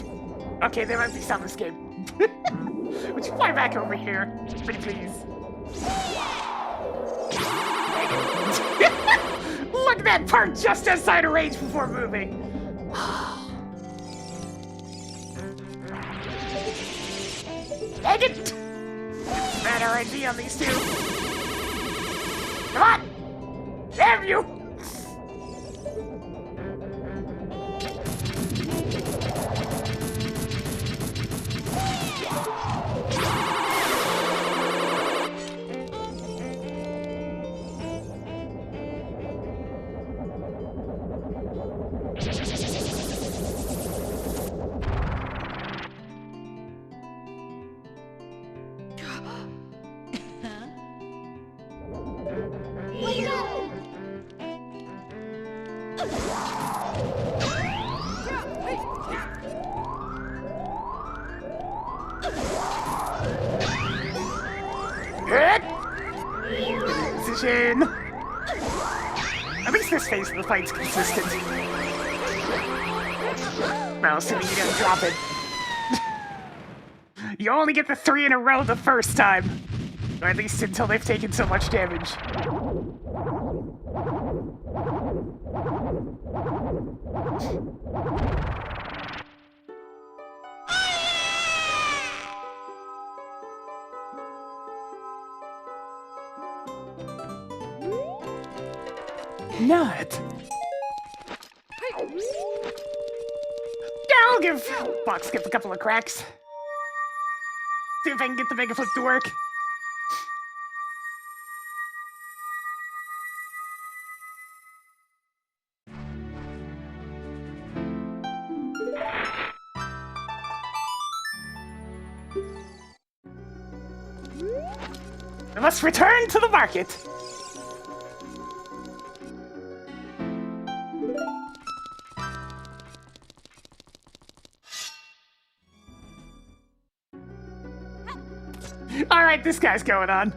Okay, there might be some escape. Would you fly back over here? Pretty please. Look at that part just outside of range before moving. Dang it! It's bad RNG on these two. Come on! Damn you! Position. At least this phase of the fight's consistent. Well, assuming you don't drop it. You only get the 3 in a row the first time. Or at least until they've taken so much damage. Nut. I'll give Box Skip a couple of cracks. See if I can get the Mega Flip to work. I must return to the market. Alright, this guy's going on.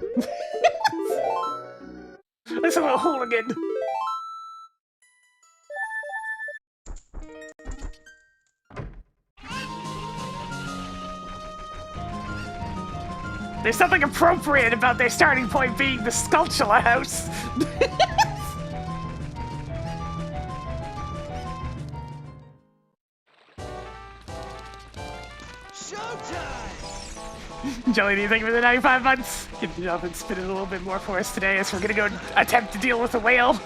That's a little hooligan. There's something appropriate about their starting point being the Skulltula house. Jelly, do you think for the 95 months? Get it up and spin it a little bit more for us today as we're gonna go attempt to deal with the whale.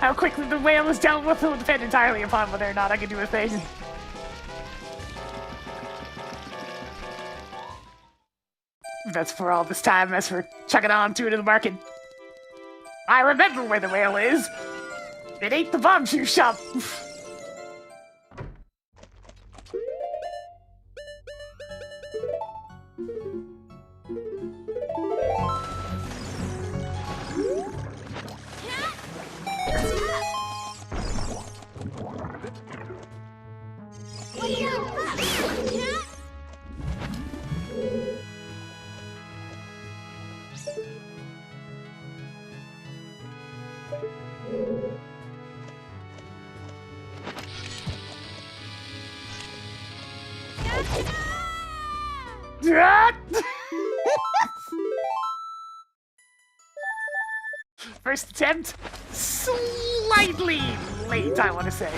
How quickly the whale is dealt with will depend entirely upon whether or not I can do a thing. That's for all this time as we're chugging on to it in the market. I remember where the whale is. It ain't the bomb shoe shop. First attempt, slightly late, I want to say.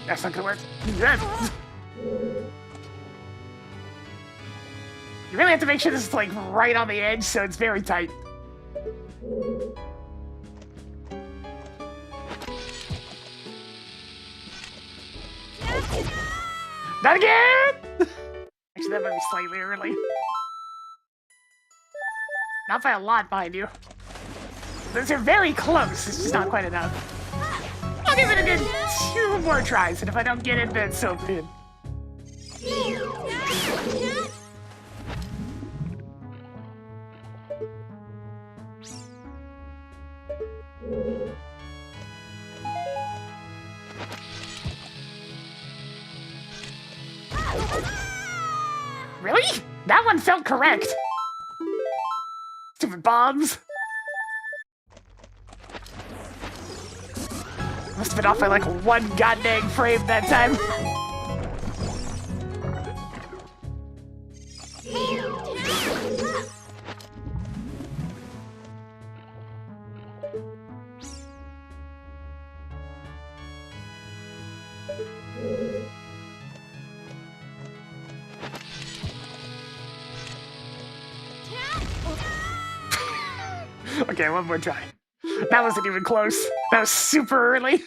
That's not gonna work. You really have to make sure this is like right on the edge, so it's very tight. Not again! Actually, that might be slightly early. Not by a lot, mind you. Those are very close, it's just not quite enough. I'll give it a good 2 more tries, and if I don't get it, then so be it. Really? That one felt correct. Stupid bombs. Must have been off by like 1 goddamn frame that time. Okay, 1 more try. That wasn't even close. That was super early.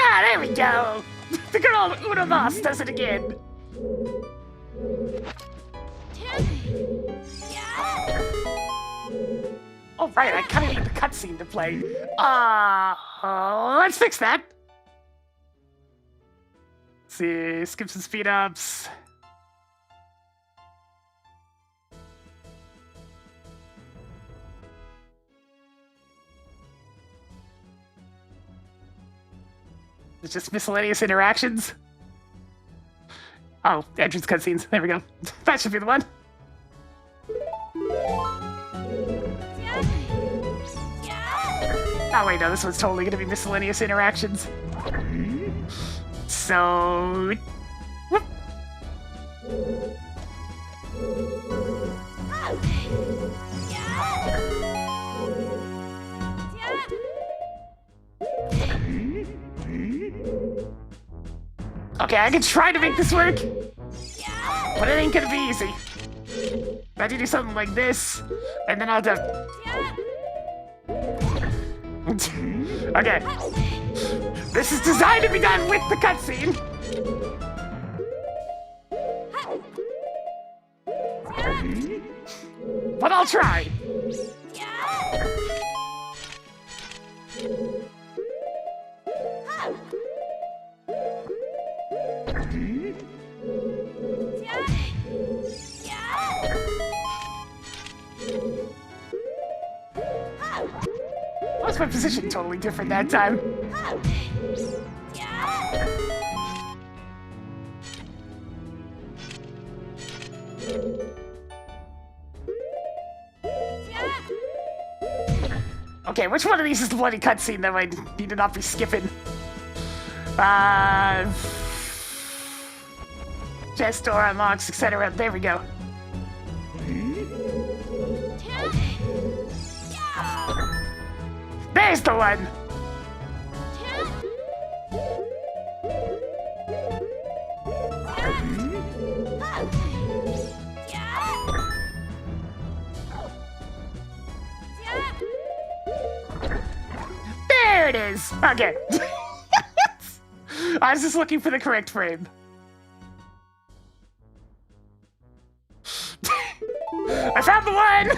Ah, there we go! The good old Uno Mas does it again! Oh, right, I kinda need the cutscene to play. Let's fix that! Let's see, skip some speed ups. It's just miscellaneous interactions. Oh, entrance cutscenes. There we go. That should be the one. Oh wait, no, this one's totally gonna be miscellaneous interactions. So... whoop. Okay, I can try to make this work, but it ain't gonna be easy. I have to do something like this, and then I'll do... Okay. This is designed to be done with the cutscene. But I'll try. Why was my position totally different that time? Okay, which one of these is the bloody cutscene that I need to not be skipping? Chest door unlocks, etc. There we go. There's the one! There it is! Okay. I was just looking for the correct frame. I found the one!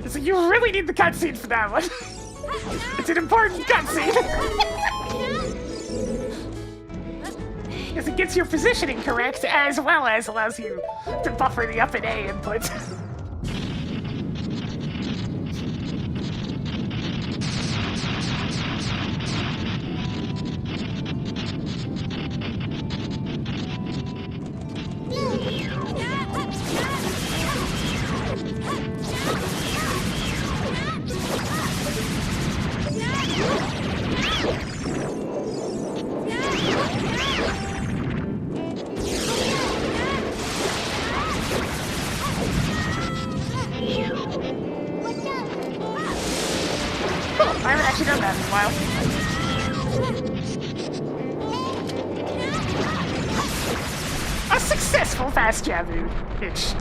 So you really need the cutscene for that one. It's an important cutscene. Because it gets your positioning correct, as well as allows you to buffer the up and A input. Cool. I haven't actually done that in a while. A successful fast jabu. Itch.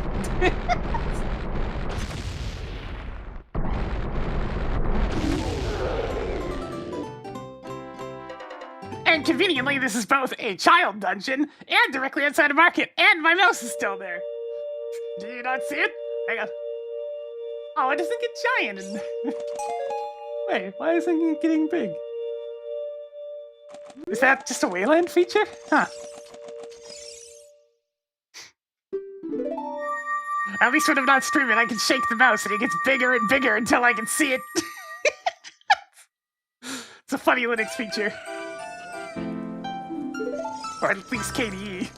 And conveniently, this is both a child dungeon and directly outside a market, and my mouse is still there. Do you not see it? Hang on. Oh, it doesn't get giant. Wait, why isn't it getting big? Is that just a Wayland feature? Huh. At least when I'm not streaming, I can shake the mouse and it gets bigger and bigger until I can see it. It's a funny Linux feature. Or at least KDE.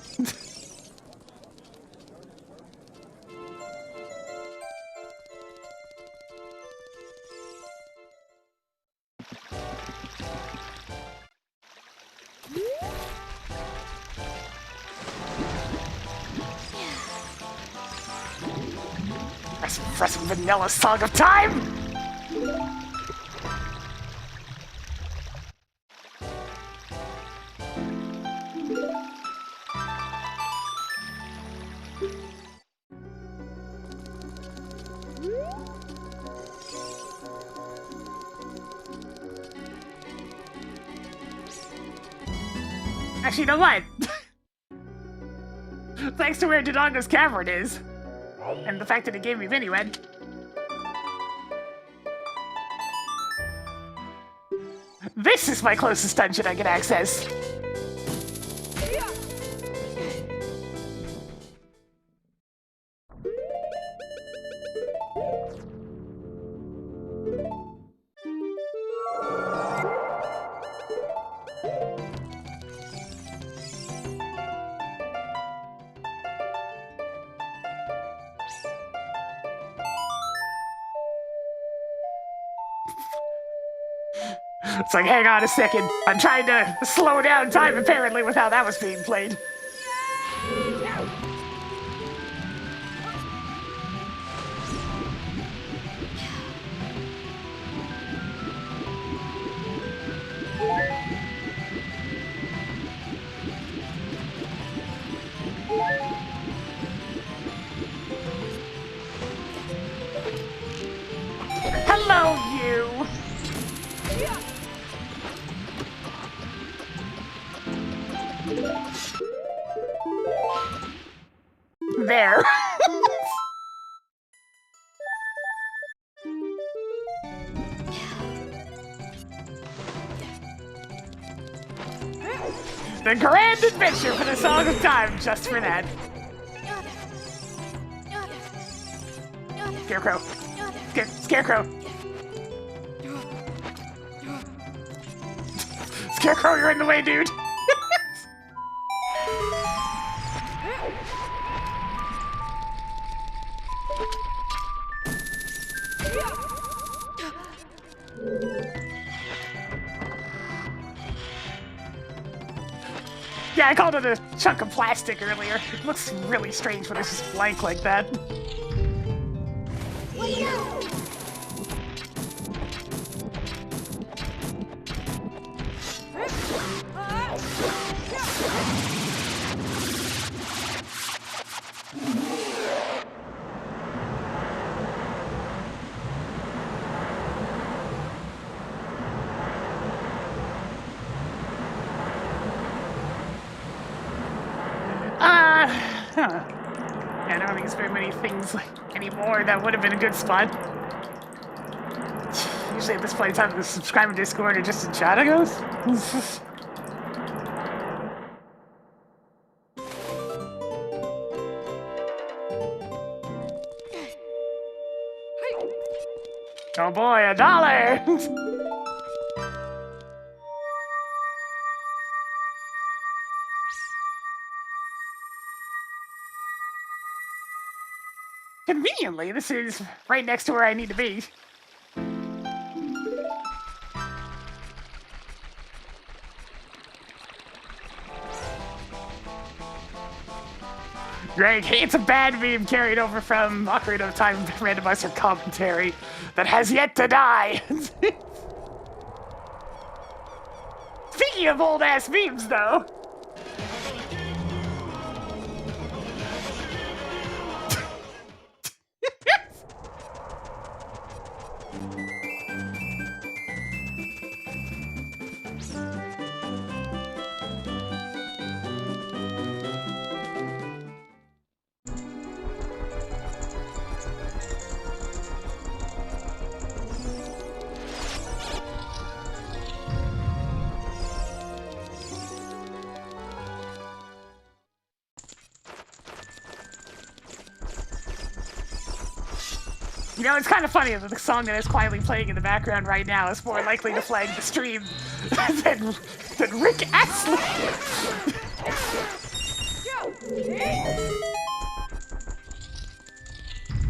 Fresh vanilla song of time! Actually, you know what? Thanks to where Dodongo's cavern is, and the fact that it gave me Minuet, this is my closest dungeon I can access. It's like, hang on a second. I'm trying to slow down time, apparently, with how that was being played. Hello, you! There. The grand adventure for the Song of Time, just for that. Scarecrow. Scarecrow. Scarecrow, you're in the way, dude. Yeah, I called it a chunk of plastic earlier. It looks really strange when it's just blank like that. Huh. Yeah, I don't think there's very many things anymore that would have been a good spot. Usually at this point in time, the subscriber Discord or just in chat, I guess. Oh boy, $1! Conveniently, this is right next to where I need to be. Greg hates a bad meme carried over from Ocarina of Time randomizer commentary that has yet to die. Speaking of old ass memes, though. You know, it's kind of funny that the song that is quietly playing in the background right now is more likely to flag the stream than Rick Astley.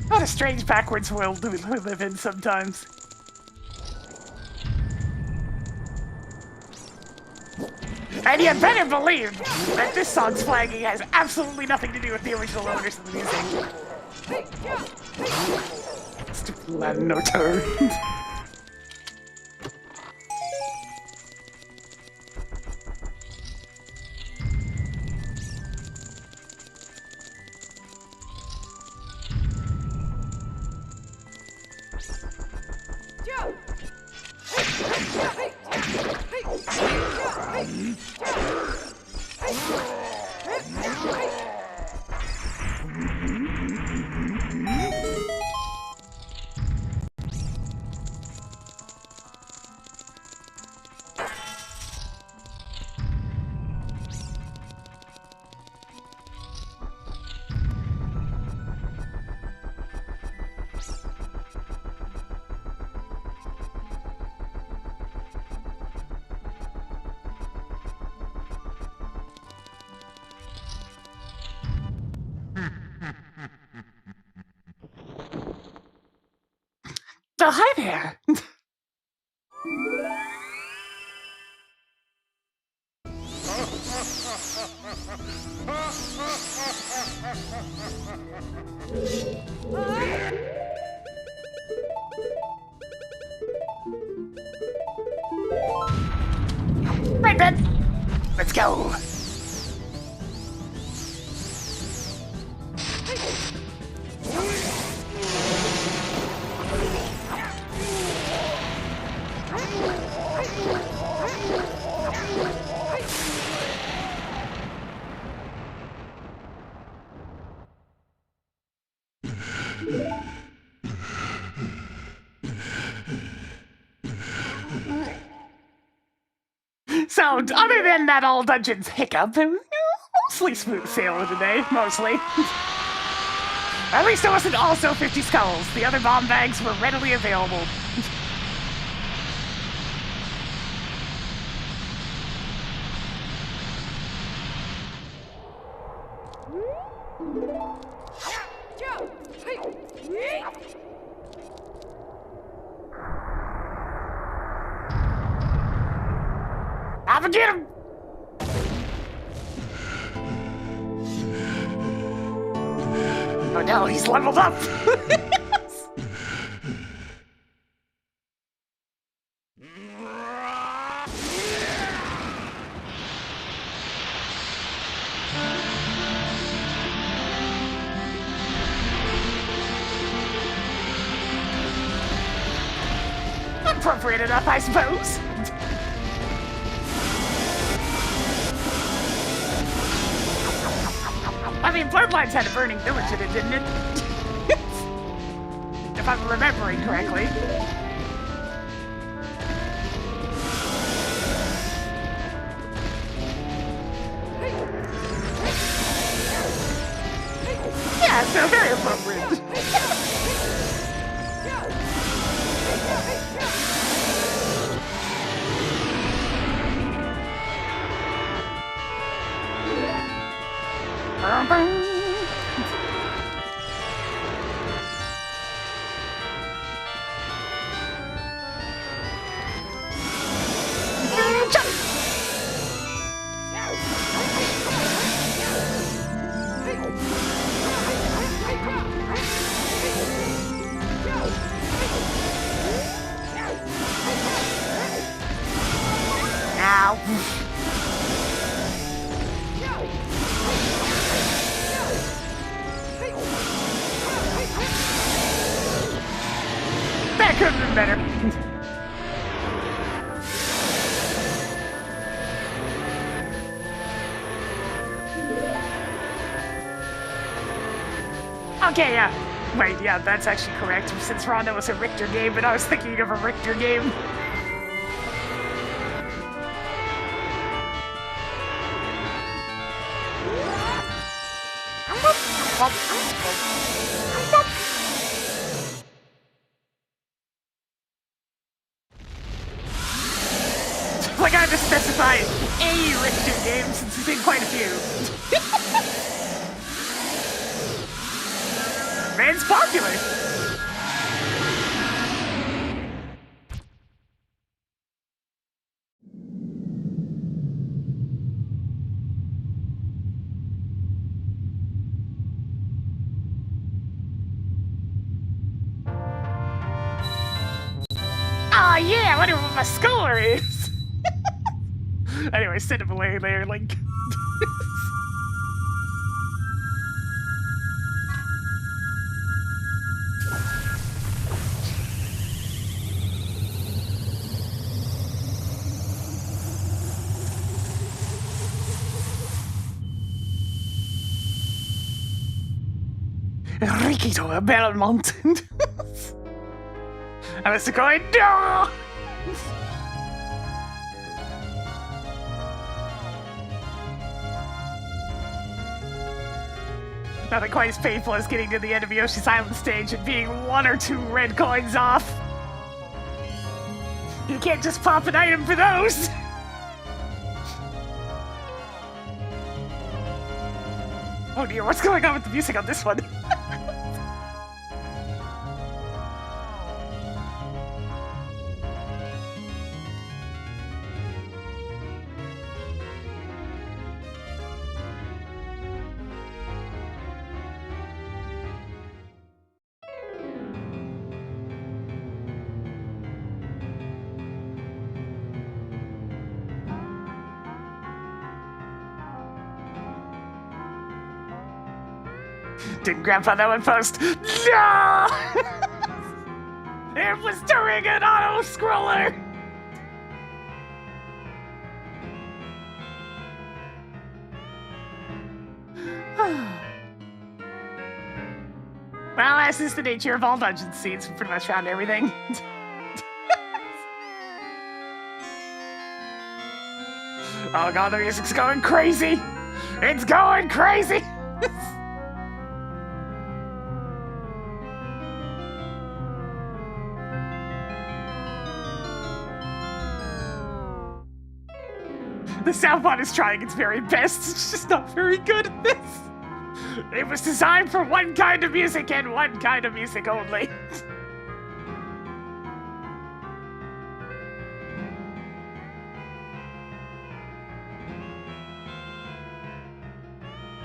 What a strange backwards world we live in sometimes. And you better believe that this song's flagging has absolutely nothing to do with the original owners of the music. Stupid Latin no turn. So hi there. Right then, let's go. So, other than that all dungeons hiccup, it was mostly smooth sailing today, mostly. At least it wasn't also 50 skulls. The other bomb bags were readily available. I'll get him! Oh no, he's leveled up! Appropriate enough, I suppose. I mean, Bloodlines had a burning village in it, didn't it? If I'm remembering correctly. Yeah, so very appropriate. Ow. That could have been better. Okay, yeah. Wait, yeah, that's actually correct. Since Rando was a Richter game, and I was thinking of a Richter game. Like I have to specify a Richter game since there's been quite a few. Man's popular. Oh yeah, I wonder what my score is. Anyway, send him away there, Link. Rikito Belmont. I was going, no! Nothing quite as painful as getting to the end of Yoshi's Island stage and being 1 or 2 red coins off. You can't just pop an item for those! Oh dear, what's going on with the music on this one? Didn't Grandpa that one first? No! It was doing an auto-scroller! Well, as is the nature of all dungeon scenes, we pretty much found everything. Oh god, the music's going crazy! It's going crazy! The soundbot is trying its very best, it's just not very good at this. It was designed for one kind of music and one kind of music only.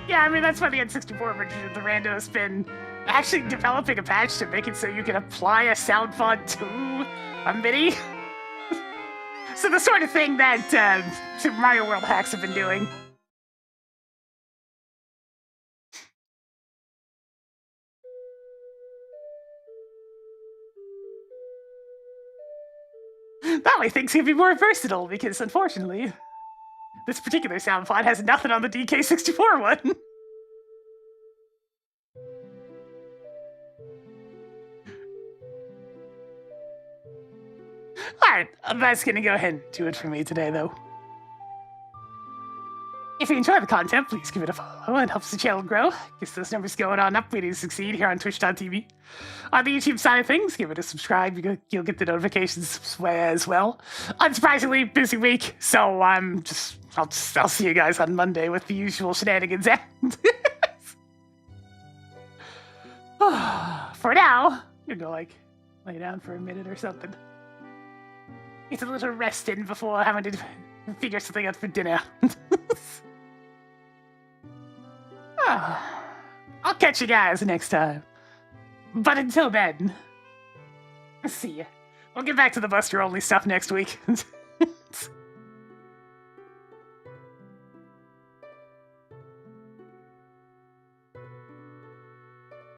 Yeah, I mean, that's why the N64 version of the Rando has been actually developing a patch to make it so you can apply a sound font to a MIDI. So the sort of thing that Super Mario World hacks have been doing. That way things can be more versatile, because unfortunately, this particular sound font has nothing on the DK64 one. Alright, that's gonna go ahead and do it for me today, though. If you enjoy the content, please give it a follow. It helps the channel grow, gets those numbers going on up. We need to succeed here on Twitch.tv. On the YouTube side of things, give it a subscribe. You'll get the notifications as well. Unsurprisingly, busy week, so I'll see you guys on Monday with the usual shenanigans. For now, I'm gonna go lay down for a minute or something. Get a little rest in before having to figure something out for dinner. I'll catch you guys next time. But until then, see ya. We'll get back to the Buster-only stuff next week.